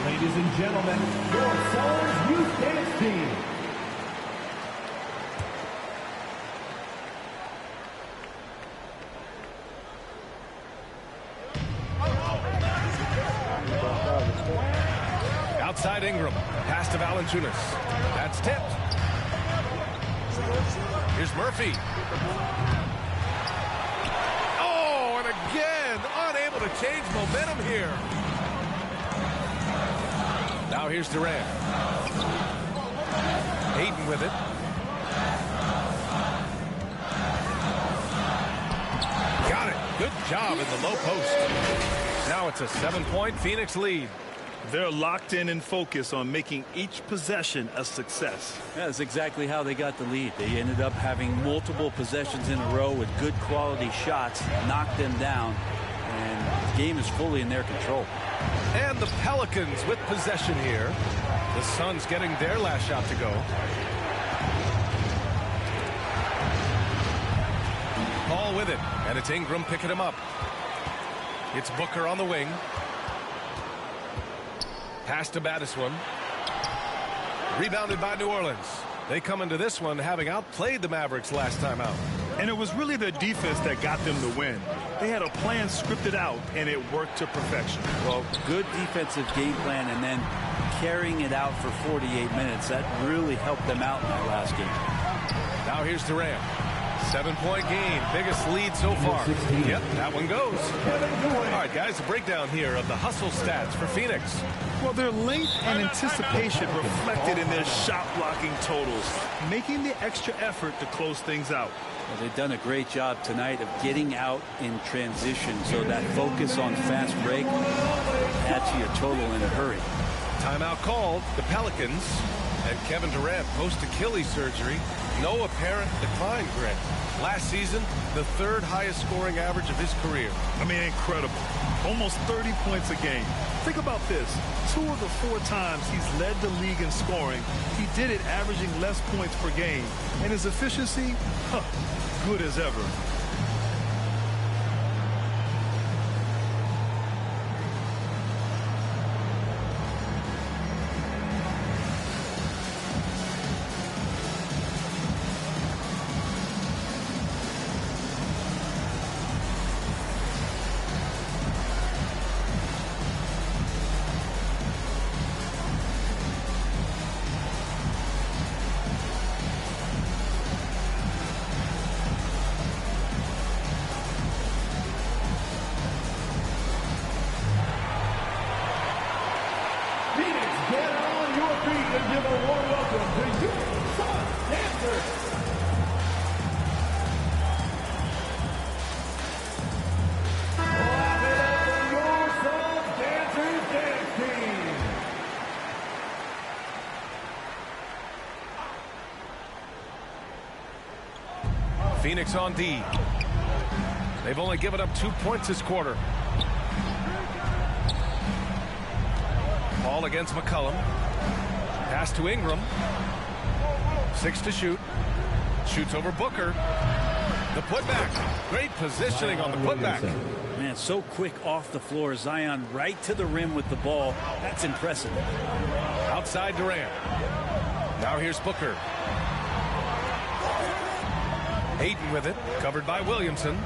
Ladies and gentlemen, your Suns Youth Dance Team. Outside Ingram. Pass to Valanciunas. That's tipped. Here's Murphy. Oh, and again, unable to change momentum here. Now here's Durant. Ayton with it. Got it. Good job in the low post. Now it's a 7-point Phoenix lead. They're locked in and focused on making each possession a success. That's exactly how they got the lead. They ended up having multiple possessions in a row with good quality shots, knocked them down, and the game is fully in their control. And the Pelicans with possession here. The Suns getting their last shot to go. Ball with it, and it's Ingram picking him up. It's Booker on the wing. Pass to Madison. Rebounded by New Orleans. They come into this one having outplayed the Mavericks last time out. And it was really their defense that got them the win. They had a plan scripted out, and it worked to perfection. Well, good defensive game plan, and then carrying it out for 48 minutes. That really helped them out in that last game. Now here's Durant. 7-point game, biggest lead so far. Yep, that one goes. All right, guys, a breakdown here of the hustle stats for Phoenix. Well, their length and anticipation reflected in their shot blocking totals, making the extra effort to close things out. Well, they've done a great job tonight of getting out in transition, so that focus on fast break adds to your total in a hurry. Timeout called. The Pelicans and Kevin Durant post-Achilles surgery. No apparent decline, Greg. Last season, the third highest scoring average of his career. I mean, incredible. Almost 30 points a game. Think about this. 2 of the 4 times he's led the league in scoring, he did it averaging less points per game. And his efficiency, good as ever. Phoenix on D. They've only given up 2 points this quarter. Ball against McCollum. Pass to Ingram. 6 to shoot. Shoots over Booker. The putback. Great positioning on the putback. Man, so quick off the floor. Zion right to the rim with the ball. That's impressive. Outside Durant. Now here's Booker. Ayton with it, covered by Williamson.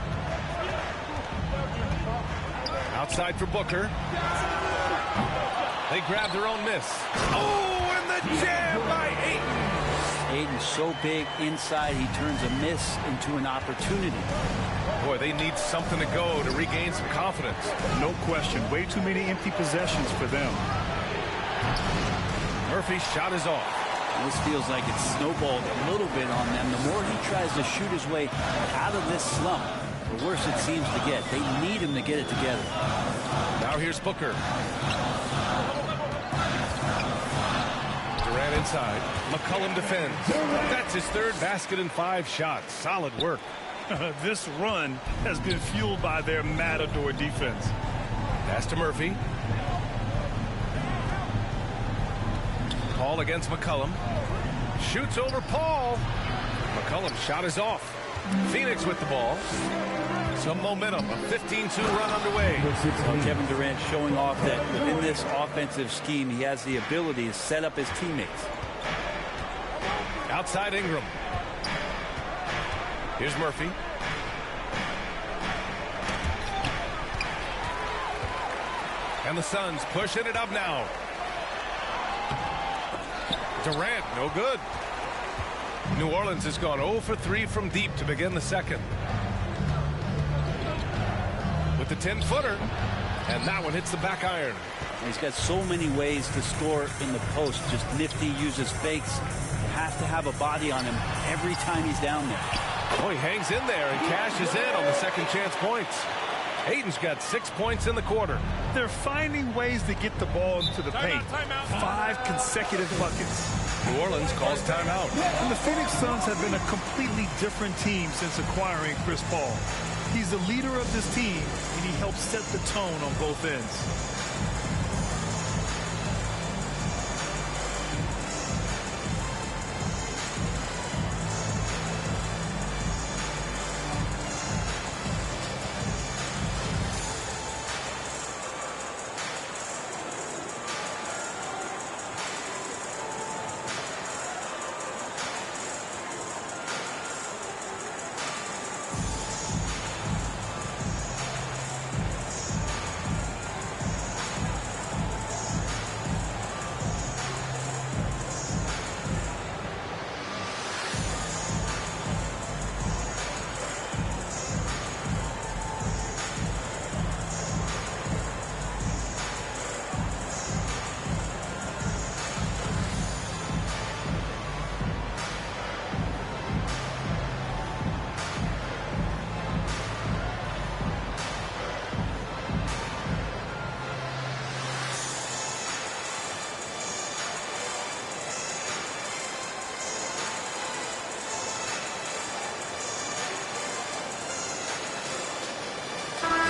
Outside for Booker. They grab their own miss. Oh, and the jam by Ayton. Ayton's so big inside, he turns a miss into an opportunity. Boy, they need something to go to regain some confidence. No question. Way too many empty possessions for them. Murphy's shot is off. This feels like it's snowballed a little bit on them. The more he tries to shoot his way out of this slump, the worse it seems to get. They need him to get it together. Now here's Booker. Durant inside. McCollum defends. That's his third basket and 5 shots. Solid work. This run has been fueled by their matador defense. Pass to Murphy. Paul against McCollum. Shoots over Paul. McCollum's shot is off. Phoenix with the ball. Some momentum. A 15-2 run underway. Well, Kevin Durant showing off that within this offensive scheme, he has the ability to set up his teammates. Outside Ingram. Here's Murphy. And the Suns pushing it up now. Durant, no good. New Orleans has gone 0 for 3 from deep to begin the second. With with the 10-footer. And that one hits the back iron. He's got so many ways to score in the post. Just nifty, uses fakes. Has to have a body on him every time he's down there. Oh, he hangs in there and cashes in on the second chance points. Hayden's got 6 points in the quarter. They're finding ways to get the ball into the paint. 5 consecutive buckets. New Orleans calls timeout. And the Phoenix Suns have been a completely different team since acquiring Chris Paul. He's the leader of this team, and he helps set the tone on both ends.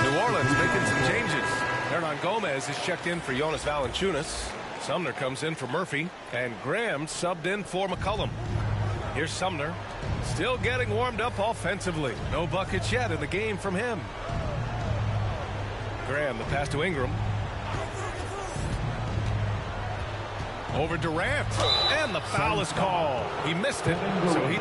New Orleans making some changes. Hernan Gomez is checked in for Jonas Valanciunas. Sumner comes in for Murphy. And Graham subbed in for McCollum. Here's Sumner. Still getting warmed up offensively. No buckets yet in the game from him. Graham, the pass to Ingram. Over Durant. And the foul is called. He missed it. So he...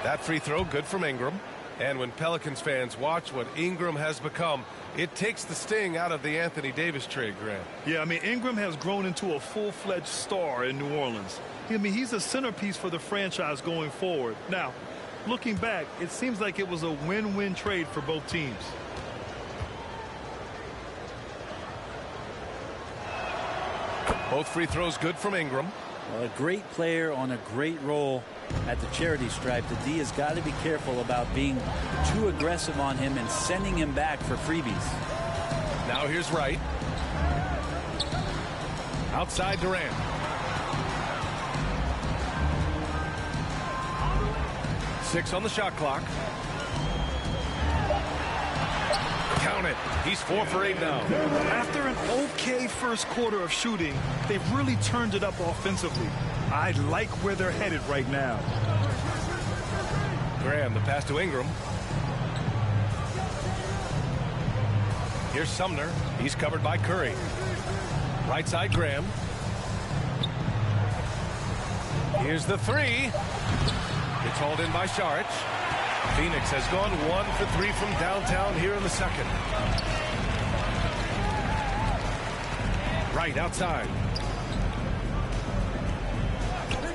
That free throw good from Ingram. And when Pelicans fans watch what Ingram has become, it takes the sting out of the Anthony Davis trade, Grant. Yeah, I mean, Ingram has grown into a full-fledged star in New Orleans. I mean, he's a centerpiece for the franchise going forward. Now, looking back, it seems like it was a win-win trade for both teams. Both free throws good from Ingram. Well, a great player on a great role at the charity stripe. The D has got to be careful about being too aggressive on him and sending him back for freebies. Now here's Wright. Outside Durant. Six on the shot clock. Count it. He's 4 for 8 now. After an okay first quarter of shooting, they've really turned it up offensively. I like where they're headed right now. Graham, the pass to Ingram. Here's Sumner. He's covered by Curry. Right side, Graham. Here's the three. It's hauled in by Saric. Phoenix has gone 1 for 3 from downtown here in the second. Right outside.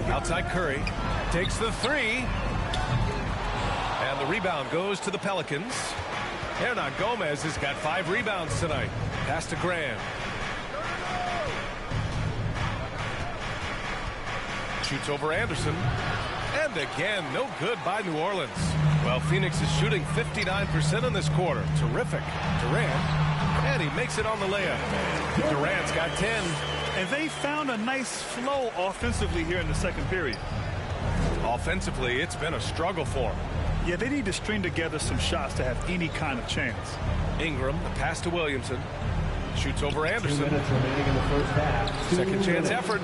Outside Curry. Takes the three. And the rebound goes to the Pelicans. Hernan Gomez has got 5 rebounds tonight. Pass to Graham. Shoots over Anderson. And again, no good by New Orleans. Well, Phoenix is shooting 59% in this quarter. Terrific. Durant. And he makes it on the layup. Durant's got 10. And they found a nice flow offensively here in the second period. Offensively, it's been a struggle for them. Yeah, they need to string together some shots to have any kind of chance. Ingram, the pass to Williamson. Shoots over Anderson. 2 minutes remaining in the first half. Second chance effort.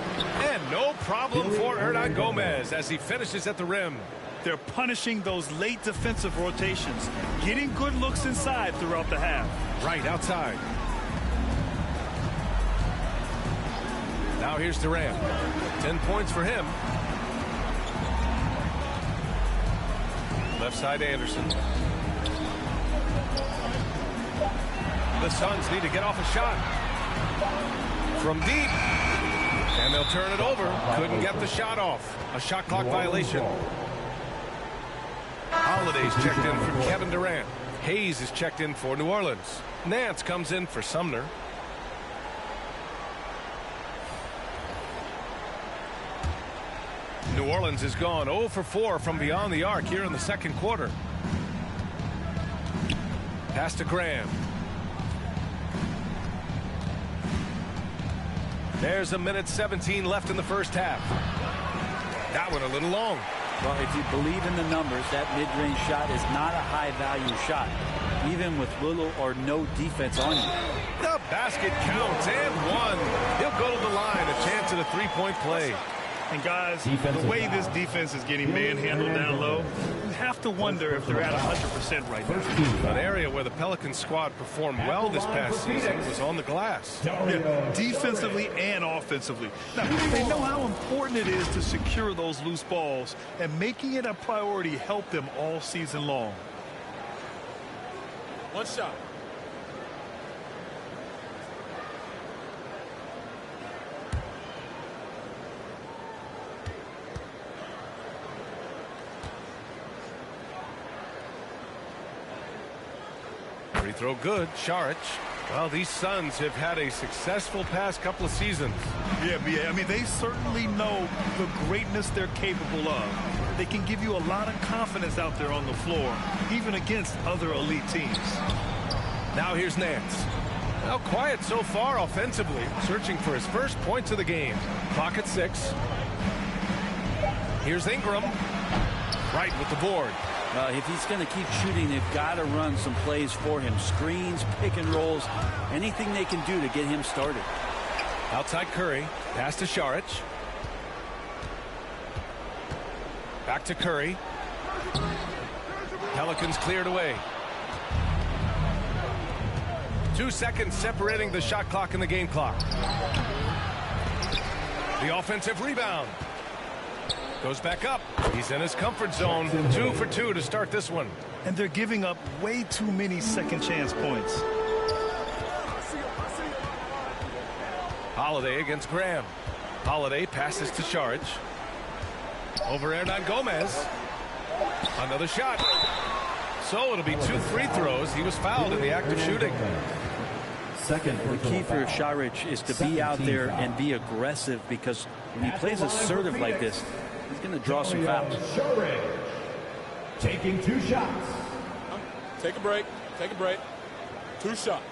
And no problem for Hernan Gomez as he finishes at the rim. They're punishing those late defensive rotations, getting good looks inside throughout the half. Right outside. Now here's Durant. 10 points for him. Left side Anderson. the Suns need to get off a shot. From deep. And they'll turn it over. Couldn't get the shot off. A shot clock violation. Holiday's checked in for Kevin Durant. Hayes is checked in for New Orleans. Nance comes in for Sumner. New Orleans has gone 0 for 4 from beyond the arc here in the second quarter. Pass to Graham. There's a minute 17 left in the first half. That one a little long. Well, if you believe in the numbers, that mid-range shot is not a high-value shot, even with little or no defense on you. The basket counts and one. He'll go to the line, a chance at a three-point play. And guys, the way this defense is getting manhandled down low, you have to wonder if they're at 100% right now. An area where the Pelicans squad performed well this past season was on the glass. Yeah, defensively and offensively. Now, they know how important it is to secure those loose balls, and making it a priority helped them all season long. One shot. Free throw good. Saric. Well, these Suns have had a successful past couple of seasons. Yeah, I mean, they certainly know the greatness they're capable of. They can give you a lot of confidence out there on the floor, even against other elite teams. Now here's Nance. Well, quiet so far offensively, searching for his first points of the game. Clock at 6. Here's Ingram. Right with the board. If he's going to keep shooting, they've got to run some plays for him. Screens, pick and rolls, anything they can do to get him started. Outside Curry. Pass to Saric. Back to Curry. Pelicans cleared away. 2 seconds separating the shot clock and the game clock. The offensive rebound. Goes back up. He's in his comfort zone. 2 for 2 to start this one. And they're giving up way too many second chance points. Holiday against Graham. Holiday passes to Saric. Over Hernan Gomez. Another shot. So it'll be 2 free throws. He was fouled in the act of shooting. The key for Saric is to be out there and be aggressive, because when he plays assertive like this, he's going to draw some fouls. Taking 2 shots. Take a break. Take a break. 2 shots.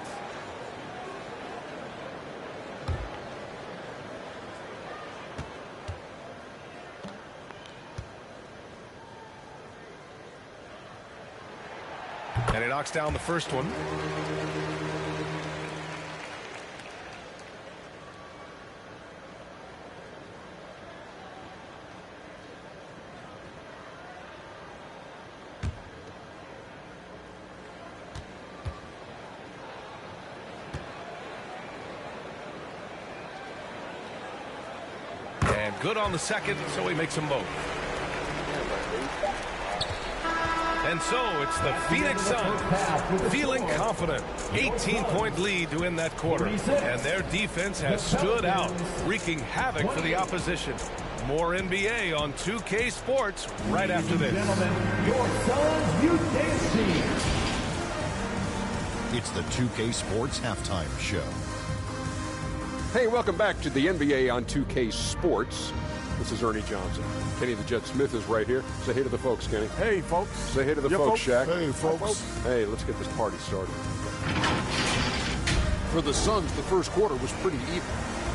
And he knocks down the first one. And good on the second, so he makes them both. And so it's the Phoenix Suns feeling confident. 18-point lead to win that quarter. And their defense has stood out, wreaking havoc for the opposition. More NBA on 2K Sports right after this. Your Suns Youth Team. It's the 2K Sports Halftime Show. Hey, welcome back to the NBA on 2K Sports. This is Ernie Johnson. Kenny the Jet Smith is right here. Say hey to the folks, Kenny. Hey, folks. Say hey to the folks, Shaq. Hey, folks. Hey, let's get this party started. For the Suns, the first quarter was pretty even.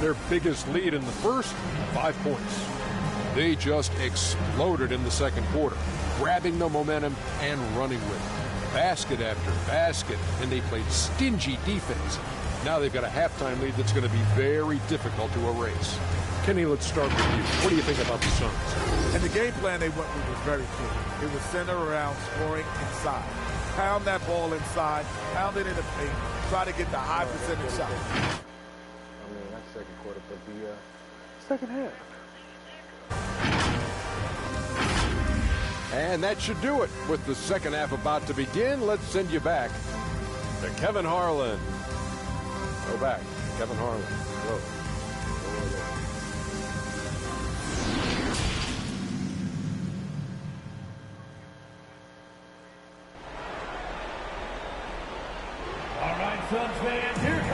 Their biggest lead in the first, 5 points. They just exploded in the second quarter, grabbing the momentum and running with it. Basket after basket, and they played stingy defense. Now they've got a halftime lead that's going to be very difficult to erase. Kenny, let's start with you. What do you think about the Suns? And the game plan they went with was very clear. It was centered around scoring inside. Pound that ball inside, pound it in the paint, try to get the high percentage shot. I mean, that's second quarter, but the second half. And that should do it. With the second half about to begin, let's send you back to Kevin Harlan. Go back. Kevin Harlan. Go.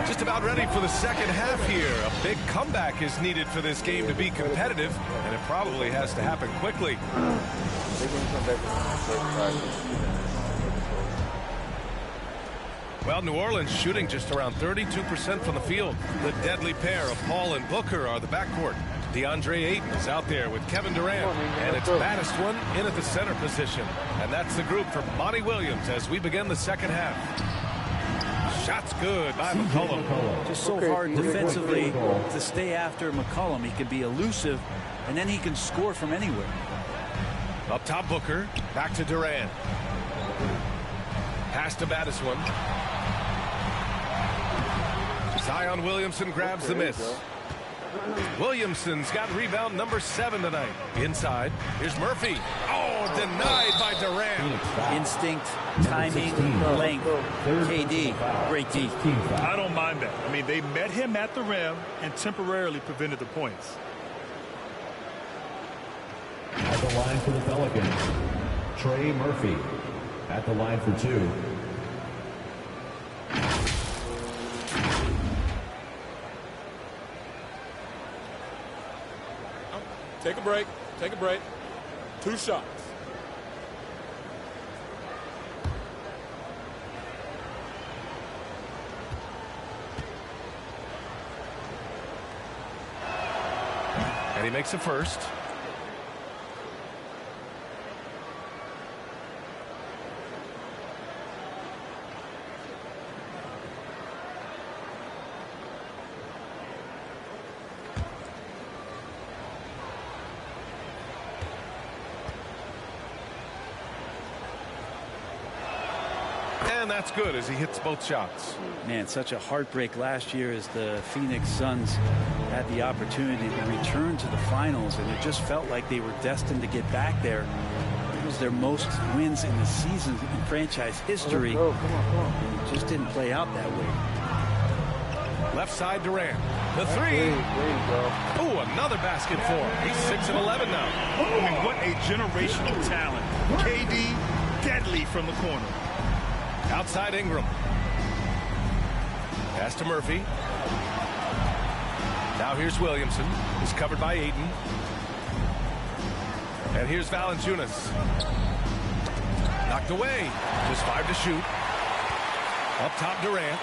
Just about ready for the second half here. A big comeback is needed for this game to be competitive, and it probably has to happen quickly. Well, New Orleans shooting just around 32% from the field. The deadly pair of Paul and Booker are the backcourt. DeAndre Ayton is out there with Kevin Durant, and it's baddest one in at the center position. And that's the group for Monty Williams as we begin the second half. Shot's good by McCollum. Just so hard defensively to stay after McCollum. He can be elusive, and then he can score from anywhere. Up top, Booker. Back to Durant. Pass to Baddiswan. Zion Williamson grabs the miss. Williamson's got rebound number 7 tonight. Inside, here's Murphy. Oh, denied by Durant. Instinct, timing, length. KD, great D. I don't mind that. I mean, they met him at the rim and temporarily prevented the points. At the line for the Pelicans, Trey Murphy. At the line for 2. Take a break. Take a break. 2 shots. And he makes a first. And that's good as he hits both shots. Man, such a heartbreak last year as the Phoenix Suns had the opportunity to return to the finals, and it just felt like they were destined to get back there. It was their most wins in the season in franchise history. And it just didn't play out that way. Left side Durant. The 3. Oh, another basket for him. He's 6 of 11 now. I mean, what a generational talent. KD, deadly from the corner. Outside Ingram. Pass to Murphy. Now here's Williamson. He's covered by Ayton. And here's Valanciunas. Knocked away. Just 5 to shoot. Up top Durant.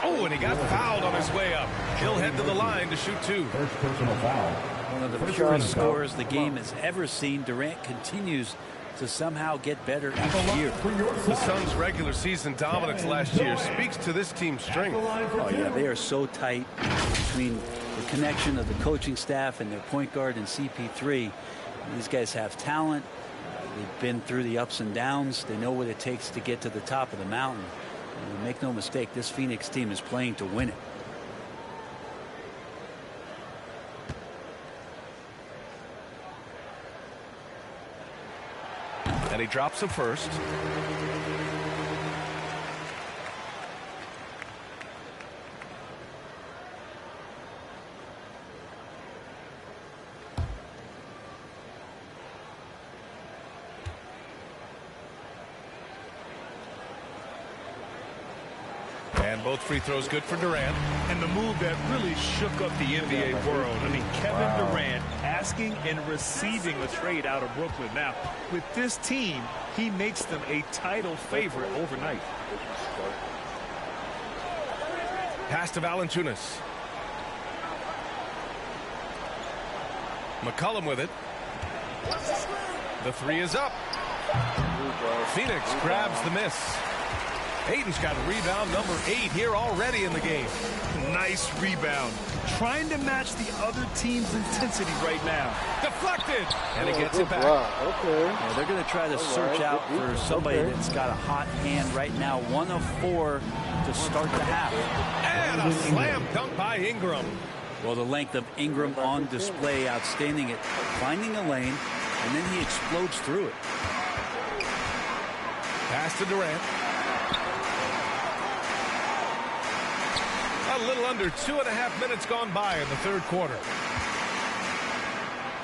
Oh, and he got fouled on his way up. He'll head to the line to shoot 2. First personal foul. One of the purest scorers the game has ever seen. Durant continues to somehow get better each year. The Suns' regular season dominance last year speaks to this team's strength. Oh, yeah, they are so tight between the connection of the coaching staff and their point guard and CP3. These guys have talent. They've been through the ups and downs. They know what it takes to get to the top of the mountain. And make no mistake, this Phoenix team is playing to win it. And he drops the first. And both free throws good for Durant. And the move that really shook up the NBA world. I mean, Kevin Durant asking and receiving a trade out of Brooklyn. Now, with this team, he makes them a title favorite overnight. Pass to Valanciunas. McCollum with it. The 3 is up. Phoenix grabs the miss. Ayton's got rebound number 8 here already in the game. Nice rebound. Trying to match the other team's intensity right now. Deflected. And he gets it back. Yeah, they're going to try to search out for somebody that's got a hot hand right now. 1 of 4 to start the half. And a slam dunk by Ingram. Well, the length of Ingram on display, outstanding at finding a lane, and then he explodes through it. Pass to Durant. A little under 2.5 minutes gone by in the third quarter.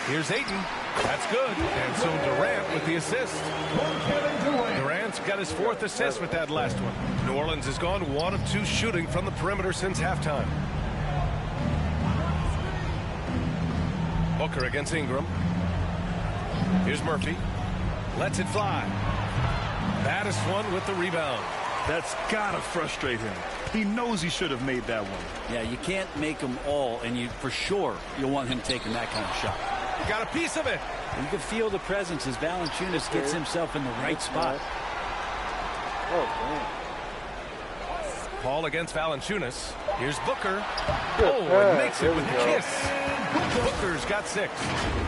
Here's Ayton. That's good. And so Durant with the assist. Durant's got his 4th assist with that last one. New Orleans has gone 1 of 2 shooting from the perimeter since halftime. Booker against Ingram. Here's Murphy. Lets it fly. Madison with the rebound. That's got to frustrate him. He knows he should have made that one. Yeah, you can't make them all, and you for sure you'll want him taking that kind of shot. You got a piece of it. You can feel the presence as Valanciunas gets himself in the right spot. Paul against Valanciunas. Here's Booker. And makes it with a kiss. Booker's got 6.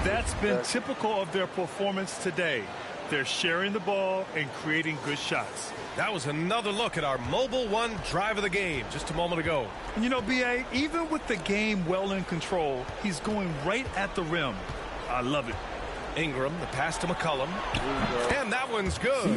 That's been typical of their performance today. They're sharing the ball and creating good shots. That was another look at our Mobile One drive of the game just a moment ago. And you know, B.A., even with the game well in control, he's going right at the rim. I love it. Ingram, the pass to McCollum. And that one's good.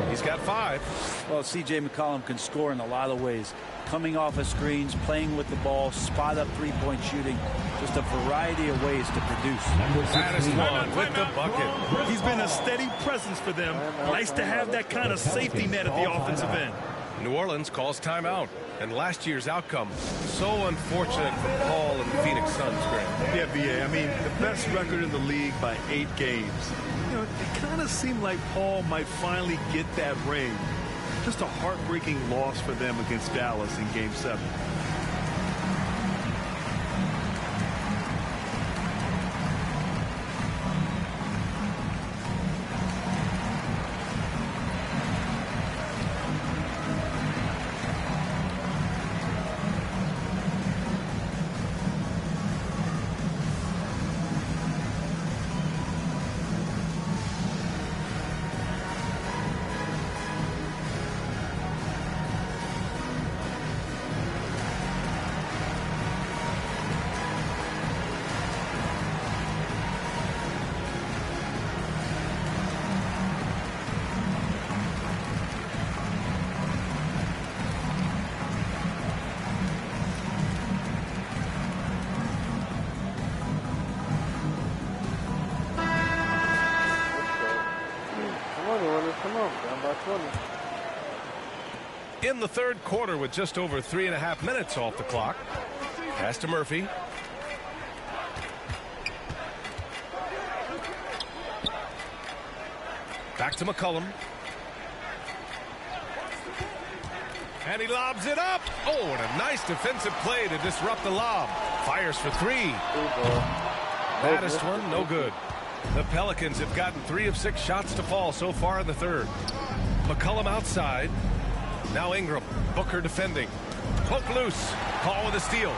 He's got 5. Well, C.J. McCollum can score in a lot of ways. Coming off of screens, playing with the ball, spot up three-point shooting. Just a variety of ways to produce. Madison with the bucket. He's been a steady presence for them. Nice to have that kind of safety net at the offensive end. New Orleans calls timeout. And last year's outcome, so unfortunate for Paul and the Phoenix Suns, Grant. Yeah, B.A., I mean, the best record in the league by 8 games. You know, it kind of seemed like Paul might finally get that ring. Just a heartbreaking loss for them against Dallas in Game 7. In the third quarter with just over 3.5 minutes off the clock. Pass to Murphy. Back to McCollum. And he lobs it up. Oh, and a nice defensive play to disrupt the lob. Fires for 3. Madison, no good. The Pelicans have gotten 3 of 6 shots to fall so far in the third. McCollum outside. Now Ingram. Booker defending. Poke loose. Paul with a steal.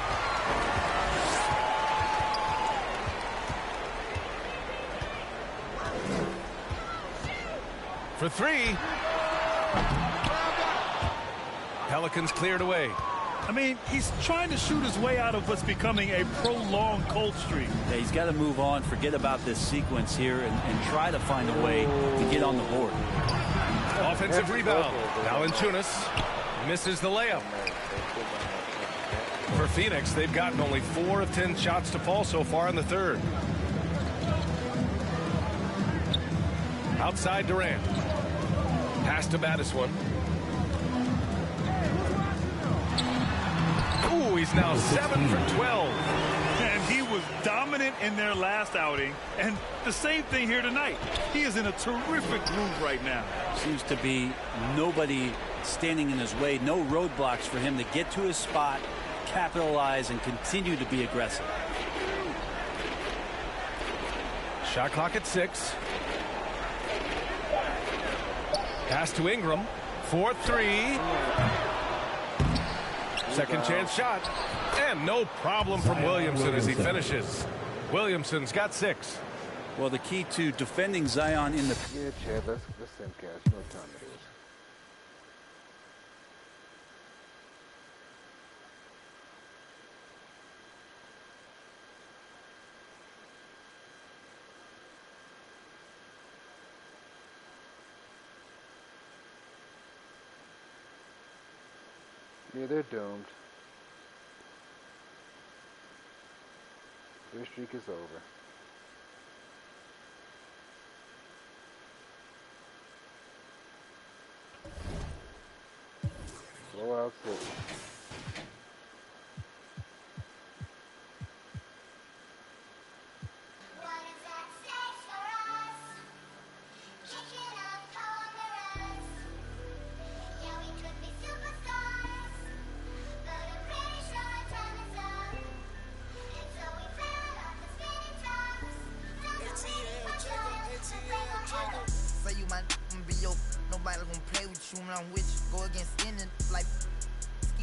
For 3. Pelicans cleared away. I mean, he's trying to shoot his way out of what's becoming a prolonged cold streak. Yeah, he's got to move on, forget about this sequence here, and try to find a way to get on the board. Offensive rebound. Valanciunas misses the layup. For Phoenix, they've gotten only 4 of 10 shots to fall so far in the third. Outside Durant. Pass to Madison. Ooh, he's now 7 for 12. And he was dominant in their last outing. And the same thing here tonight. He is in a terrific groove right now. Seems to be nobody standing in his way. No roadblocks for him to get to his spot, capitalize, and continue to be aggressive. Shot clock at 6. Pass to Ingram. 4-3. Second chance shot. And no problem from Williamson as he finishes. Williamson's got 6. Well, the key to defending Zion in the... Yeah, Chad, let's send cash. No time to lose. Yeah, they're doomed. Their streak is over. Blowout city. Say you my be your nobody gonna play with you when I'm with you. Go against any like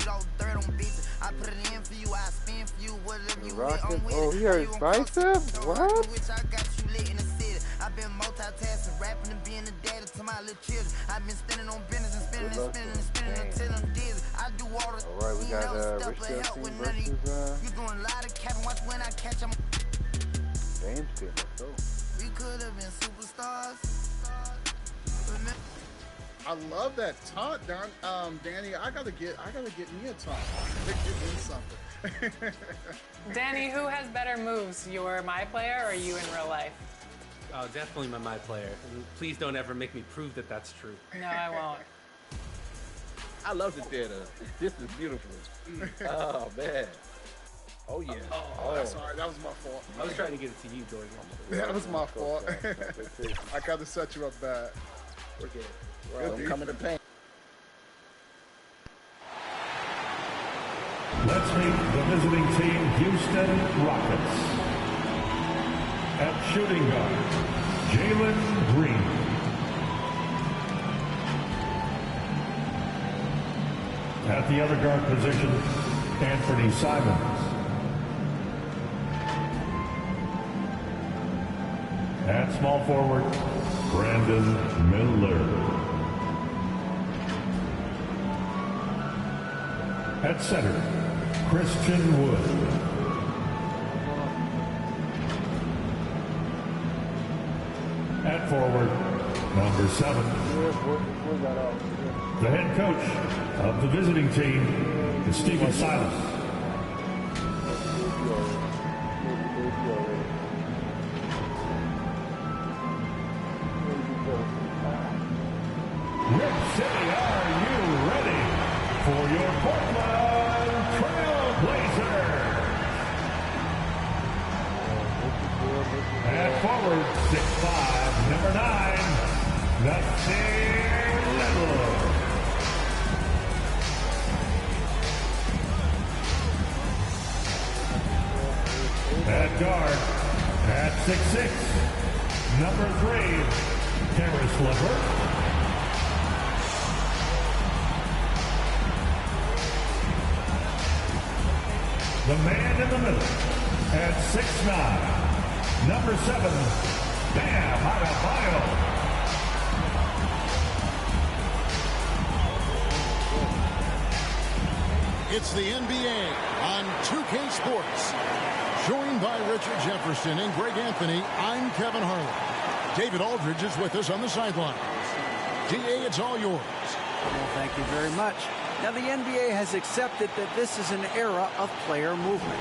all third on bitches. I put it in for you, I spin for you, whatever you with, I'm with it. Oh, he hurt his bicep? What? I got you lit in the city. I've been multitasking, rapping and being a daddy to my little children. I've been spending on business and spending until I'm dizzy. I do all the alright, we got Rich Team versus you doing a lot of capping, watch when I catch them. James team, let's go. We could have been superstars. I love that taunt, Danny. I gotta get me a taunt. Give me something. Danny, who has better moves, your my player or you in real life? Oh, definitely my player. And please don't ever make me prove that that's true. No, I won't. I love the theater. This is beautiful. Oh man. Oh yeah. Oh, sorry, that was my fault. I was trying to get it to you, Jordan. That was my fault. I gotta set you up bad. We're good. I'm coming to paint. Let's meet the visiting team, Houston Rockets. At shooting guard, Jalen Green. At the other guard position, Anthony Simons. At small forward, Brandon Miller. At center, Christian Wood. At forward, number 7. The head coach of the visiting team is Stephen Silas. Rip City, are you ready for your Portland Trail Blazers? At forward, 6'5", number 9, Nasir Little. At guard, at 6'6", number 3, Karis LeVert. The man in the middle, at 6'9", number 7, Bam Adebayo. It's the NBA on 2K Sports. Joined by Richard Jefferson and Greg Anthony, I'm Kevin Harlan. David Aldridge is with us on the sidelines. DA, it's all yours. Well, thank you very much. Now, the NBA has accepted that this is an era of player movement.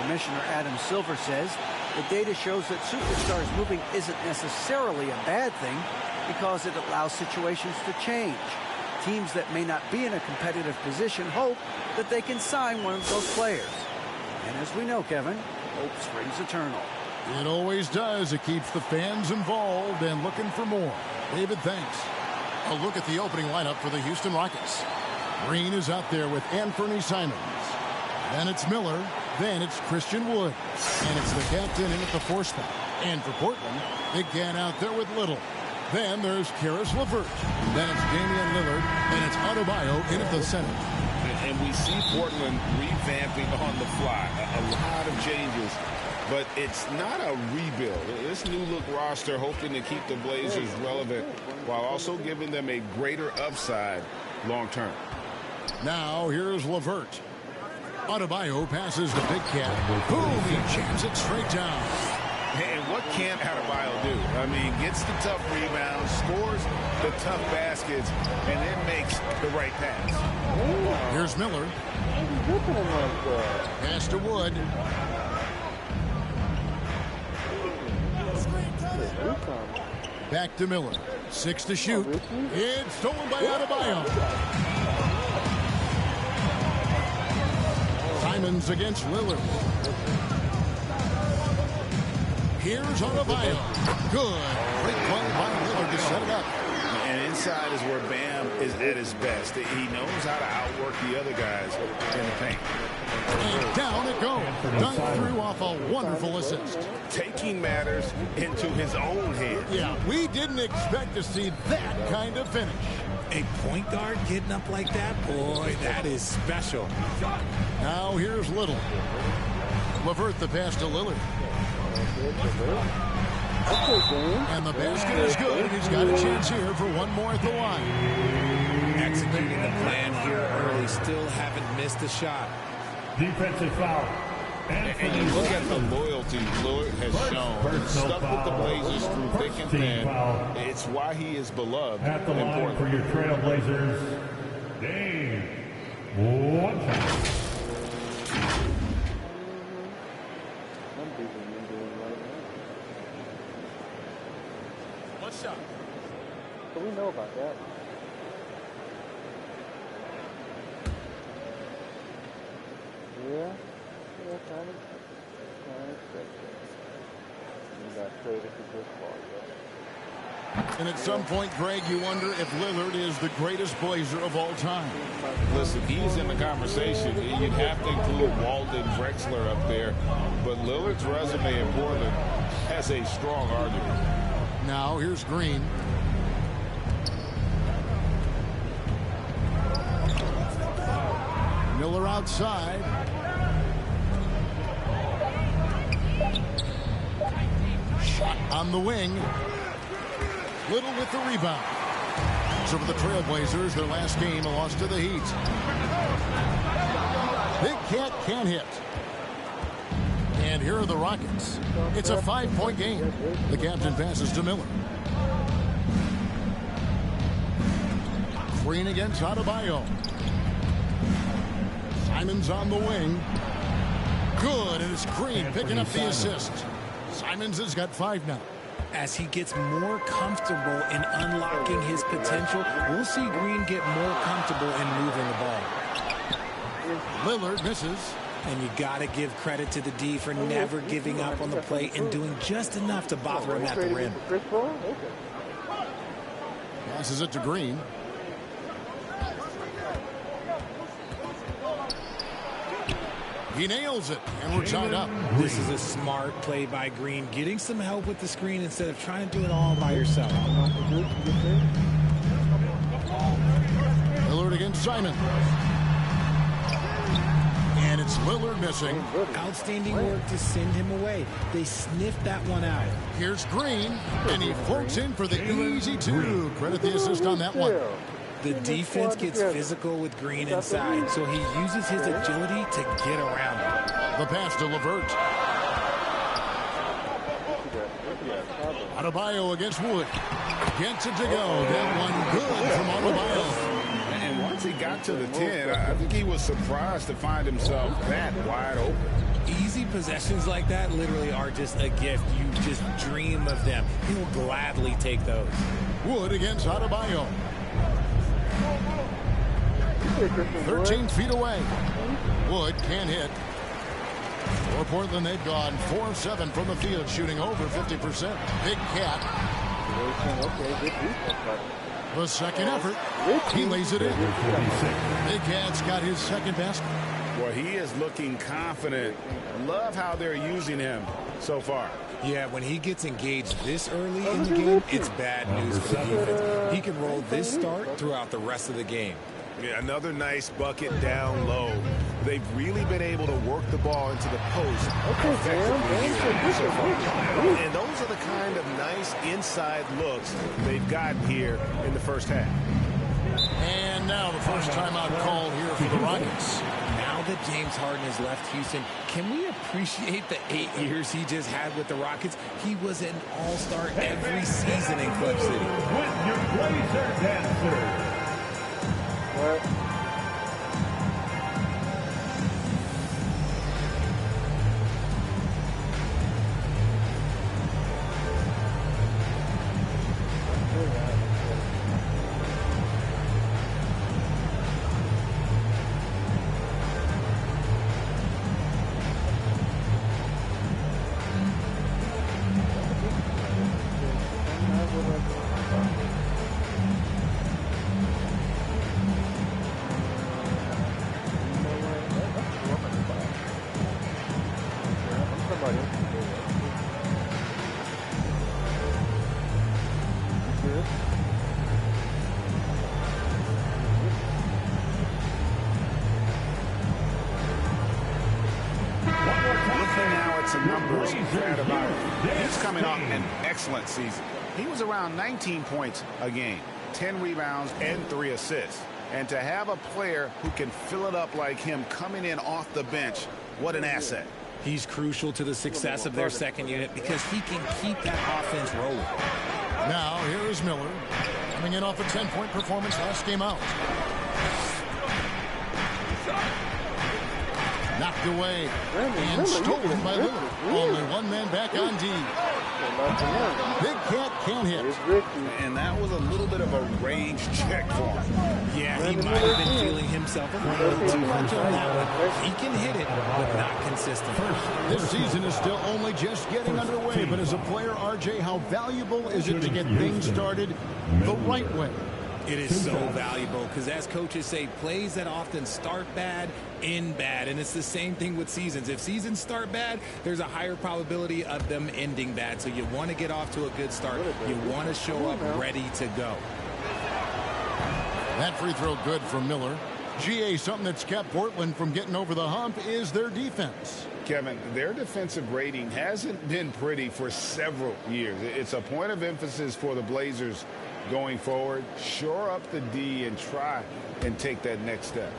Commissioner Adam Silver says the data shows that superstars moving isn't necessarily a bad thing because it allows situations to change. Teams that may not be in a competitive position hope that they can sign one of those players. And as we know, Kevin, hope springs eternal. It always does. It keeps the fans involved and looking for more. David, thanks. A look at the opening lineup for the Houston Rockets. Green is out there with Anthony Simons. Then it's Miller. Then it's Christian Wood. And it's the captain in at the 4 spot. And for Portland, again out there with Little. Then there's Karis LeVert. Then it's Damian Lillard. Then it's Adebayo in at the center. And we see Portland revamping on the fly. A lot of changes. But it's not a rebuild. This new look roster hoping to keep the Blazers relevant while also giving them a greater upside long term. Now here's LeVert. Adebayo passes the big cat. Boom! He jams it straight down. And what can't Adebayo do? I mean, gets the tough rebounds, scores the tough baskets, and then makes the right pass. Here's Miller. Pass to Wood. Back to Miller. 6 to shoot. It's stolen by Adebayo. Simons against Lillard. Here's Adebayo. Good. Great play by Lillard to set it up. And inside is where Bam is at his best. He knows how to outwork the other guys in the paint. And down it goes. Dunk through off a wonderful assist. Taking matters into his own hands. Yeah, we didn't expect to see that kind of finish. A point guard getting up like that? Boy, that is special. Now here's Little. LeVert the pass to Lillard. And the basket is good, and he's got a chance here for one more at the line. Executing the plan here early, still haven't missed a shot. Defensive foul. And you look at the loyalty Lillard has shown. Stuck with the Blazers through thick and thin. It's why he is beloved. At the line for your Trailblazers, Dave. 1 time. One shot. So we know about that. Yeah, kind of. You got traded for this ball, And at some point, Greg, you wonder if Lillard is the greatest Blazer of all time. Listen, he's in the conversation. You'd have to include Walden, Drexler up there. But Lillard's resume in Portland has a strong argument. Now here's Green. Miller outside. Shot on the wing. Little with the rebound. So for the Trailblazers, their last game, a loss to the Heat. Big Cat can't hit. And here are the Rockets. It's a 5-point game. The captain passes to Miller. Green against Adebayo. Simons on the wing. Good, and it's Green picking up the assist. Simons has got 5 now. As he gets more comfortable in unlocking his potential, we'll see Green get more comfortable in moving the ball. Lillard misses. And you got to give credit to the D for never giving up on the play and doing just enough to bother him at the rim. Passes it to Green. He nails it, and we're tied up. This is a smart play by Green, getting some help with the screen instead of trying to do it all by yourself. Lillard against Simon. And it's Lillard missing. Outstanding work to send him away. They sniffed that one out. Here's Green, and he floats in for the easy 2. Credit the assist on that one. The defense gets physical with Green inside, so he uses his agility to get around him. The pass to LeVert. Adebayo against Wood. Gets it to go. That one good from Adebayo. And once he got to the 10, I think he was surprised to find himself that wide open. Easy possessions like that literally are just a gift. You just dream of them. He'll gladly take those. Wood against Adebayo. 13 feet away. Wood can't hit. For Portland, they've gone 4 of 7 from the field, shooting over 50%. Big Cat. The second effort. He lays it in. Big Cat's got his second basket. Well, he is looking confident. Love how they're using him so far. Yeah, when he gets engaged this early in the game, it's bad news for the defense. He can roll this start throughout the rest of the game. Yeah, another nice bucket down low. They've really been able to work the ball into the post effectively so far. And those are the kind of nice inside looks they've gotten here in the first half. And now the first timeout called here for the Rockets. Now that James Harden has left Houston, can we appreciate the 8 years he just had with the Rockets? He was an all-star every season in Clutch City. With your Blazer dancer. Looking now at some numbers, he's coming off an excellent season. He was around 19 points a game, 10 rebounds, and 3 assists. And to have a player who can fill it up like him coming in off the bench, what an asset. He's crucial to the success of their second unit because he can keep that offense rolling. Now, here is Miller, coming in off a 10-point performance last game out. Knocked away and stolen by Lillard. Only one man back on D. Big Cat can't hit. And that was a little bit of a range check for him. Yeah, he might have been feeling himself a little too much on that one. He can hit it, but not consistent. This season is still only just getting underway, but as a player, RJ, how valuable is it to get things started the right way? It is so valuable because, as coaches say, plays that often start bad, end bad. And it's the same thing with seasons. If seasons start bad, there's a higher probability of them ending bad. So you want to get off to a good start. You want to show up ready to go. That free throw good from Miller. GA, something that's kept Portland from getting over the hump is their defense. Kevin, their defensive rating hasn't been pretty for several years. It's a point of emphasis for the Blazers going forward. Shore up the D and try and take that next step.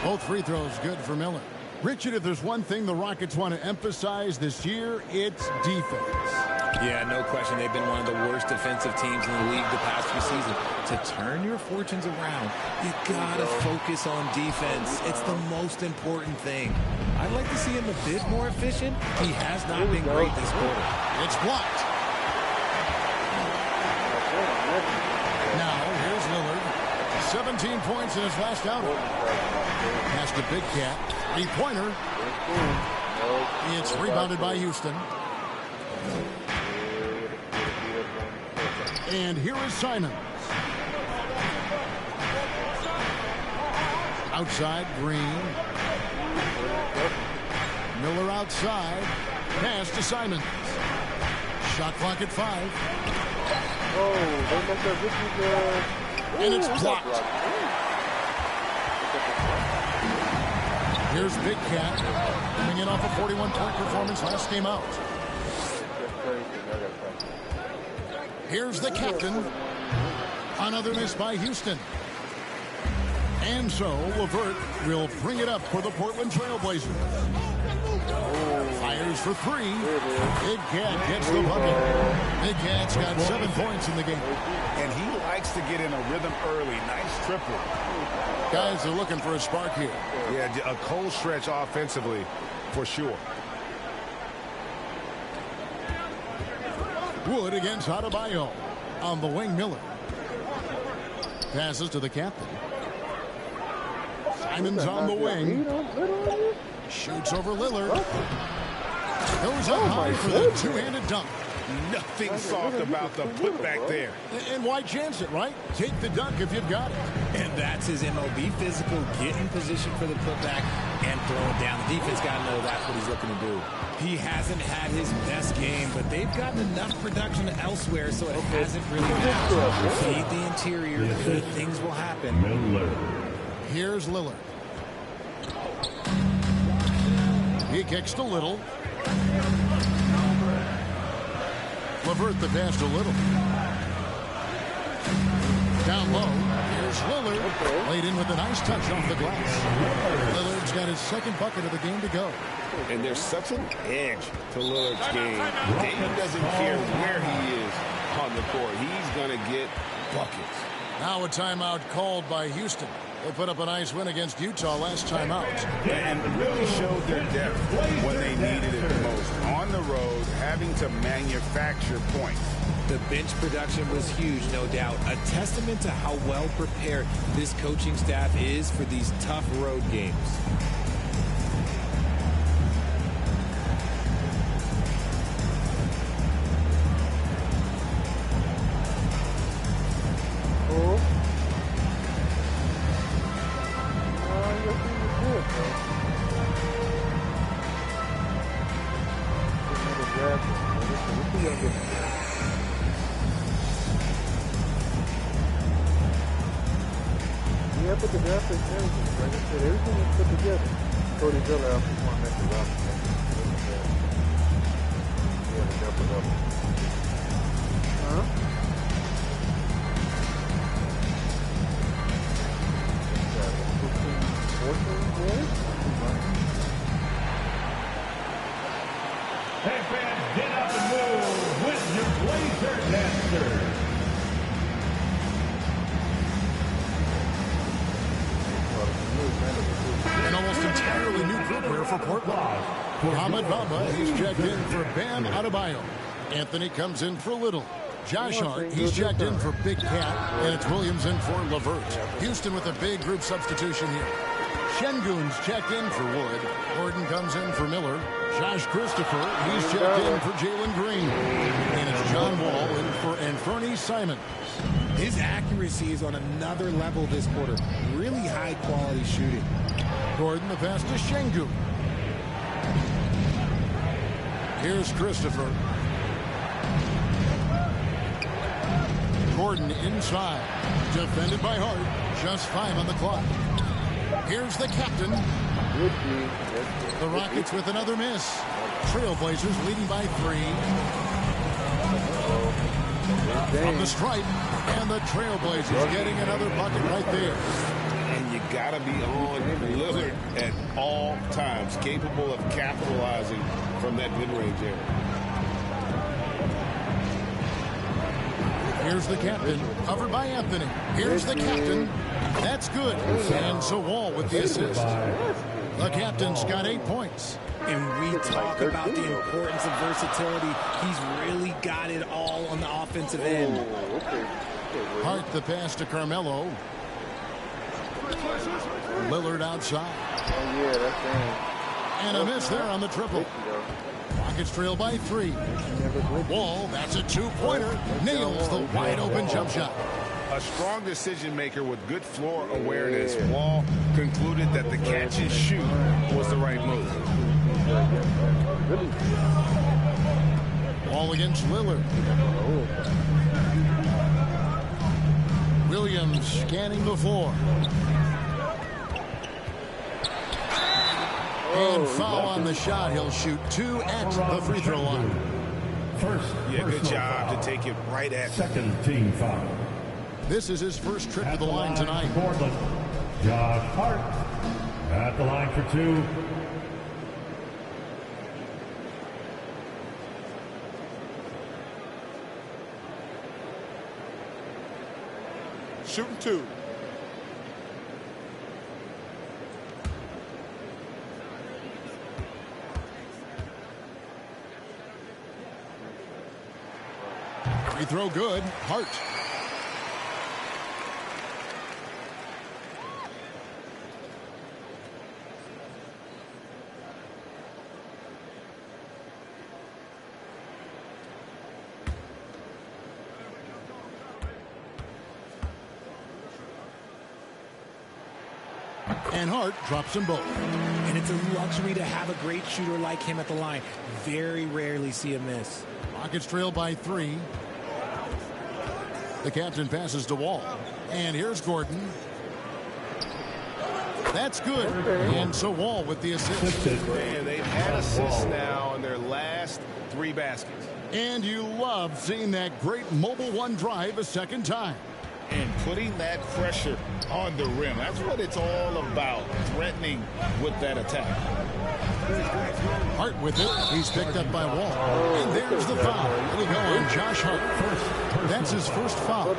Both free throws good for Miller. Richard, if there's one thing the Rockets want to emphasize this year, it's defense. Yeah, no question. They've been one of the worst defensive teams in the league the past few seasons. To turn your fortunes around, you gotta focus on defense. It's the most important thing. I'd like to see him a bit more efficient. He has not been great this quarter. It's blocked. Now, here's Lillard. 17 points in his last outing. Pass to Big Cat. Three-pointer. It's rebounded by Houston. And here is Simons. Outside, Green. Miller outside. Pass to Simons. Shot clock at 5. Oh, they messed up Richie's, and it's blocked. Here's Big Cat coming in off a 41-point performance last game out. Here's the captain. Another miss by Houston. And so LeVert will bring it up for the Portland Trailblazers. Fires for 3. Big Cat gets the bucket. Big Cat's got 7 points in the game. And he likes to get in a rhythm early. Nice triple. Guys are looking for a spark here. Yeah, a cold stretch offensively for sure. Wood against Adebayo. On the wing, Miller. Passes to the captain. Simons on the wing. Shoots over Lillard. Goes up high for the two-handed dunk. Nothing soft about the putback there. And why chance it, right? Take the dunk if you've got it. And that's his MO. Be physical, get in position for the putback, and throw it down. The defense got to know that's what he's looking to do. He hasn't had his best game, but they've gotten enough production elsewhere, so it hasn't really mattered. Feed the interior, good things will happen. Here's Lillard. He kicks to Little. LeVert the pass to Little. Down low. Here's Lillard. Laid in with a nice touch off the glass. Lillard's got his second bucket of the game to go. And there's such an edge to Lillard's game. Dave doesn't care where he is on the court. He's going to get buckets. Now a timeout called by Houston. They put up a nice win against Utah last time out. And really showed their depth when they needed it the most. On the road, having to manufacture points. The bench production was huge, no doubt. A testament to how well prepared this coaching staff is for these tough road games. Yeah, but the graphics and everything, like I said, everything is put together. Cody Villa, I just want to mess it up. Yeah, the double. Huh? Hey fans, get up and move with your Blazer dancers. An almost entirely new group here for Portland. Muhammad Bamba, he's checked in for Bam Adebayo. Anthony comes in for Little. Josh Hart, he's checked in for Big Cat. And it's Williams in for LeVert. Houston with a big group substitution here. Şengün's checked in for Wood. Gordon comes in for Miller. Josh Christopher, he's checked in for Jalen Green. And it's John Wall in for Anthony Simons. His accuracy is on another level this quarter. Really high quality shooting. Gordon, the pass to Şengün. Here's Christopher. Gordon inside. Defended by Hart. Just 5 on the clock. Here's the captain. The Rockets with another miss. Trailblazers leading by 3. From the stripe. And the Trailblazers getting another bucket right there. And you got to be on Lillard at all times, capable of capitalizing from that mid-range area. Here's the captain, covered by Anthony. Here's the captain. That's good. And so Wall with the assist. The captain's got 8 points. And we talk about the importance of versatility. He's really got it all on the offensive end. Hart the pass to Carmelo. Lillard outside. Oh, yeah, that's damn. And a miss there on the triple. Rockets trail by 3. Wall, that's a 2-pointer. Nails the wide-open jump shot. A strong decision maker with good floor awareness. Wall concluded that the catch and shoot was the right move. Wall against Lillard. Williams scanning the floor. And foul on the shot. He'll shoot 2 at the free throw line. Yeah, good job to take it right at second team foul. This is his first trip to the line tonight. Portland, Josh Hart at the line for 2. Shooting 2. Free throw good. Hart. And Hart drops them both. And it's a luxury to have a great shooter like him at the line. Very rarely see a miss. Rockets trail by 3. The captain passes to Wall. And here's Gordon. That's good. And so Wall with the assist. Man, they've had assists now in their last 3 baskets. And you love seeing that great mobile 1 drive a second time. And putting that pressure on the rim. That's what it's all about, threatening with that attack. Hart with it. He's picked up by Wall. And there's the foul. It'll go on Josh Hart. That's his first foul.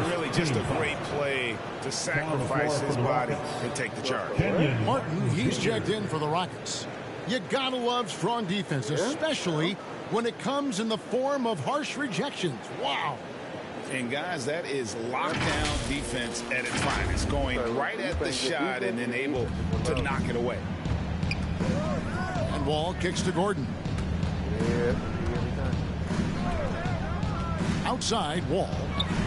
Really just a great play to sacrifice his body and take the charge. Martin, he's checked in for the Rockets. You gotta love strong defense, especially when it comes in the form of harsh rejections. Wow. And guys, that is lockdown defense at its finest, going right at the shot and then able to knock it away. And Wall kicks to Gordon. Outside, Wall.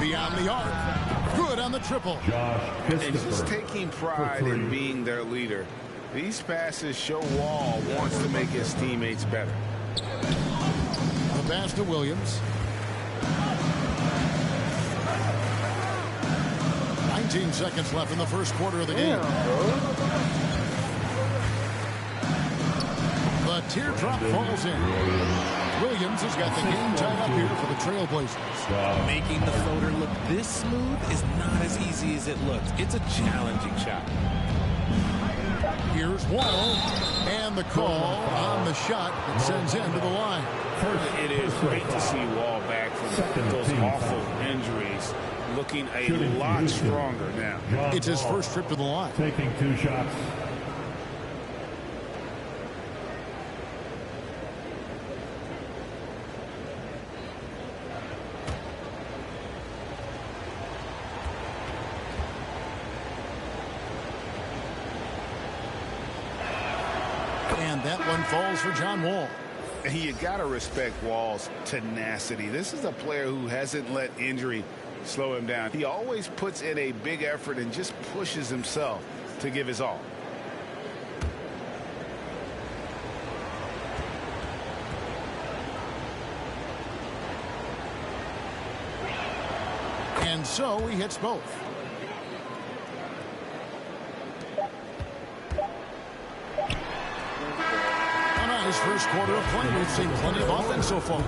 Beyond the arc. Good on the triple. And he's taking pride in being their leader. These passes show Wall wants to make his teammates better. The pass to Williams. 17 seconds left in the first quarter of the game. The teardrop falls in. Williams has got the game tied up here for the Trailblazers. Making the floater look this smooth is not as easy as it looks. It's a challenging shot. Here's Wall, and the call on the shot that sends him to the line. It is great to see Wall back from those awful injuries, looking a lot stronger now. It's his first trip to the line. Taking 2 shots. And that one falls for John Wall. You got to respect Wall's tenacity. This is a player who hasn't let injury slow him down. He always puts in a big effort and just pushes himself to give his all. And so he hits both. His first quarter of play, we've seen plenty of offense so far.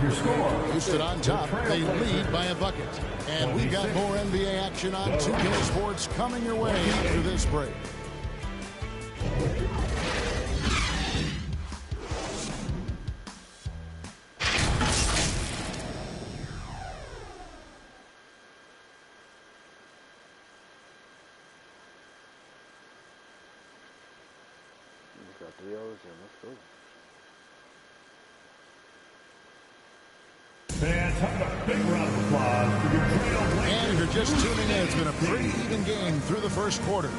Houston on top, they lead by a bucket. And we've got more NBA action on 2K Sports coming your way after this break. Got 3 hours in, let's go. Fans, have a big round of applause for your Trailblazers. And if you're just tuning in, it's been a pretty even game through the first quarter.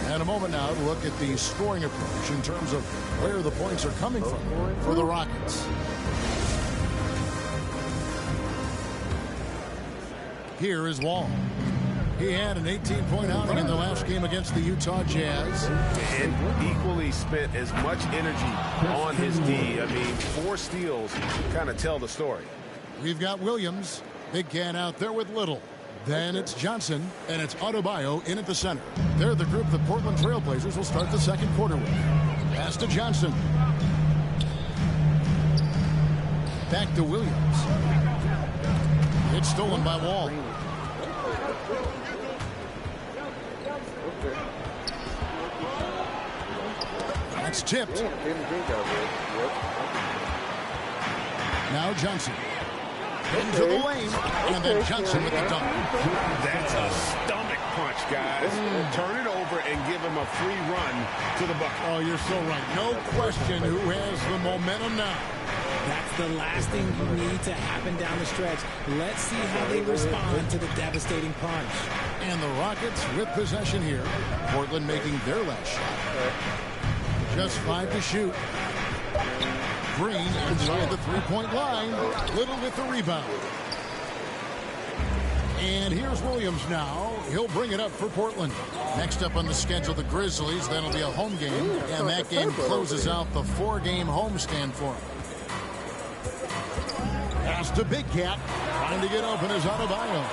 And a moment now to look at the scoring approach in terms of where the points are coming from for the Rockets. Here is Wall. He had an 18-point outing in the last game against the Utah Jazz. And equally spent as much energy on his D. I mean, 4 steals kind of tell the story. We've got Williams. Big can out there with Little. Then it's Johnson, and it's Adebayo in at the center. They're the group the Portland Trailblazers will start the second quarter with. Pass to Johnson. Back to Williams. It's stolen by Wall. That's tipped. Now Johnson. Into the lane. And then Johnson with the dunk. That's a stomach punch, guys. Turn it over and give him a free run to the bucket. Oh, you're so right. No question who has the momentum now. That's the last thing you need to happen down the stretch. Let's see how they respond to the devastating punch. And the Rockets with possession here. Portland making their last shot. Just 5 to shoot. Green inside the three-point line. Little with the rebound. And here's Williams now. He'll bring it up for Portland. Next up on the schedule, the Grizzlies. That'll be a home game. And that game closes out the 4-game homestand for him. Pass to Big Cat. Trying to get open is Adebayo.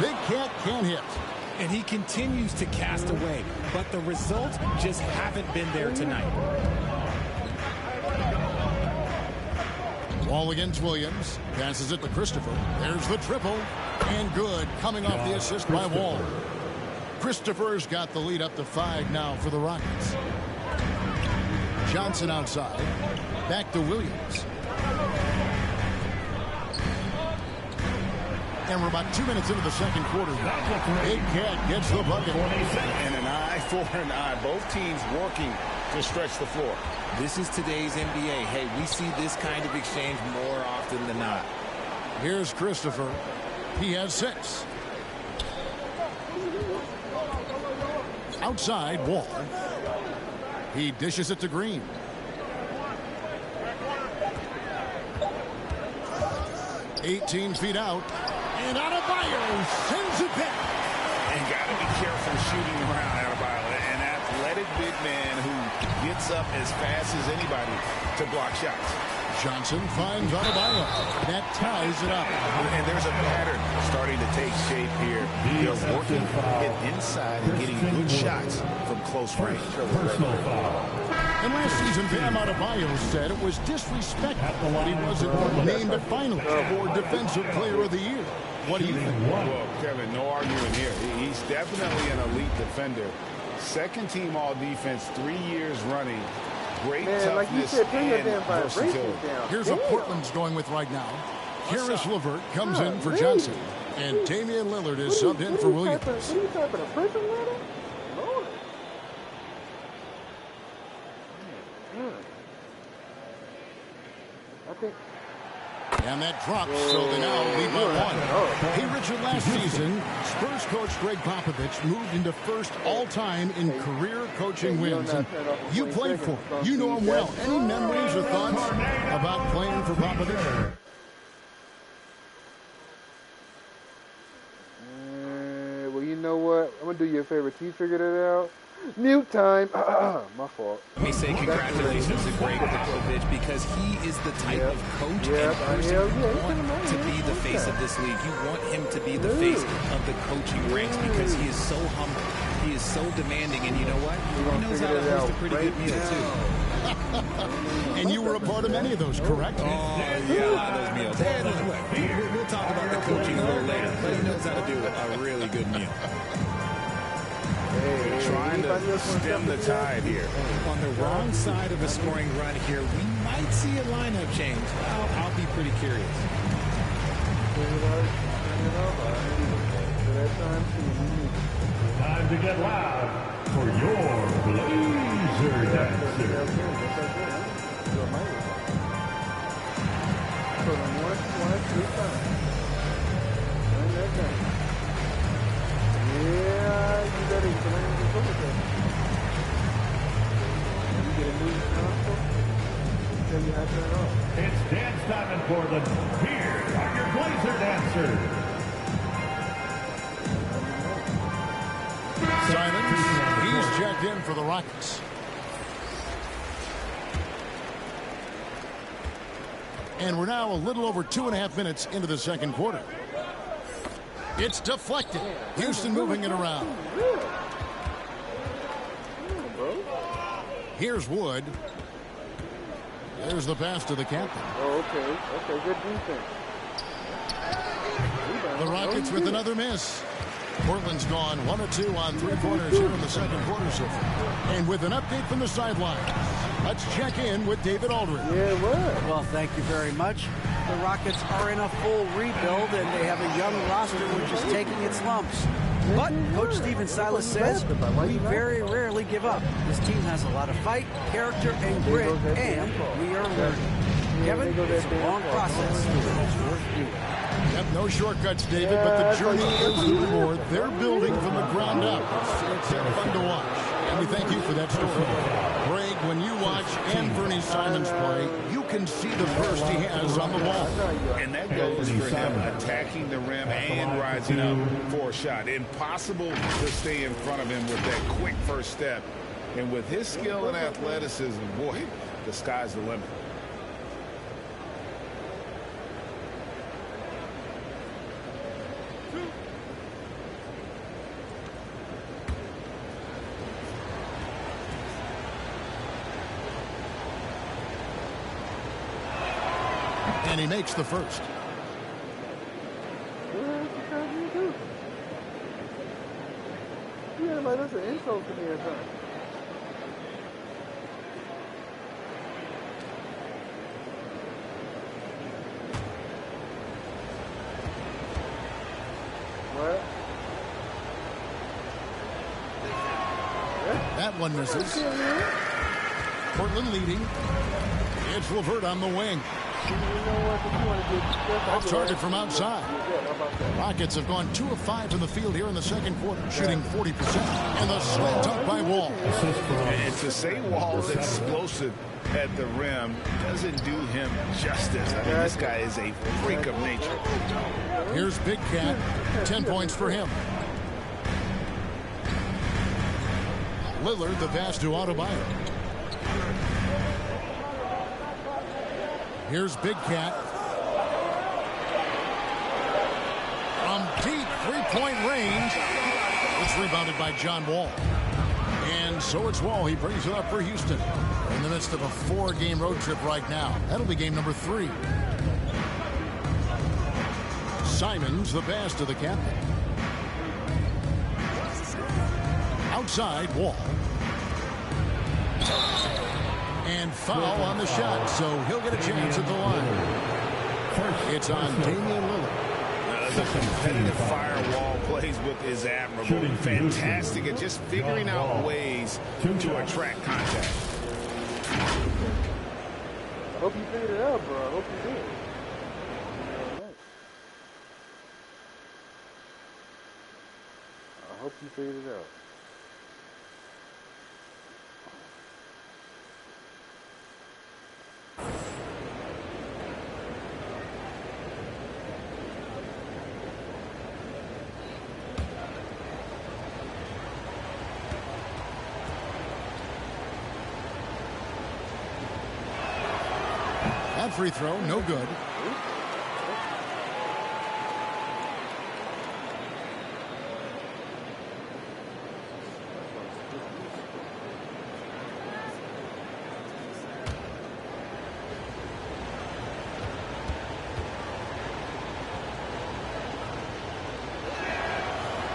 Big Cat can't hit. And he continues to cast away. But the results just haven't been there tonight. Wall against Williams. Passes it to Christopher. There's the triple. And good. Coming off the assist by Wall. Christopher's got the lead up to 5 now for the Rockets. Johnson outside. Back to Williams. And we're about 2 minutes into the second quarter. Big Cat gets the bucket. And an eye for an eye. Both teams working to stretch the floor. This is today's NBA. Hey, we see this kind of exchange more often than not. Here's Christopher. He has 6. Outside, Wall. He dishes it to Green. "18 feet out. And Adebayo sends it back. And got to be careful shooting around Adebayo. An athletic big man who gets up as fast as anybody to block shots. Johnson finds Adebayo. That ties it up. And there's a pattern starting to take shape here. They're working it inside and getting good shots from close range. And last season, Bam Adebayo said it was disrespectful that he wasn't named a finalist for Defensive Player of the Year. What do you think? Well, Kevin, no arguing here. He's definitely an elite defender. Second team all defense 3 years running. Great toughness like you said, and versatility. Here's what Portland's going with right now. Karis LeVert comes in for Johnson. And Damian Lillard is subbed in for Williams. What are you typing, a prison letter? Lord. I think. And that drops, so they now lead by one. Hey, Richard, last season, Spurs coach Greg Popovich moved into first all-time in career coaching wins. And you played for him. You know him well. Any memories or thoughts about playing for Popovich? Well, you know what? I'm going to do you a favor. Can you figure that out? Mute time. My fault. Let me say congratulations to Greg Popovich because he is the type of coach and person you want to be the face of this league. You want him to be the face of the coaching ranks because he is so humble. He is so demanding, and you know what? He knows how to host a pretty good meal, too. And you were a part of many of those, correct? Oh, yeah, a lot of those meals. And look, we'll talk about the coaching a little later, but he knows how to do a really good meal. Trying to stem the tide here. On the wrong side of a scoring run here, we might see a lineup change. I'll be pretty curious. Time to get loud for your Blazer Dancer. Yeah, you better get the land of the You get a new console, tell you how to turn it off. It's dance time in Portland. Here are your Blazer dancers. Simon, he's checked in for the Rockets. And we're now a little over 2.5 minutes into the second quarter. It's deflected. Houston moving it around. Here's Wood. There's the pass to the captain. Oh, okay. Okay, good defense. The Rockets with another miss. Portland's gone 1 of 2 on 3 pointers here in the second quarter so far. And with an update from the sideline, let's check in with David Aldridge. Yeah, what? Well, thank you very much. The Rockets are in a full rebuild, and they have a young roster which is taking its lumps. But Coach Stephen Silas says we very rarely give up. This team has a lot of fight, character, and grit, and we are learning. Kevin, it's a long process, but it's worth doing. Yep, no shortcuts, David, but the journey is the reward. They're building from the ground up. It's fun to watch, and we thank you for that story. Greg, when you watch Anthony Simons play, you can see the burst he has on the ball. And that goes for him attacking the rim and rising up for a shot. Impossible to stay in front of him with that quick first step. And with his skill and athleticism, boy, the sky's the limit. And he makes the first. Yeah, like that's an insult to me or something. What? That one misses. Portland leading. It's LeVert on the wing. Off target from outside. Rockets have gone 2 of 5 in the field here in the second quarter, shooting 40%. And the slam dunk by Wall. And to say Wall's explosive at the rim doesn't do him justice. I mean, this guy is a freak of nature. Here's Big Cat. 10 points for him. Lillard, the pass to Adebayo. Here's Big Cat. From deep three-point range. It's rebounded by John Wall. And so it's Wall. He brings it up for Houston. In the midst of a 4-game road trip right now. That'll be game number 3. Simons the pass to the captain. Outside, Wall. And foul on the shot, so he'll get a chance at the line. It's on Damian Lillard. The competitive firewall plays with is admirable. Fantastic at just figuring out ways to attract contact. I hope you figured it out, bro. I hope you did. I hope you figured it out. That free throw, no good.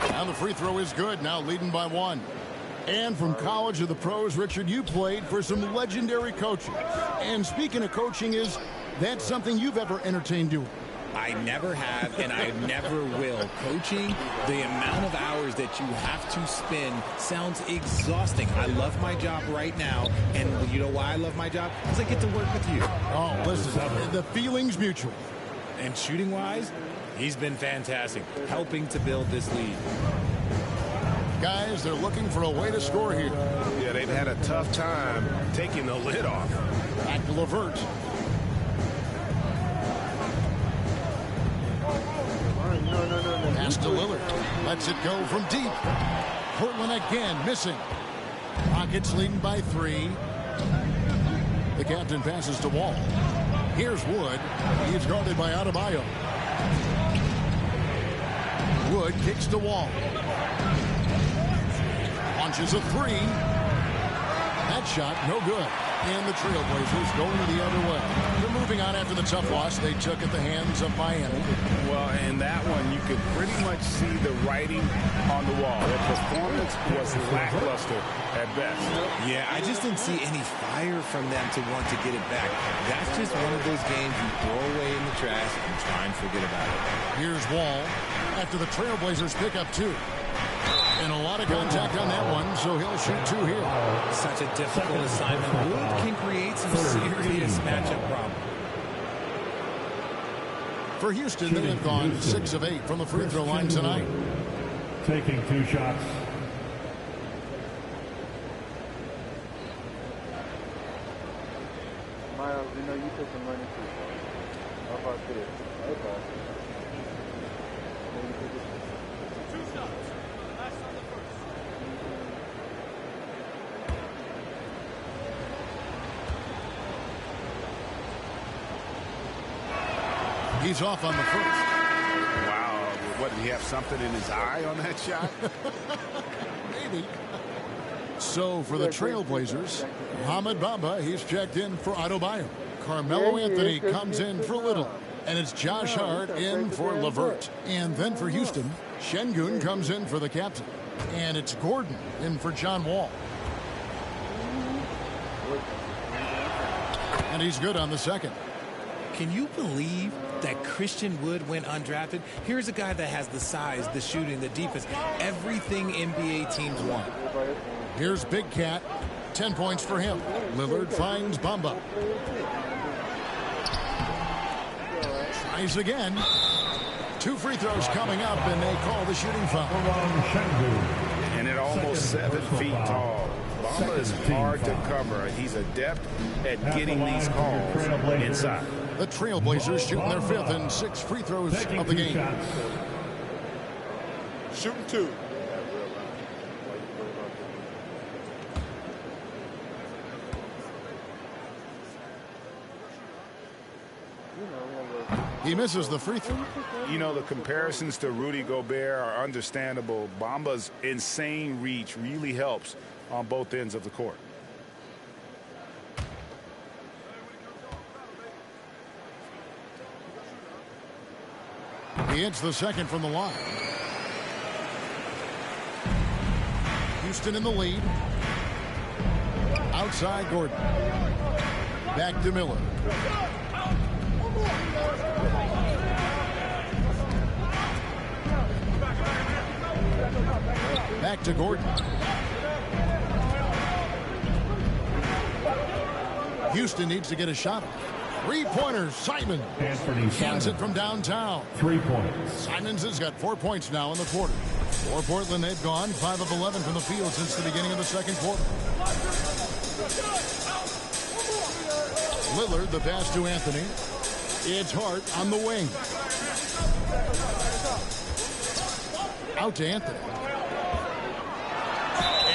Now the free throw is good, now leading by 1. And from college to the pros, Richard, you played for some legendary coaches. And speaking of coaching, is that something you've ever entertained doing? I never have, and I never will. Coaching, the amount of hours that you have to spend sounds exhausting. I love my job right now, and you know why I love my job? Because I get to work with you. Oh, listen, the feeling's mutual. And shooting-wise, he's been fantastic, helping to build this lead. Guys, they're looking for a way to score here. Yeah, they've had a tough time taking the lid off. Back to Levert. Pass to Lillard. Lets it go from deep. Portland again missing. Rockets leading by 3. The captain passes to Wall. Here's Wood. He's guarded by Adebayo. Wood kicks to Wall. Launches a 3. That shot, no good. And the Trailblazers going the other way. They're moving on after the tough loss they took at the hands of Miami. Well, in that one, you could pretty much see the writing on the wall. Their performance was lackluster at best. Yeah, I just didn't see any fire from them to want to get it back. That's just one of those games you throw away in the trash and try and forget about it. Here's Wall after the Trailblazers pick up 2. And a lot of contact on that one, so he'll shoot 2 here. Such a difficult assignment. Wood can create some serious matchup problems. For Houston, they have gone 6 of 8 from the free throw line tonight. Taking 2 shots. Miles, you know you took some money too. How about this? How about this? 2 shots. Last on the first. He's off on the first. Wow. What, did he have something in his eye on that shot? Maybe. So for the Trailblazers, Mohamed Bamba, he's checked in for Adebayo. Carmelo Anthony comes in for Little. And it's Josh Hart in for Levert. And then for Houston, Şengün comes in for the captain. And it's Gordon in for John Wall. And he's good on the second. Can you believe that Christian Wood went undrafted? Here's a guy that has the size, the shooting, the defense, everything NBA teams want. Here's Big Cat. 10 points for him. Lillard finds Bamba. Tries again. 2 free throws coming up, and they call the shooting foul. And at almost 7 feet tall, Bamba is hard to cover. He's adept at getting these calls inside. The Trailblazers shooting their 5th and 6 free throws of the game. Shooting 2. He misses the free throw. You know, the comparisons to Rudy Gobert are understandable. Bamba's insane reach really helps on both ends of the court. He hits the second from the line. Houston in the lead. Outside Gordon. Back to Miller. Back to Gordon. Houston needs to get a shot off. Three-pointers, Simon. Hands it from downtown. 3 points. Simons has got 4 points now in the quarter. For Portland, they've gone 5 of 11 from the field since the beginning of the second quarter. Lillard, the pass to Anthony. It's Hart on the wing. Out to Anthony.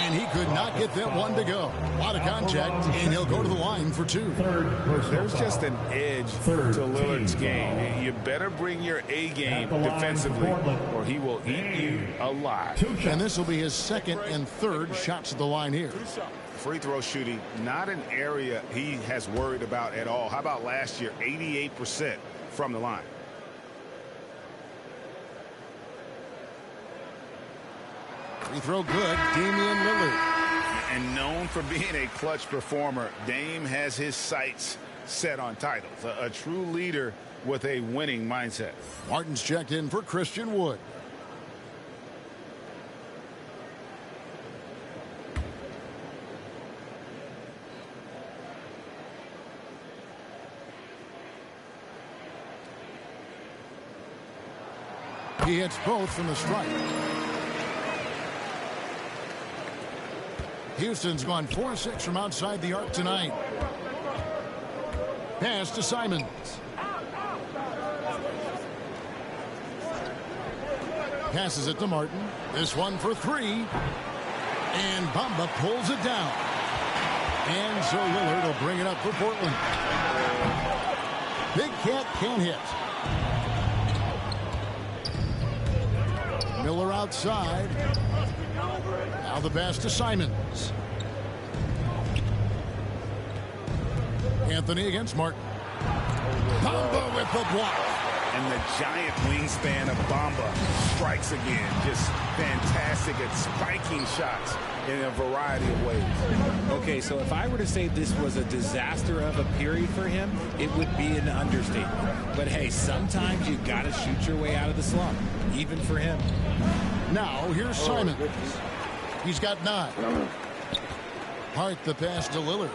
And he could not get that one to go. A lot of contact, and he'll go to the line for 2. There's just an edge to Lillard's game. You better bring your A game defensively, or he will eat you alive. And this will be his second and third shots at the line here. Free throw shooting, not an area he has worried about at all. How about last year, 88% from the line? Free throw good, Damian Lillard. And known for being a clutch performer, Dame has his sights set on titles. A true leader with a winning mindset. Martin's checked in for Christian Wood. He hits both from the strike. Houston's gone 4-6 from outside the arc tonight. Pass to Simons. Passes it to Martin. This one for 3. And Bamba pulls it down. And so Lillard will bring it up for Portland. Big Cat can't hit. Miller outside. Now the pass to Simons. Anthony against Martin. Bamba with the block. And the giant wingspan of Bamba strikes again. Just fantastic at spiking shots in a variety of ways. Okay, so if I were to say this was a disaster of a period for him, it would be an understatement. But hey, sometimes you got to shoot your way out of the slump, even for him. Now here's Simons. He's got 9. Hart the pass to Lillard.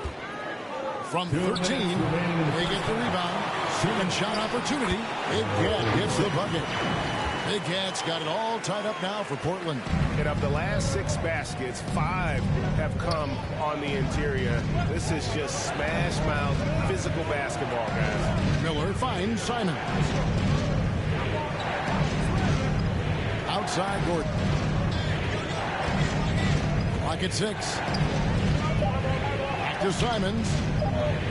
From 13, they get the rebound. Second shot opportunity. Big Cat gets the bucket. Big Cat's got it all tied up now for Portland. And of the last 6 baskets, 5 have come on the interior. This is just smash mouth physical basketball, guys. Miller finds Simons. Outside Gordon. Clock at 6. Back to Simons.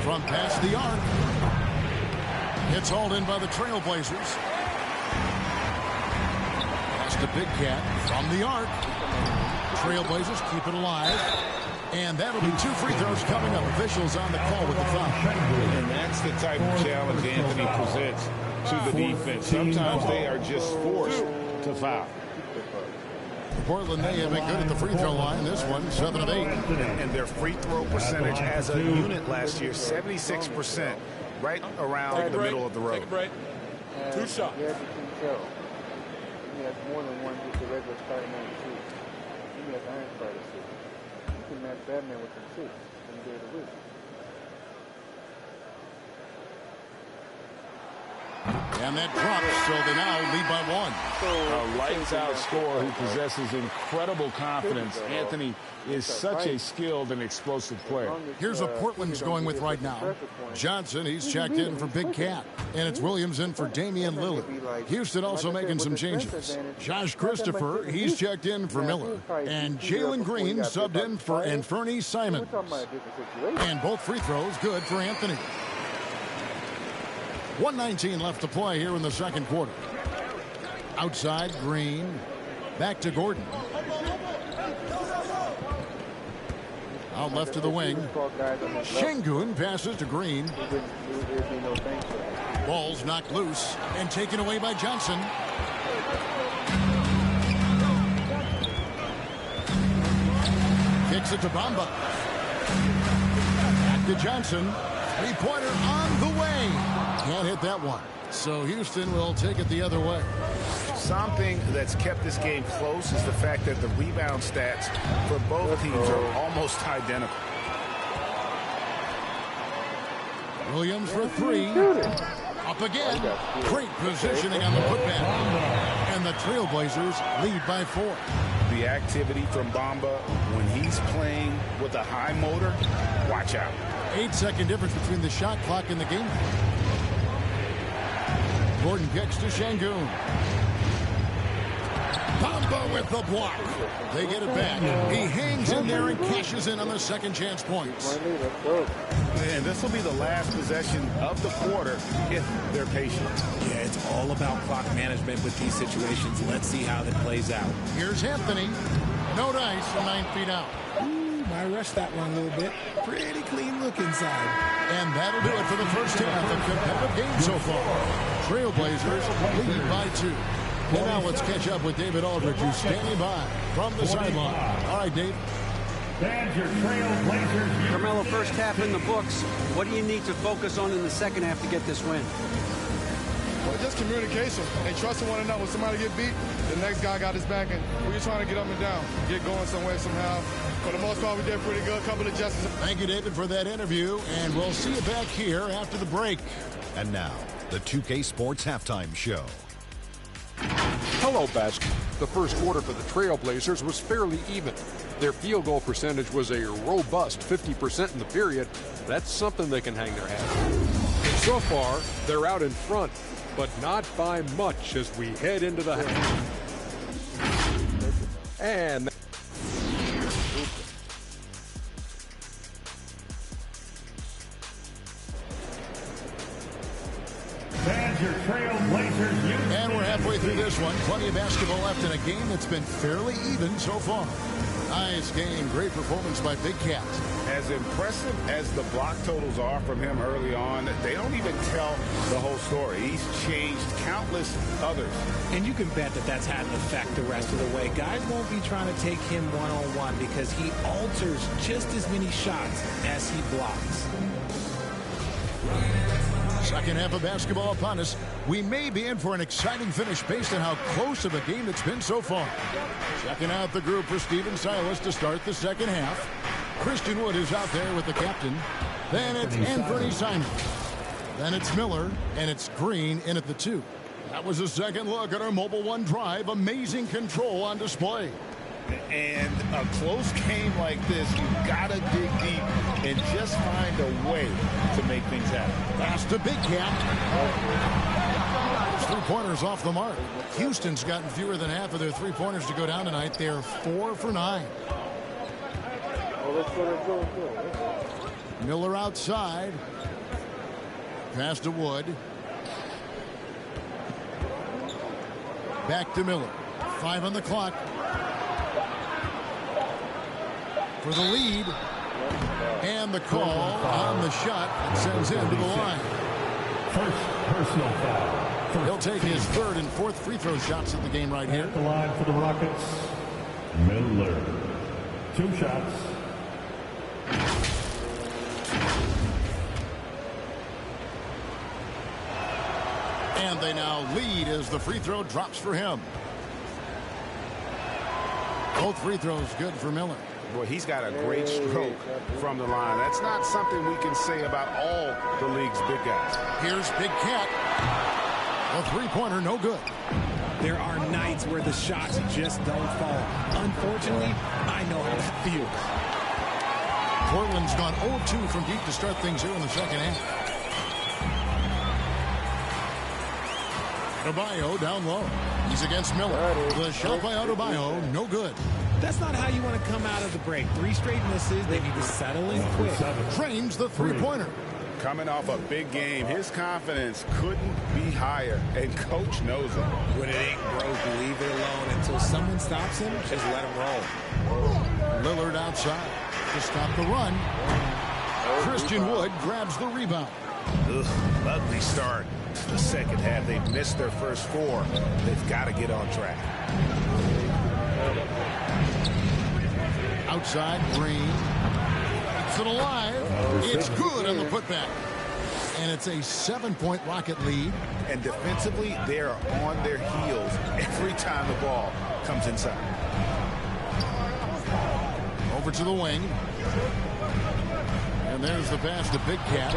From past the arc. It's hauled in by the Trailblazers. Pass to Big Cat from the arc. Trailblazers keep it alive. And that'll be 2 free throws coming up. Officials on the call with the foul. And that's the type of challenge Anthony presents to the defense. Sometimes they are just forced to foul. Portland, they have been good at the free throw line. This one, 7 of 8. And their free throw percentage as a unit last year, 76%, right around the middle of the road. Take a break. 2 shots. Yeah, but you can tell. He has more than one just the regular starting man shoot. He has iron starter shoot. You can match Batman with some 6 any day of the week. And that drops, so they now lead by 1. A lights-out scorer who possesses incredible confidence. Anthony is such a skilled and explosive player. Here's what Portland's going with right now. Johnson, he's checked in for Big Cat. And it's Williams in for Damian Lillard. Houston also making some changes. Josh Christopher, he's checked in for Miller. And Jalen Green subbed in for Anthony Simons. And both free throws good for Anthony. 1:19 left to play here in the second quarter. Outside, Green. Back to Gordon. Out left to the wing. Şengün passes to Green. Ball's knocked loose and taken away by Johnson. Kicks it to Bamba. Back to Johnson. Three-pointer on the way. Can't hit that one. So Houston will take it the other way. Something that's kept this game close is the fact that the rebound stats for both teams are almost identical. Williams for three. Up again. Great positioning on the putback. And the Trailblazers lead by 4. The activity from Bamba when he's playing with a high motor, watch out. 8-second difference between the shot clock and the game. Gordon kicks to Şengün. Bamba with the block. They get it back. He hangs in there and cashes in on the second chance points. And this will be the last possession of the quarter if they're patient. Yeah, it's all about clock management with these situations. Let's see how that plays out. Here's Anthony. No dice from 9 feet out. Ooh, I rushed that one a little bit. Pretty clean look inside. And that'll do it for the first half. A competitive game so far. Trailblazers lead by 2. And now let's catch up with David Aldridge, who's standing by from the sideline. All right, Dave. That's your Trailblazers. Carmelo, first half in the books. What do you need to focus on in the second half to get this win? Well, just communication and trusting one another. When somebody get beat, the next guy got his back, and we're just trying to get up and down, get going somewhere somehow. For the most part, we did pretty good. Couple of adjustments. Thank you, David, for that interview, and we'll see you back here after the break. And now, the 2K Sports Halftime Show. Hello, Basket. The first quarter for the Trailblazers was fairly even. Their field goal percentage was a robust 50% in the period. That's something they can hang their hat on. So far, they're out in front, but not by much as we head into the half. And And we're halfway through this one. Plenty of basketball left in a game that's been fairly even so far. Nice game. Great performance by Big Cat. As impressive as the block totals are from him early on, they don't even tell the whole story. He's changed countless others. And you can bet that that's had an effect the rest of the way. Guys won't be trying to take him one-on-one because he alters just as many shots as he blocks. Second half of basketball upon us. We may be in for an exciting finish based on how close of a game it's been so far. Checking out the group for Stephen Silas to start the second half. Christian Wood is out there with the captain. Then it's Anthony Simons. Then it's Miller, and it's Green in at the 2. That was a second look at our Mobile One drive. Amazing control on display. And a close game like this, you've got to dig deep and just find a way to make things happen. Pass to Big Cat. 3-pointers off the mark. Houston's gotten fewer than half of their 3-pointers to go down tonight. They're 4 for 9. Miller outside. Pass to Wood. Back to Miller. 5 on the clock. For the lead. And the call on the shot that sends him to the line. First personal foul. He'll take his third and fourth free throw shots of the game right here. At the line for the Rockets, Miller. 2 shots. And they now lead as the free throw drops for him. Both free throws good for Miller. Boy, he's got a great stroke from the line. That's not something we can say about all the league's big guys. Here's Big Cat. A 3-pointer, no good. There are nights where the shots just don't fall. Unfortunately, I know how that feels. Portland's gone 0-2 from deep to start things here in the second half. Adebayo down low. He's against Miller. The shot by Adebayo, no good. That's not how you want to come out of the break. 3 straight misses. They need to settle in quick. Drains the 3-pointer. Coming off a big game, his confidence couldn't be higher, and Coach knows it. When it ain't broke, leave it alone. Until someone stops him, just let him roll. Lillard outside to stop the run. Christian Wood grabs the rebound. Ugh, ugly start to the second half. They've missed their first 4. They've got to get on track. Outside, Green. Keeps it alive. It's good on the putback. And it's a 7-point Rocket lead. And defensively, they are on their heels every time the ball comes inside. Over to the wing. And there's the pass to Big Cat.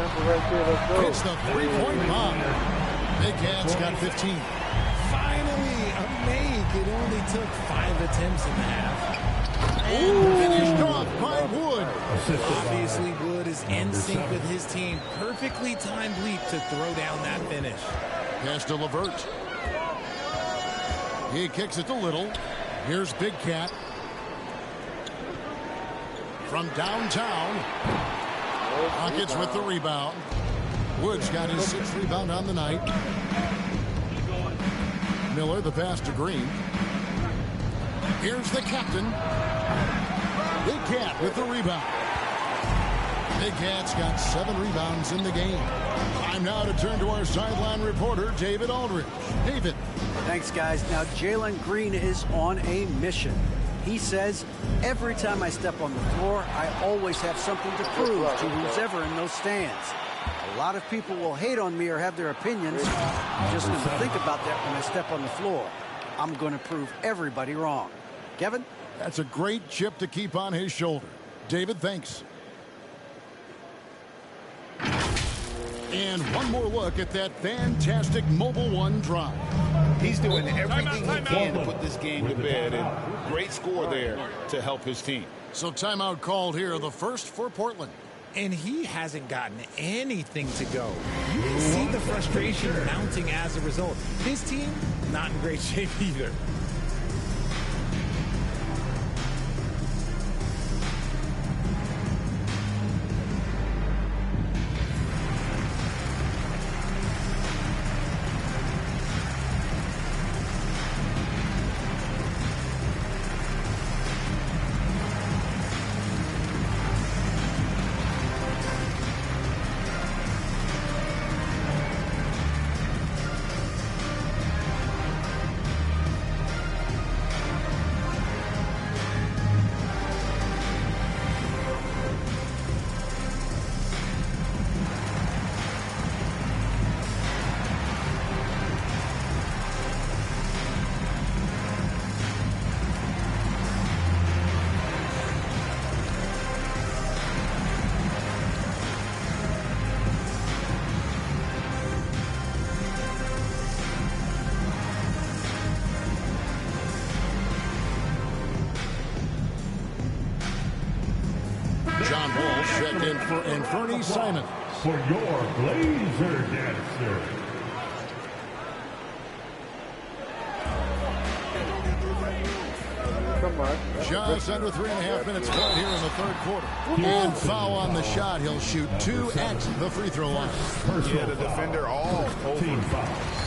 It's the 3-point bomb. Big Cat's got 15. Finally, a make. It only took 5 attempts in the half. And finished off by Wood. Obviously, Wood is in sync with his team. Perfectly timed leap to throw down that finish. Pass to LeVert. He kicks it to Little. Here's Big Cat. From downtown. Rockets with the rebound. Woods got his 6th rebound on the night. Miller, the pass to Green. Here's the captain. Big Cat with the rebound. Big Cat's got 7 rebounds in the game. Time now to turn to our sideline reporter, David Aldridge. David. Thanks, guys. Now, Jalen Green is on a mission. He says, every time I step on the floor, I always have something to prove to who's ever in those stands. A lot of people will hate on me or have their opinions. I'm just going to think about that when I step on the floor. I'm going to prove everybody wrong. Kevin? That's a great chip to keep on his shoulder. David, thanks. And one more look at that fantastic Mobile One drive. He's doing everything he can to put this game to bed, and great score there to help his team. So timeout called here, the first for Portland. And he hasn't gotten anything to go. You can see the frustration mounting as a result. His team, not in great shape either. John Wall checked in for Anthony Simon. For your Blazer dancer. Just under 3.5 minutes played here in the 3rd quarter. And foul on the shot. He'll shoot 2 at the free throw line. Yeah, the defender all over.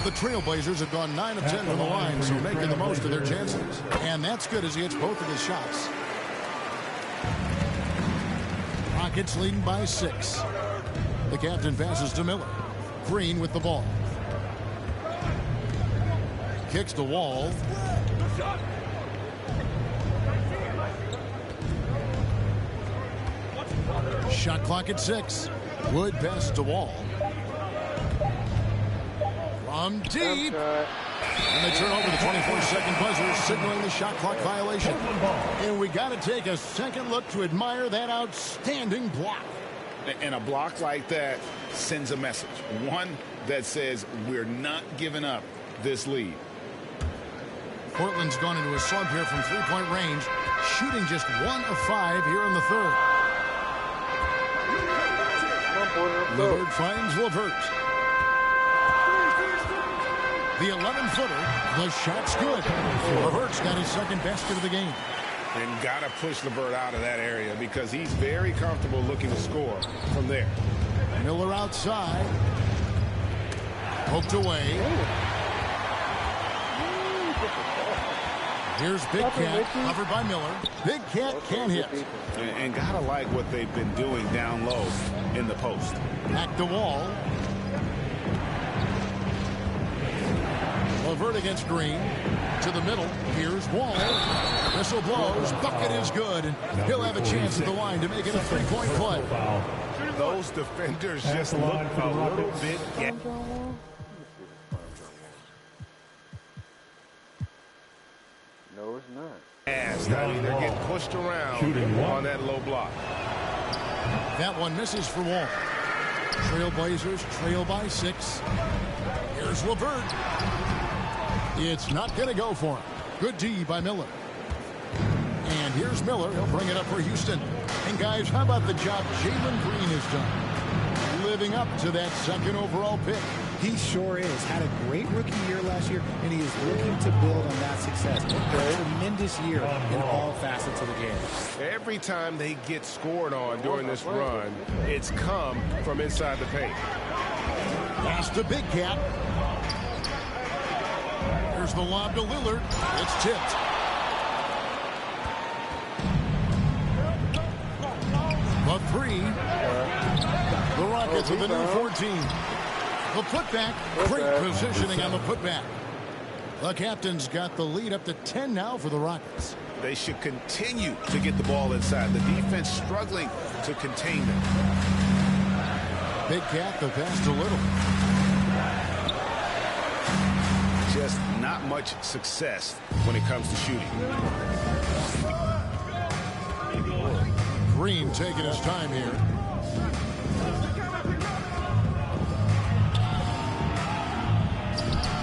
The Trailblazers have gone 9 of 10 from the line, so making the most of their chances. And that's good as he hits both of his shots. Rockets leading by 6. The captain passes to Miller. Green with the ball. Kicks the Wall. Shot clock at 6. Wood passes to Wall. From deep. And they turn over the 24-second buzzer, signaling the shot clock violation. And we got to take a second look to admire that outstanding block. And a block like that sends a message. One that says we're not giving up this lead. Portland's gone into a slump here from 3-point range, shooting just 1 of 5 here in the 3rd. Lillard finds LeVert. The 11-footer, the shot's good. LeVert's got his 2nd basket of the game. And got to push LeVert out of that area because he's very comfortable looking to score from there. Miller outside. Poked away. Here's Big Cat, covered by Miller. Big Cat can't hit. And gotta like what they've been doing down low in the post. Back to Wall. Levert against Green. To the middle. Here's Wall. Whistle blows. Bucket is good. And he'll have a chance at the line to make it a three-point play. Those defenders just look a little bit. No, it's not. I mean, they're getting pushed around on that low block. That one misses for Wall. Trailblazers trail by 6. Here's Levert. It's not going to go for him. Good D by Miller. And here's Miller. He'll bring it up for Houston. And guys, how about the job Jalen Green has done? Living up to that second overall pick. He sure is. Had a great rookie year last year, and he is looking to build on that success. A tremendous year in all facets of the game. Every time they get scored on during this run, it's come from inside the paint. Pass to Big Cat. Here's the lob to Lillard. It's tipped. The 3. The Rockets with a new 14. The putback. Great positioning on the putback. The captain's got the lead up to 10 now for the Rockets. They should continue to get the ball inside. The defense struggling to contain them. Big Cat, the pass to Little. Just not much success when it comes to shooting. Green taking his time here.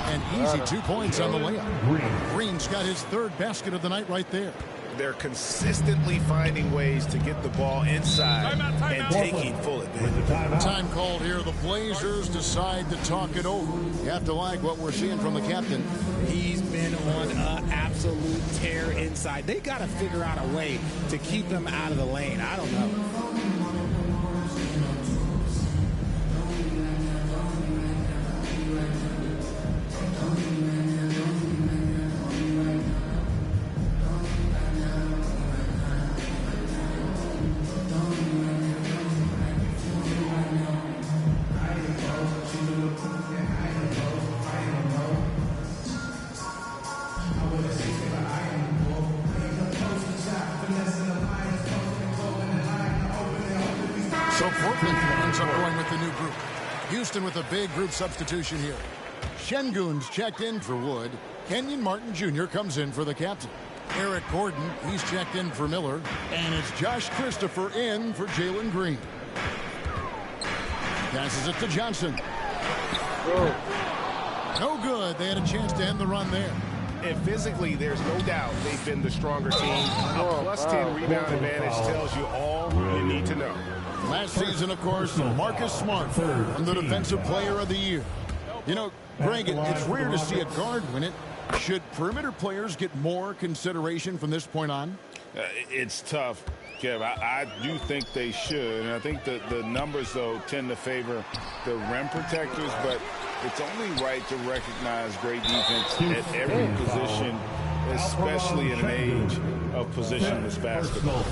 An easy 2 points on the layup. Green's got his 3rd basket of the night right there. They're consistently finding ways to get the ball inside and taking full advantage. Time called here. The Blazers decide to talk it over. You have to like what we're seeing from the captain. He's been on an absolute tear inside. They got to figure out a way to keep him out of the lane. I don't know. So Portland ends up going with the new group. Houston with a big group substitution here. Şengün's checked in for Wood. Kenyon Martin Jr. comes in for the captain. Eric Gordon, he's checked in for Miller. And it's Josh Christopher in for Jalen Green. Passes it to Johnson. No good. They had a chance to end the run there. And physically, there's no doubt they've been the stronger team. A plus 10 rebound advantage tells you all you need to know. Last season, of course, Marcus Smart won the Defensive Player of the Year. You know, Greg, it's rare to see a guard win it. Should perimeter players get more consideration from this point on? It's tough, Kev. I do think they should. And I think the numbers, though, tend to favor the rim protectors. But it's only right to recognize great defense at every position, especially in an age of positionless basketball.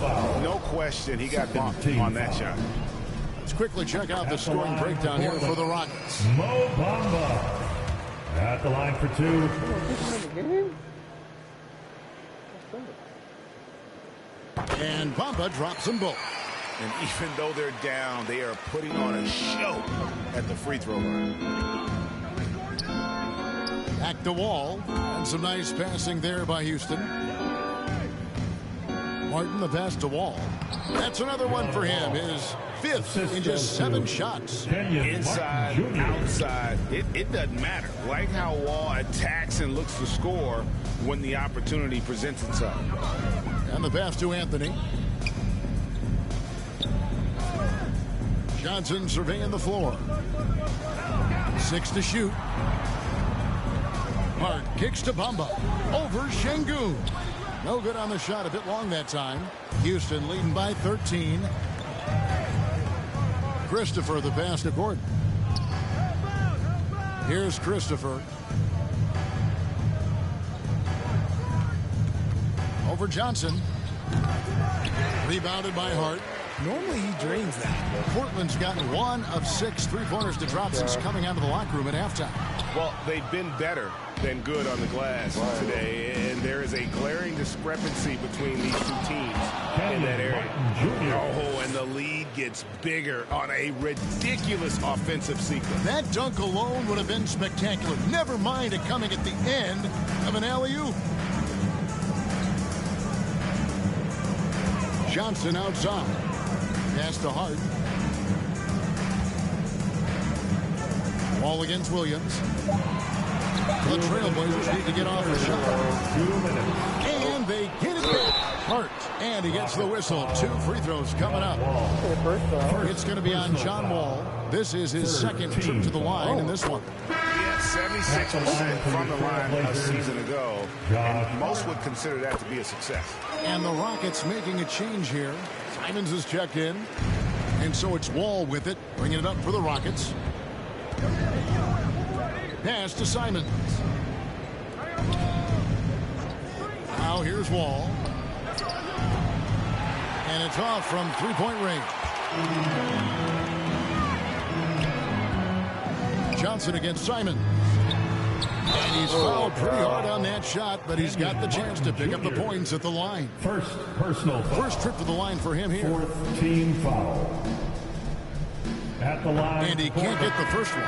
No question he got bumped on that shot. Let's quickly check out the scoring breakdown here for the Rockets. Mo Bamba at the line for 2. And Bamba drops them both. And even though they're down, they are putting on a show at the free throw line. Back to Wall. And some nice passing there by Houston. Martin, the pass to Wall. That's another one for him. His 5th in just 7 shots. Inside, outside, it doesn't matter. Like how Wall attacks and looks to score when the opportunity presents itself. And the pass to Anthony. Johnson surveying the floor. 6 to shoot. Hart kicks to Bamba. Over Şengün. No good on the shot. A bit long that time. Houston leading by 13. Christopher, the pass to Gordon. Here's Christopher. Over Johnson. Rebounded by Hart. Normally he drains that. Portland's gotten 1 of 6 three-pointers to drop since coming out of the locker room at halftime. Well, they've been better than good on the glass today, and there is a glaring discrepancy between these two teams in that area. Oh, and the lead gets bigger on a ridiculous offensive sequence. That dunk alone would have been spectacular. Never mind it coming at the end of an alley-oop. Johnson outside. Pass to Hart. Ball against Williams. The Trailblazers need to get off the shot. And they get it back. Hart. And he gets the whistle. 2 free throws coming up. It's going to be on John Wall. This is his second trip to the line in this one. He had 76% from the line a season ago, and most would consider that to be a success. And the Rockets making a change here. Simons is checked in. And so it's Wall with it, bringing it up for the Rockets. Pass to Simons. Now here's Wall. And it's off from three-point range. Johnson against Simons. And he's fouled pretty hard on that shot, but he's got the chance to pick up the points at the line. First personal foul. First trip to the line for him here. 4th team foul. At the line. And he can't get the first one.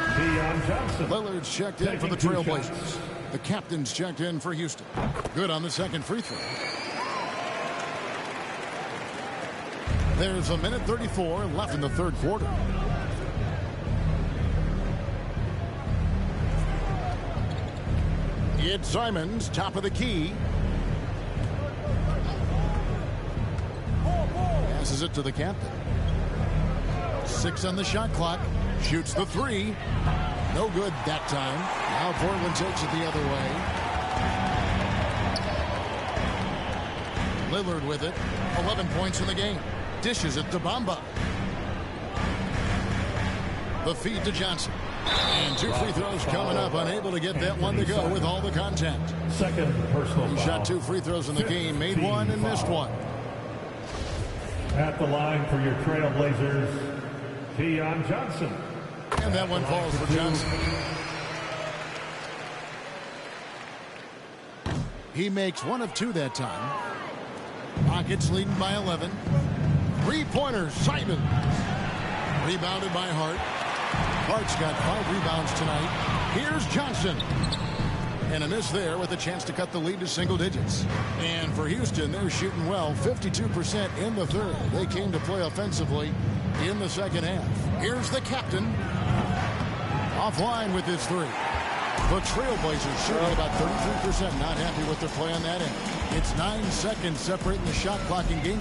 Johnson. Lillard's checked in for the Trailblazers. The captain's checked in for Houston. Good on the second free throw. There's a minute 34 left in the third quarter. It's Simons, top of the key. Passes it to the captain. 6 on the shot clock. Shoots the 3. No good that time. Now Portland takes it the other way. Lillard with it. 11 points in the game. Dishes it to Bamba. The feed to Johnson. And 2 free throws coming up. Unable to get that one to go with all the contact. Second personal foul. He shot 2 free throws in the game. Made 1 and missed 1. At the line for your Trailblazers, Keon Johnson. And that one falls for Johnson. He makes 1 of 2 that time. Rockets leading by 11. 3-pointer, Simons. Rebounded by Hart. Hart's got 5 rebounds tonight. Here's Johnson. And a miss there with a chance to cut the lead to single digits. And for Houston, they're shooting well, 52% in the third. They came to play offensively in the second half. Here's the captain. Offline with his 3. The Trailblazers shooting about 33%. Not happy with their play on that end. It's 9 seconds separating the shot clock in game.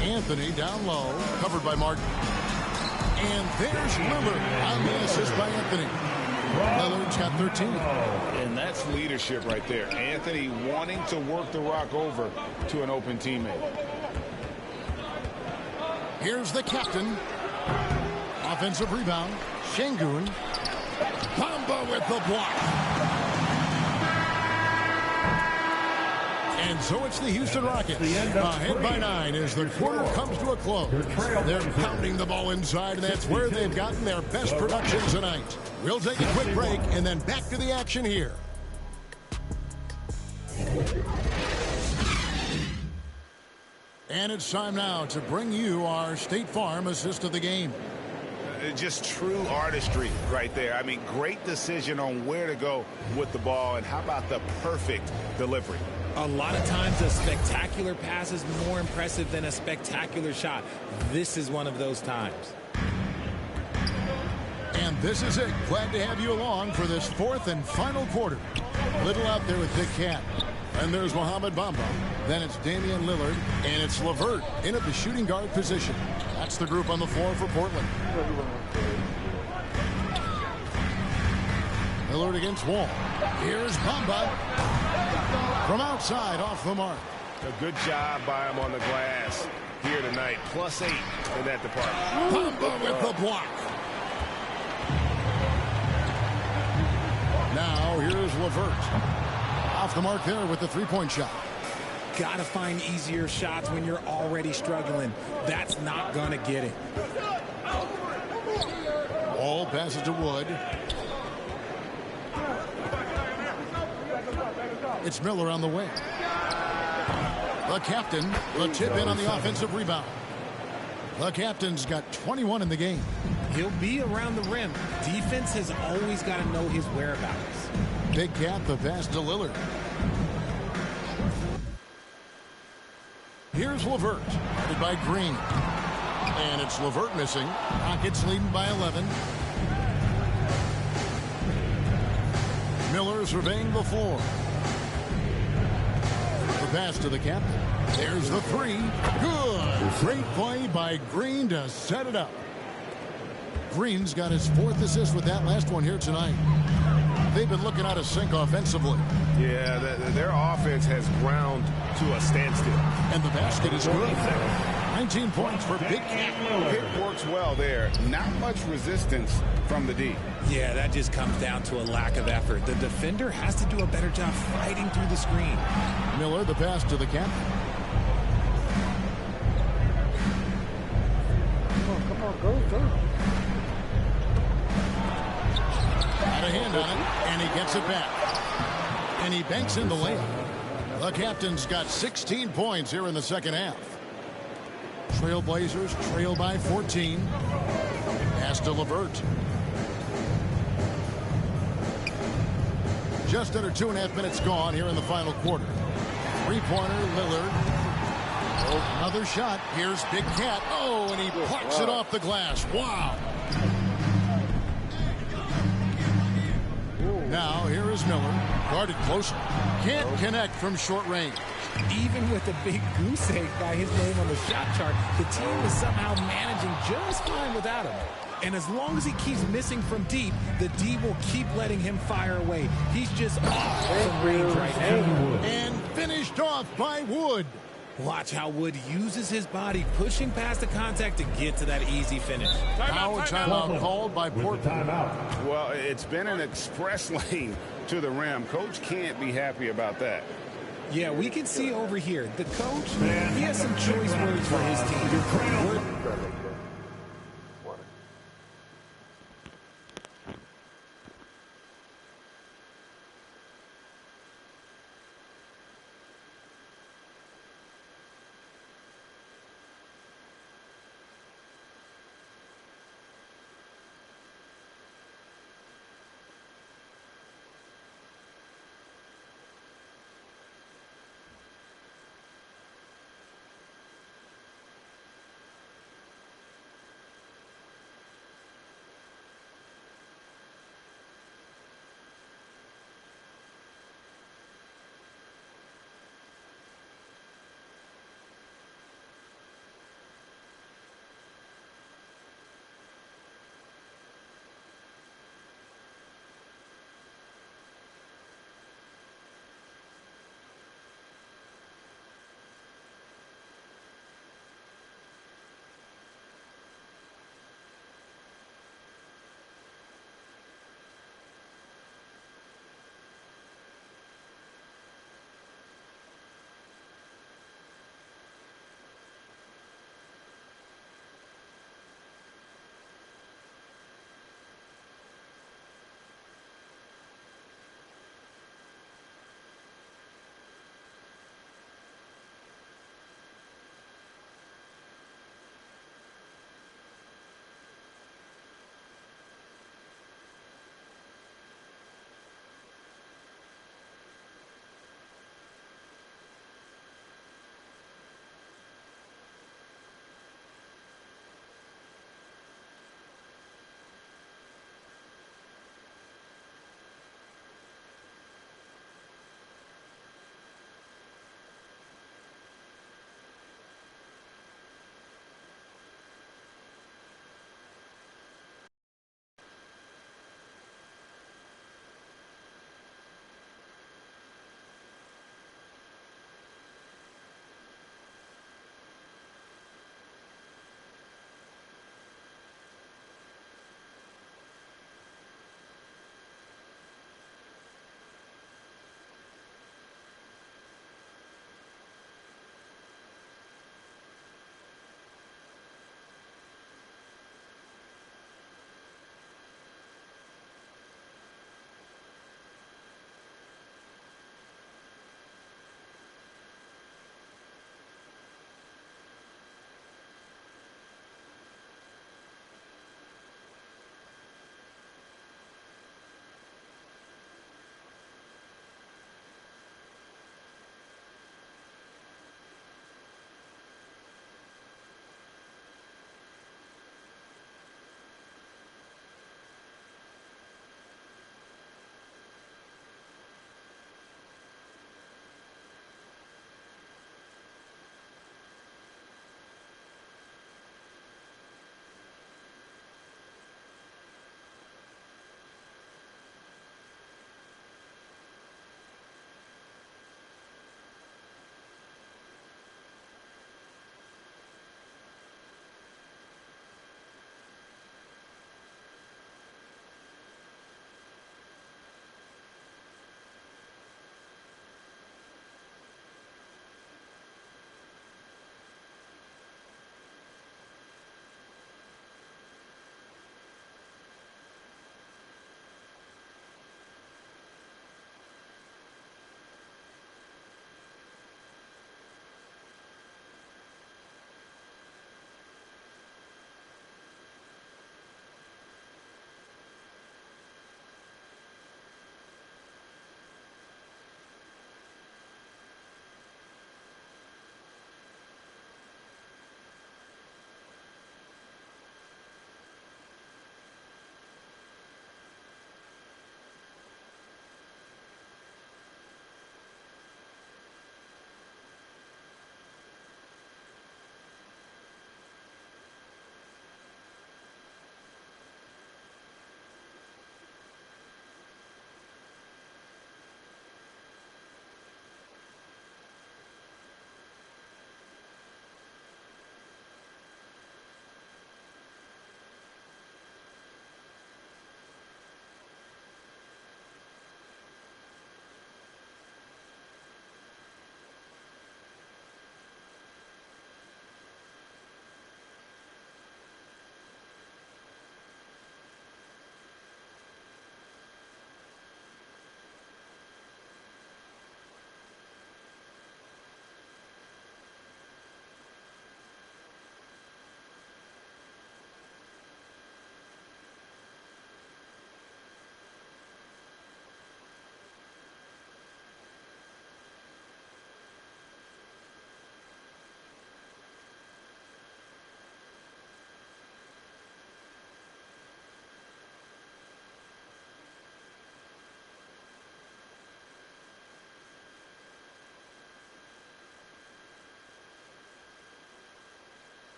Anthony down low, covered by Martin. And there's Lillard on the assist by Anthony. Lillard's got 13. And that's leadership right there. Anthony wanting to work the rock over to an open teammate. Here's the captain. Offensive rebound. Şengün. Bamba with the block. And so it's the Houston Rockets. Ahead by 9 as the quarter comes to a close. They're pounding the ball inside, and that's where they've gotten their best production tonight. We'll take a quick break and then back to the action here. And it's time now to bring you our State Farm assist of the game. Just true artistry right there. I mean, great decision on where to go with the ball, and how about the perfect delivery? A lot of times a spectacular pass is more impressive than a spectacular shot. This is one of those times. And this is it. Glad to have you along for this 4th and final quarter. Little out there with Dick Cat. And there's Mohamed Bamba. Then it's Damian Lillard. And it's LeVert in at the shooting guard position. That's the group on the floor for Portland. Lillard against Wall. Here's Bamba. From outside, off the mark. A good job by him on the glass here tonight. +8 in that department. Pombo with the block. Now here's LeVert. Off the mark there with the three-point shot. Gotta find easier shots when you're already struggling. That's not gonna get it. Ball passes to Wood. It's Miller on the wing. The captain, the tip in on the offensive rebound. The captain's got 21 in the game. He'll be around the rim. Defense has always got to know his whereabouts. Big Cat, the pass to Lillard. Here's LeVert, guarded by Green. And it's LeVert missing. Rockets leading by 11. Miller surveying the floor. The pass to the captain. There's the three. Good. Great play by Green to set it up. Green's got his 4th assist with that last one here tonight. They've been looking out of sync offensively. Yeah, their offense has ground to a standstill. And the basket is good. 19 points for Big Cat. It works well there. Not much resistance from the D. Yeah, that just comes down to a lack of effort. The defender has to do a better job fighting through the screen. Miller, the pass to the captain. Come on, go. Got a hand on it, and he gets it back. And he banks in the layup. The captain's got 16 points here in the second half. Trailblazers trail by 14. Pass to LeVert. Just under 2.5 minutes gone here in the final quarter. Three-pointer, Lillard. Another shot. Here's Big Cat. Oh, and he parks it off the glass. Wow. Now, here is Miller. Guarded closer. Can't connect from short range. Even with a big goose egg by his name on the shot chart, the team is somehow managing just fine without him. And as long as he keeps missing from deep, the D will keep letting him fire away. He's just off from range right now. And finished off by Wood. Watch how Wood uses his body, pushing past the contact to get to that easy finish. Now a timeout called by Portland. Well, it's been an express lane to the rim. Coach can't be happy about that. Yeah, we can see over here. The coach, he has some choice words for his team.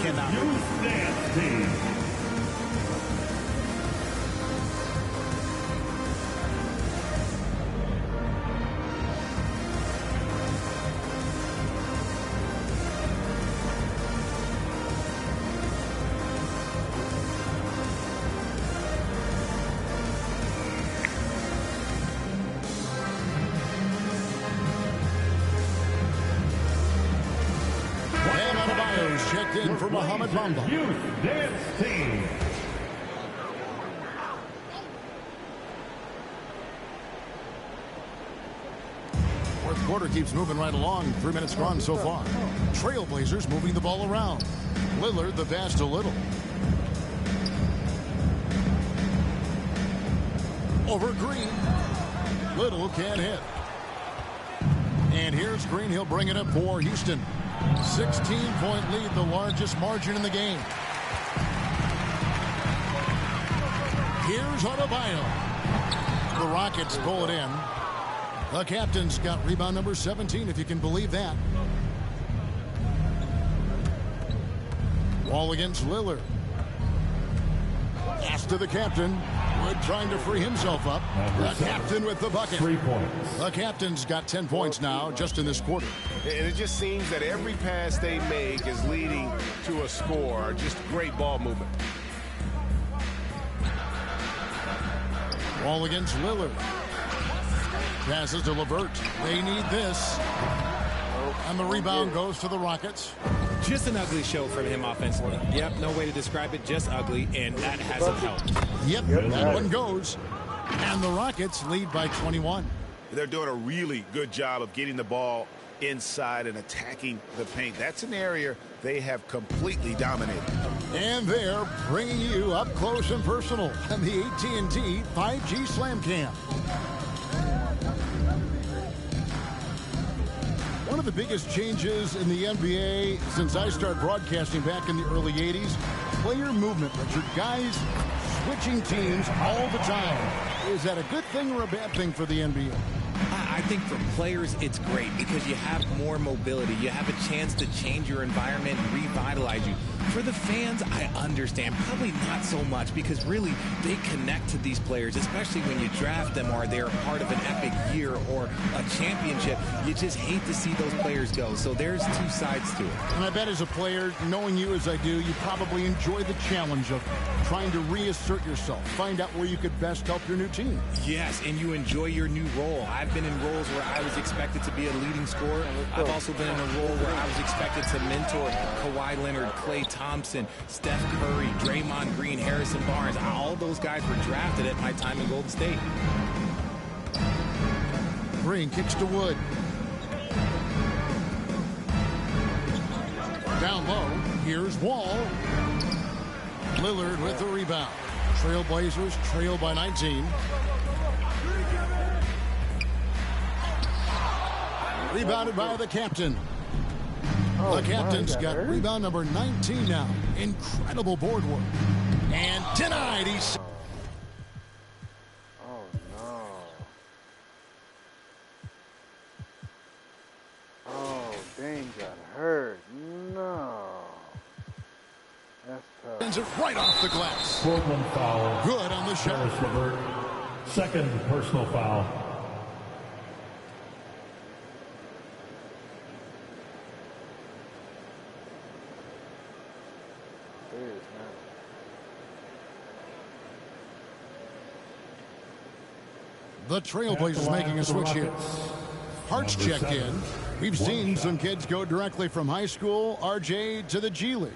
cannot repeat. Checked in for Muhammad Bamba. Youth dance team. Fourth quarter keeps moving right along. 3 minutes gone so far. Trailblazers moving the ball around. Lillard the pass to Little. Over Green. Little can't hit. And here's Green. He'll bring it up for Houston. 16-point lead, the largest margin in the game. Here's Adebayo. The Rockets pull it in. The captain's got rebound number 17, if you can believe that. Wall against Lillard. Pass to the captain. Wood trying to free himself up. The captain with the bucket. 3 points. The captain's got 10 points now just in this quarter. And it just seems that every pass they make is leading to a score. Just great ball movement. Ball against Lillard. Passes to LeVert. They need this. And the rebound goes to the Rockets. Just an ugly show from him offensively. Yep, no way to describe it, just ugly, and that hasn't helped. Yep, that one goes. And the Rockets lead by 21. They're doing a really good job of getting the ball inside and attacking the paint. That's an area they have completely dominated. And they're bringing you up close and personal on the AT&T 5G Slam Cam. One of the biggest changes in the NBA since I started broadcasting back in the early 80s, player movement. Richard, guys switching teams all the time. Is that a good thing or a bad thing for the NBA? I think for players, it's great because you have more mobility. You have a chance to change your environment and revitalize you. For the fans, I understand. Probably not so much because really they connect to these players, especially when you draft them or they're part of an epic year or a championship. You just hate to see those players go. So there's two sides to it. And I bet as a player, knowing you as I do, you probably enjoy the challenge of trying to reassert yourself, find out where you could best help your new team. Yes, and you enjoy your new role. I've been in roles where I was expected to be a leading scorer. I've also been in a role where I was expected to mentor Kawhi Leonard, Klay Thompson, Steph Curry, Draymond Green, Harrison Barnes. All those guys were drafted at my time in Golden State. Green kicks to Wood. Down low, here's Wall. Lillard with the rebound. Trailblazers trail by 19. Rebounded by the captain. The captain's got rebound number 19 now. Incredible board work. And denied. He's... Oh, no. Oh, Dane got hurt. No. That's tough. Sends it right off the glass. Portland foul. Good on the shot. LeVert. Second personal foul. The Trailblazers making a switch here. Hart's checked in. We've seen some kids go directly from high school, RJ, to the G League.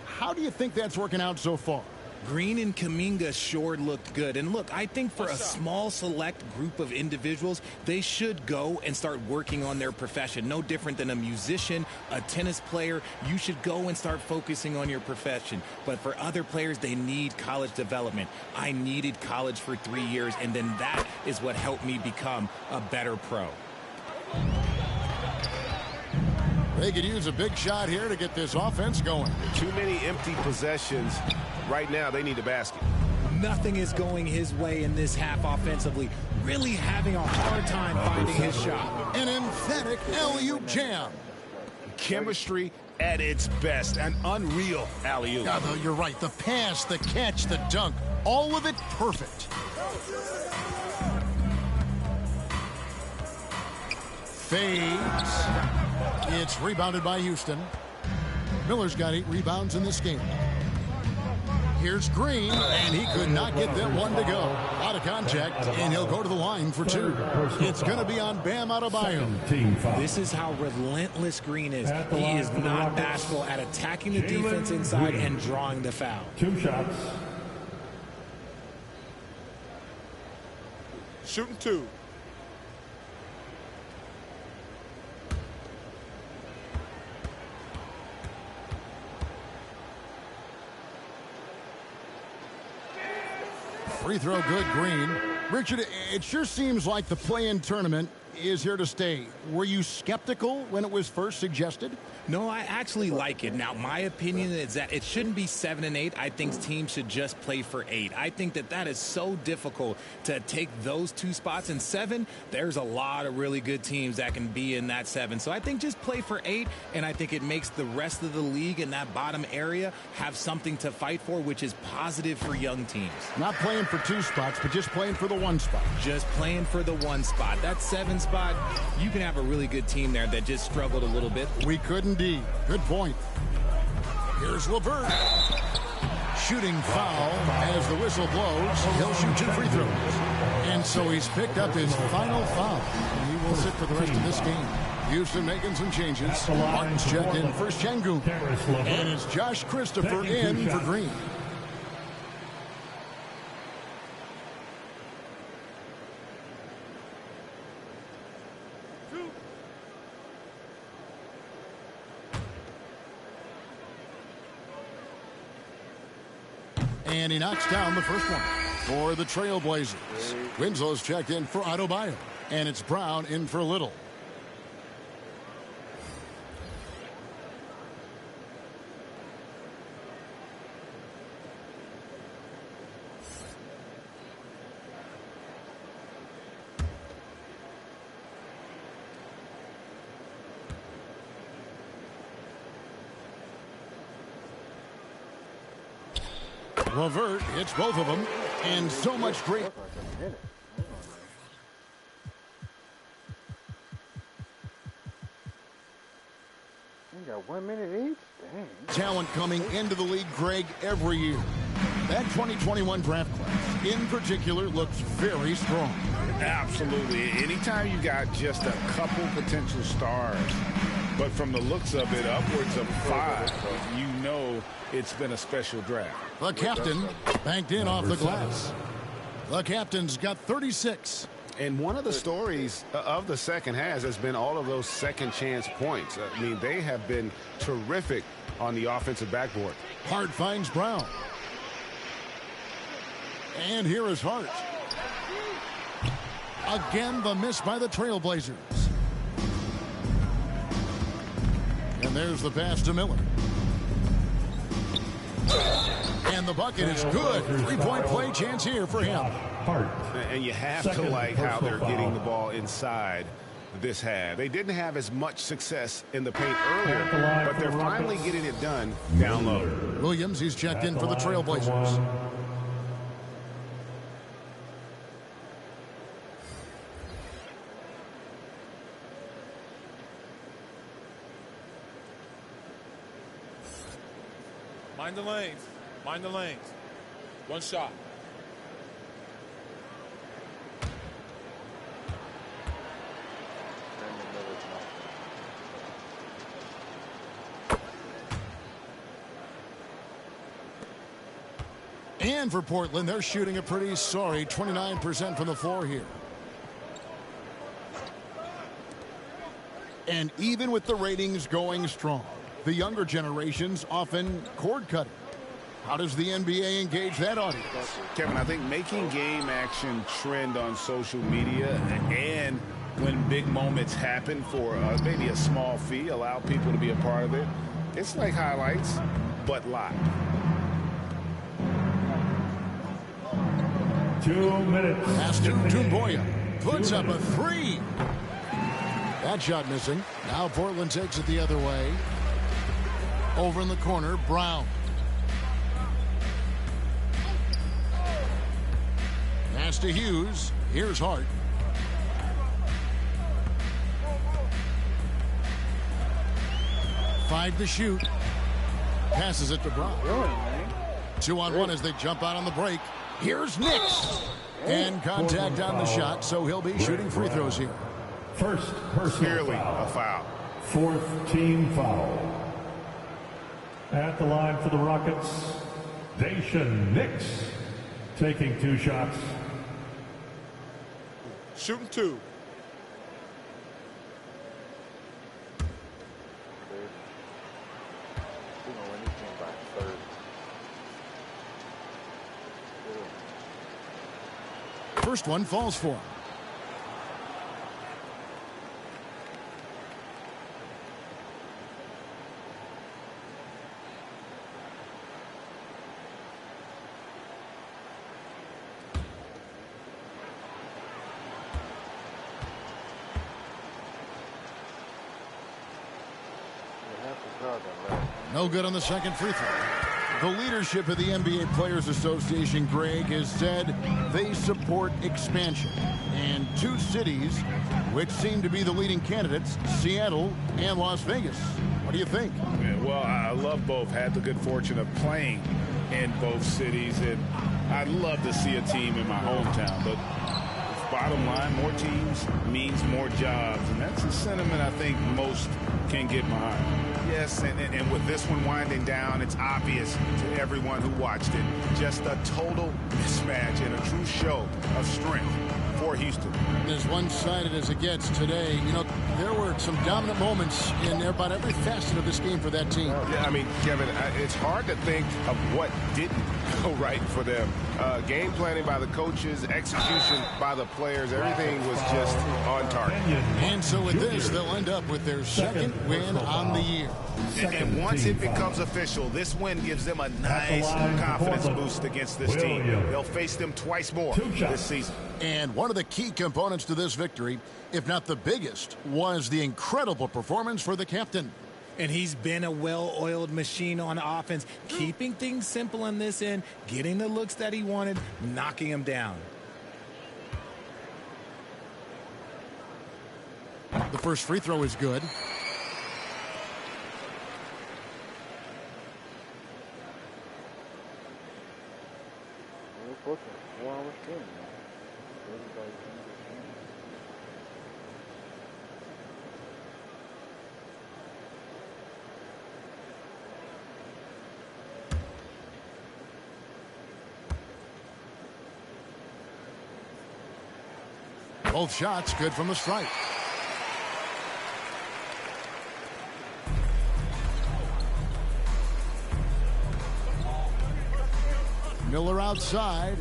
How do you think that's working out so far? Green and Kuminga sure looked good. And look, I think for a small select group of individuals, they should go and start working on their profession. No different than a musician, a tennis player. You should go and start focusing on your profession. But for other players, they need college development. I needed college for 3 years, and then that is what helped me become a better pro. They could use a big shot here to get this offense going. Too many empty possessions. Right now, they need a basket. Nothing is going his way in this half offensively. Really having a hard time finding his shot. An emphatic alley-oop jam. Chemistry at its best. An unreal alley-oop. Yeah, though, you're right. The pass, the catch, the dunk, all of it perfect. Fades. It's rebounded by Houston. Miller's got 8 rebounds in this game. Here's Green, and he could not get that one to go. Out of contact, and he'll go to the line for 2. It's going to be on Bam Adebayo. This is how relentless Green is. He is not bashful at attacking the defense inside and drawing the foul. 2 shots. Shooting 2. Free throw good, Green. Richard, it sure seems like the play-in tournament is here to stay. Were you skeptical when it was first suggested? No, I actually like it. Now, my opinion is that it shouldn't be 7 and 8. I think teams should just play for 8. I think that is so difficult to take those 2 spots. In 7, there's a lot of really good teams that can be in that 7. So I think just play for 8, and I think it makes the rest of the league in that bottom area have something to fight for, which is positive for young teams. Not playing for 2 spots, but just playing for the 1 spot. Just playing for the 1 spot. That 7 spot, you can have a really good team there that just struggled a little bit. We could indeed. Good point. Here's LeVert. Shooting foul as the whistle blows. He'll shoot 2 free throws. And so he's picked up his final foul. And he will sit for the rest of this game. Houston making some changes. Martin's checked in for Şengün. And it's Josh Christopher in for Green. And he knocks down the first one for the Trailblazers. Winslow's checked in for Adebayo. And it's Brown in for Little. LeVert hits both of them, and so much great. We got 1 minute each? Dang. Talent coming into the league, Greg, every year. That 2021 draft class, in particular, looks very strong. Absolutely. Anytime you got just a couple potential stars, but from the looks of it, upwards of 5, you know it's been a special draft. The captain banked in off the glass. The captain's got 36. And one of the stories of the second half has been all of those second chance points. I mean, they have been terrific on the offensive backboard. Hart finds Brown. And here is Hart. Again, the miss by the Trailblazers. And there's the pass to Miller. And the bucket is good. 3-point play chance here for him. And you have to like how they're getting the ball inside this half. They didn't have as much success in the paint earlier, but they're finally getting it done down low. Williams, he's checked in for the Trailblazers. Mind the lanes. Mind the lanes. 1 shot. And for Portland, they're shooting a pretty sorry 29% from the floor here. And even with the ratings going strong, the younger generations often cord cutting. How does the NBA engage that audience? Kevin, I think making game action trend on social media and when big moments happen for maybe a small fee, allow people to be a part of it. It's like highlights, but live. 2 minutes. Pass to Doumbouya. Puts up a 3. That shot missing. Now Portland takes it the other way. Over in the corner, Brown. Pass to Hughes. Here's Hart. Five to shoot. Passes it to Brown. 2-on-1 as they jump out on the break. Here's Nix. And contact on the shot, so he'll be shooting free throws here. First personal Clearly foul. a foul. Fourth team foul. At the line for the Rockets, Daishen Nix taking 2 shots. Shooting 2. First one falls for him. No good on the second free throw. The leadership of the NBA Players Association, Greg, has said they support expansion. And 2 cities which seem to be the leading candidates, Seattle and Las Vegas. What do you think? Yeah, well, I love both. Had the good fortune of playing in both cities, and I'd love to see a team in my hometown. But bottom line, more teams means more jobs, and that's a sentiment I think most can get behind. Yes, and with this one winding down, it's obvious to everyone who watched it. Just a total mismatch and a true show of strength for Houston. As one-sided as it gets today, you know, there were some dominant moments in about every facet of this game for that team. Yeah, I mean, Kevin, it's hard to think of what didn't go right for them. Game planning by the coaches, execution by the players, everything was just on target. And so with this, they'll end up with their second win on the year. And once it becomes official, this win gives them a nice confidence boost against this team. They'll face them twice more this season. And one of the key components to this victory, if not the biggest, was the incredible performance for the captain. And he's been a well-oiled machine on offense, keeping things simple on this end, getting the looks that he wanted, knocking them down. The first free throw is good. Both shots good from the stripe. Miller outside.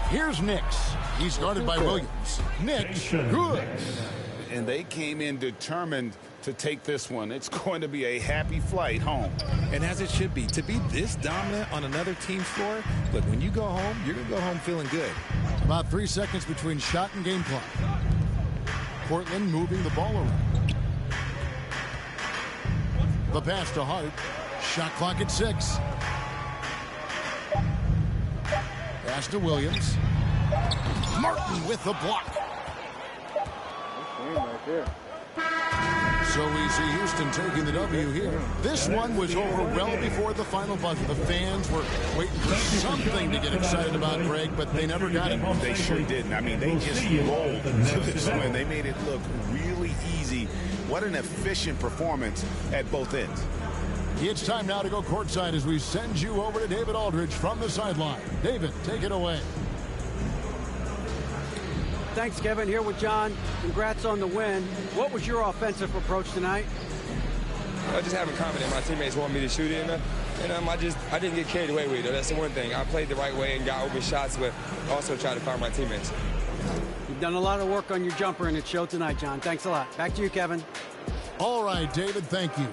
Here's Nix. He's guarded by Williams. Nix, good. And they came in determined to take this one. It's going to be a happy flight home. And as it should be, to be this dominant on another team's floor, look, when you go home, you're going to go home feeling good. About 3 seconds between shot and game clock. Portland moving the ball around. The pass to Hart. Shot clock at 6. Pass to Williams. Martin with the block. Right there. So we see Houston taking the W here. This one was over well before the final buzzer. The fans were waiting for something to get excited about, Greg, but they never got it. They sure didn't. I mean, they just rolled to this win. They made it look really easy. What an efficient performance at both ends. It's time now to go courtside as we send you over to David Aldridge from the sideline. David, take it away. Thanks, Kevin. Here with John. Congrats on the win. What was your offensive approach tonight? I just having confidence. My teammates want me to shoot it, and I didn't get carried away with it. That's the one thing. I played the right way and got open shots, but also tried to find my teammates. You've done a lot of work on your jumper, and it showed tonight, John. Thanks a lot. Back to you, Kevin. All right, David, thank you.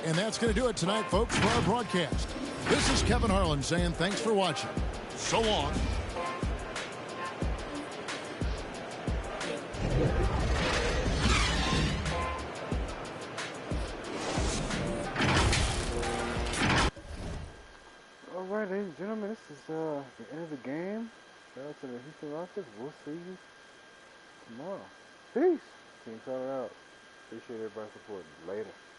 And that's going to do it tonight, folks, for our broadcast. This is Kevin Harlan saying thanks for watching. So long. right, ladies and gentlemen, this is the end of the game. Shout out to the Houston Rockets. We'll see you tomorrow. Peace. Team Tyler out. Appreciate everybody's support. Later.